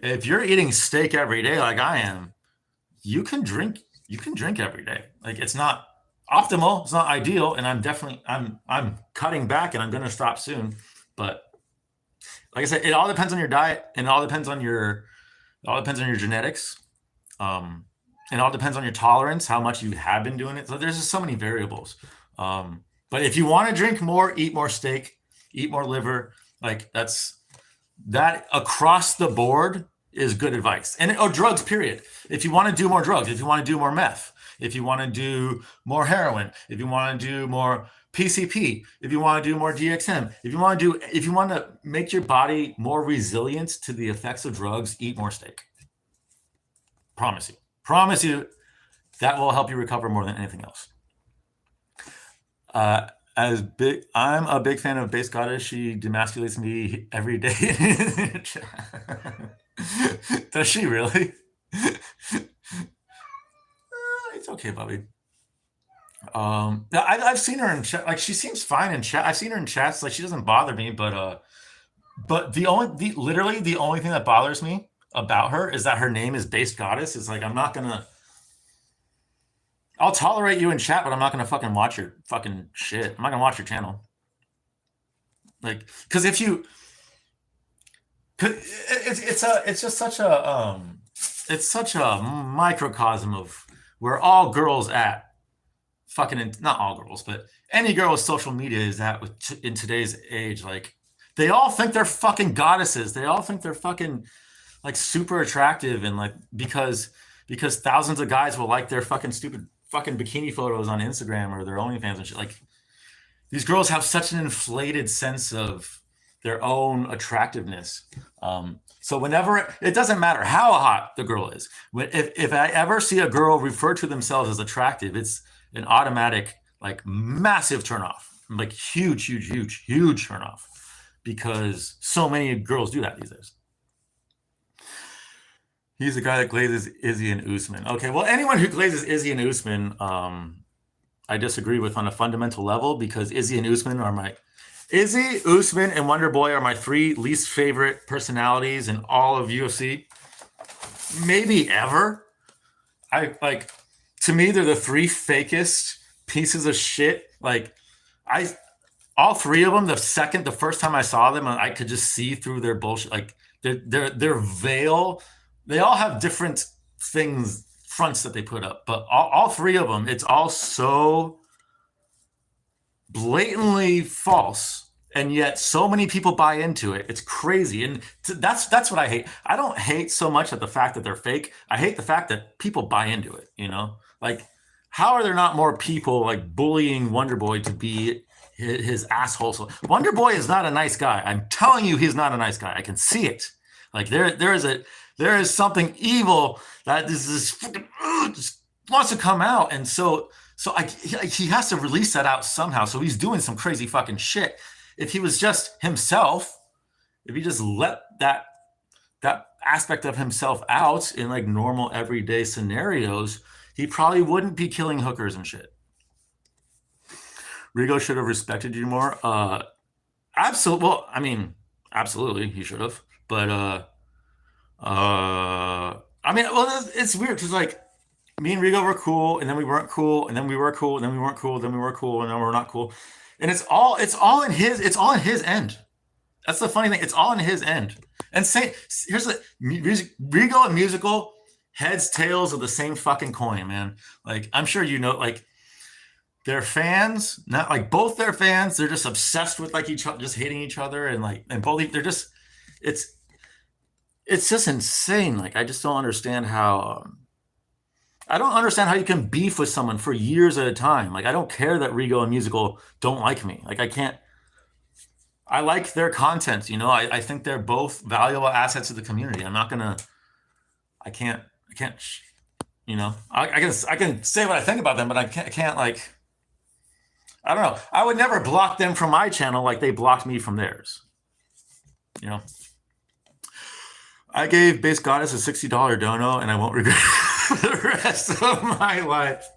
If you're eating steak every day like I am, you can drink every day. Like, it's not optimal, it's not ideal, and I'm cutting back, and I'm going to stop soon. But like I said, it all depends on your diet, and it all depends on your genetics. It all depends on your tolerance, how much you have been doing it. So there's just so many variables. But if you want to drink more, eat more steak, eat more liver. Like, that across the board is good advice. And drugs, period. If you want to do more drugs, if you want to do more meth, if you want to do more heroin, if you want to do more PCP, if you want to do more DXM, if you want to make your body more resilient to the effects of drugs, eat more steak. Promise you that will help you recover more than anything else. I'm a big fan of Base Goddess. She demasculates me every day. Does she really? It's okay, Bobby. I've seen her in chat. Like, she seems fine in chat. I've seen her in chats. Like, she doesn't bother me. But literally the only thing that bothers me about her is that her name is Base Goddess. It's like, I'll tolerate you in chat, but I'm not gonna fucking watch your fucking shit. I'm not gonna watch your channel. Like, because if you It's just such a it's such a microcosm of where all girls at fucking not all girls, but any girl with social media is at with in today's age. Like they all think they're fucking goddesses. They all think they're fucking like super attractive and like because thousands of guys will like their fucking stupid fucking bikini photos on Instagram or their OnlyFans and shit. Like these girls have such an inflated sense of their own attractiveness. So whenever it doesn't matter how hot the girl is, if I ever see a girl refer to themselves as attractive, it's an automatic like massive turnoff, like huge turnoff, because so many girls do that these days. He's the guy that glazes Izzy and Usman. Okay, well, anyone who glazes Izzy and Usman, I disagree with on a fundamental level because Izzy and Usman are my Izzy, Usman, and Wonder Boy are my three least favorite personalities in all of UFC, maybe ever. I like to me they're the three fakest pieces of shit. Like all three of them. The first time I saw them, I could just see through their bullshit. Like their veil. They all have different things, fronts that they put up, but all three of them, it's all so blatantly false, and yet so many people buy into it. It's crazy, and that's what I hate. I don't hate so much at the fact that they're fake. I hate the fact that people buy into it. You know, like how are there not more people like bullying Wonder Boy to be his asshole? So Wonder Boy is not a nice guy. I'm telling you, he's not a nice guy. I can see it. Like there is something evil that is fucking just wants to come out, and so he has to release that out somehow. So he's doing some crazy fucking shit. If he was just himself, if he just let that aspect of himself out in like normal everyday scenarios, he probably wouldn't be killing hookers and shit. Rigo should have respected you more. Absolutely. Well, I mean, absolutely, he should have. But I mean, well, it's weird because like me and Rigo were cool, and then we weren't cool, and then we were cool, and then we weren't cool, then we were cool, and then we're not cool, and it's all in his end. That's the funny thing. It's all in his end. And here's the Rigo and Musical heads tails of the same fucking coin, man. Like I'm sure you know, like their fans, not like both their fans, they're just obsessed with like each other, just hating each other, and like and both they're just it's just insane. Like I just don't understand how. I don't understand how you can beef with someone for years at a time. Like I don't care that Rigo and Musical don't like me. Like I can't. I like their content. You know, I think they're both valuable assets to the community. I'm not gonna. I can't. You know, I can say what I think about them, but I can't like. I don't know. I would never block them from my channel like they blocked me from theirs. You know. I gave Base Goddess a $60 dono, and I won't regret it for the rest of my life.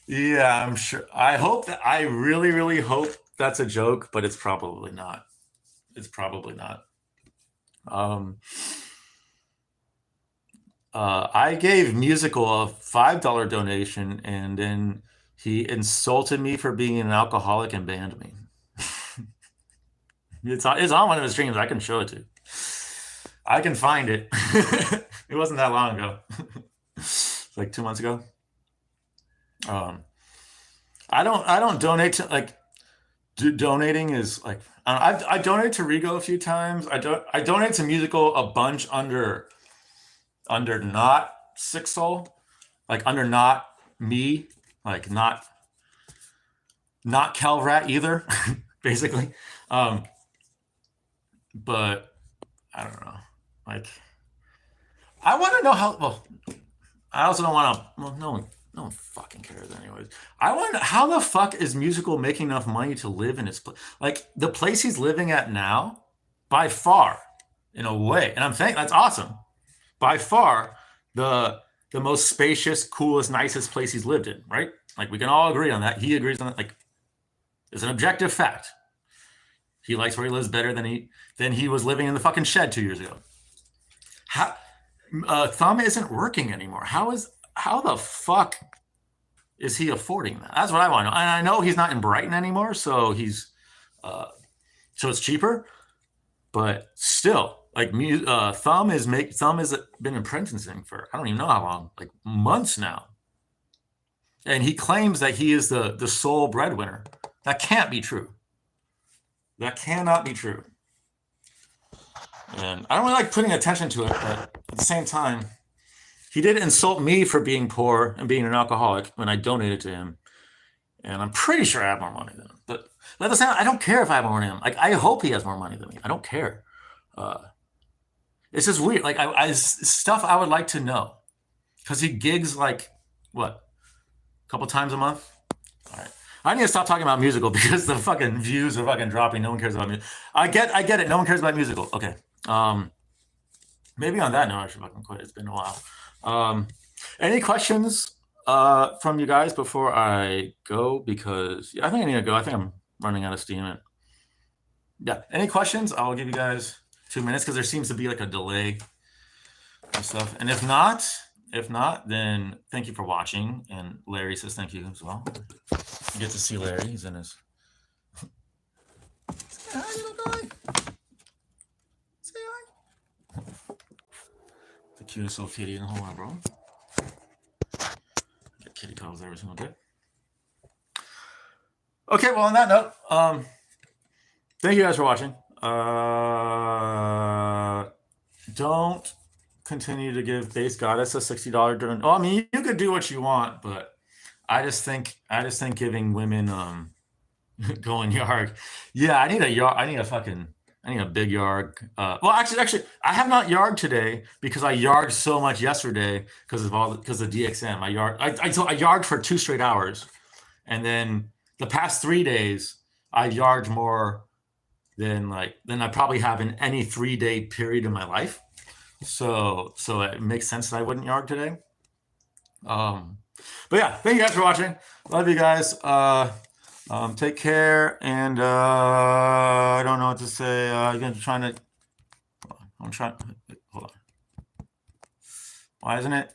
Yeah, I'm sure. I really hope that's a joke, but it's probably not. It's probably not. I gave Musical a $5 donation, and then he insulted me for being an alcoholic and banned me. It's on one of his streams. I can show it to you. I can find it. It wasn't that long ago. It's like 2 months ago. I don't donate to like donating is like I donated to Rigo a few times. I donated to Musical a bunch under not Sick Soul, like under not me, like not Calrat either, basically. But I don't know. Like, I want to know how. Well, I also don't want to. Well, no one fucking cares, anyways. I want to know how the fuck is Musical making enough money to live in his place? Like the place he's living at now, by far, in a way, and I'm saying that's awesome. By far, the most spacious, coolest, nicest place he's lived in, right? Like we can all agree on that. He agrees on that. Like, it's an objective fact. He likes where he lives better than he was living in the fucking shed 2 years ago. How Thumb isn't working anymore. How the fuck is he affording that? That's what I want to know. And I know he's not in Brighton anymore, so he's so it's cheaper. But still, like Thumb has been apprenticing for I don't even know how long, like months now, and he claims that he is the sole breadwinner. That can't be true. That cannot be true. And I don't really like putting attention to it, but at the same time, he did insult me for being poor and being an alcoholic when I donated to him. And I'm pretty sure I have more money than him. But at the same time, I don't care if I have more money than him. Like, I hope he has more money than me. I don't care. It's just weird. Like, stuff I would like to know. Because he gigs like, what, a couple times a month? All right. I need to stop talking about musical because the fucking views are fucking dropping. No one cares about music. I get it. No one cares about musical. Okay. Maybe on that note, I should fucking quit. It's been a while. Any questions from you guys before I go? Because I think I need to go. I think I'm running out of steam. Yeah. Any questions? I'll give you guys 2 minutes because there seems to be like a delay and stuff. And if not, then thank you for watching. And Larry says thank you as well. You get to see Larry. He's in his. Say hi, little guy. Say hi. The cutest little kitty in the whole world, bro. Get kitty cuddles every single day. Okay, well, on that note, thank you guys for watching. Don't continue to give Base Goddess a $60 during. Oh, I mean, you could do what you want, but I just think giving women going yard. Yeah, I need a yard. I need a big yard. Well, actually, I have not yard today because I yard so much yesterday because of DXM. I yard for 2 straight hours, and then the past 3 days I yard more than I probably have in any 3-day period in my life. So it makes sense that I wouldn't yard today. But yeah, thank you guys for watching. Love you guys. Take care, and I don't know what to say. I'm trying to. Hold on. Why isn't it?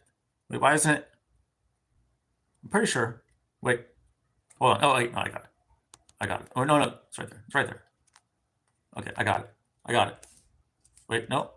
Wait, why isn't it? I'm pretty sure. Wait. Hold on. Oh wait, no, I got it. Oh no, it's right there. It's right there. Okay, I got it. Wait, no.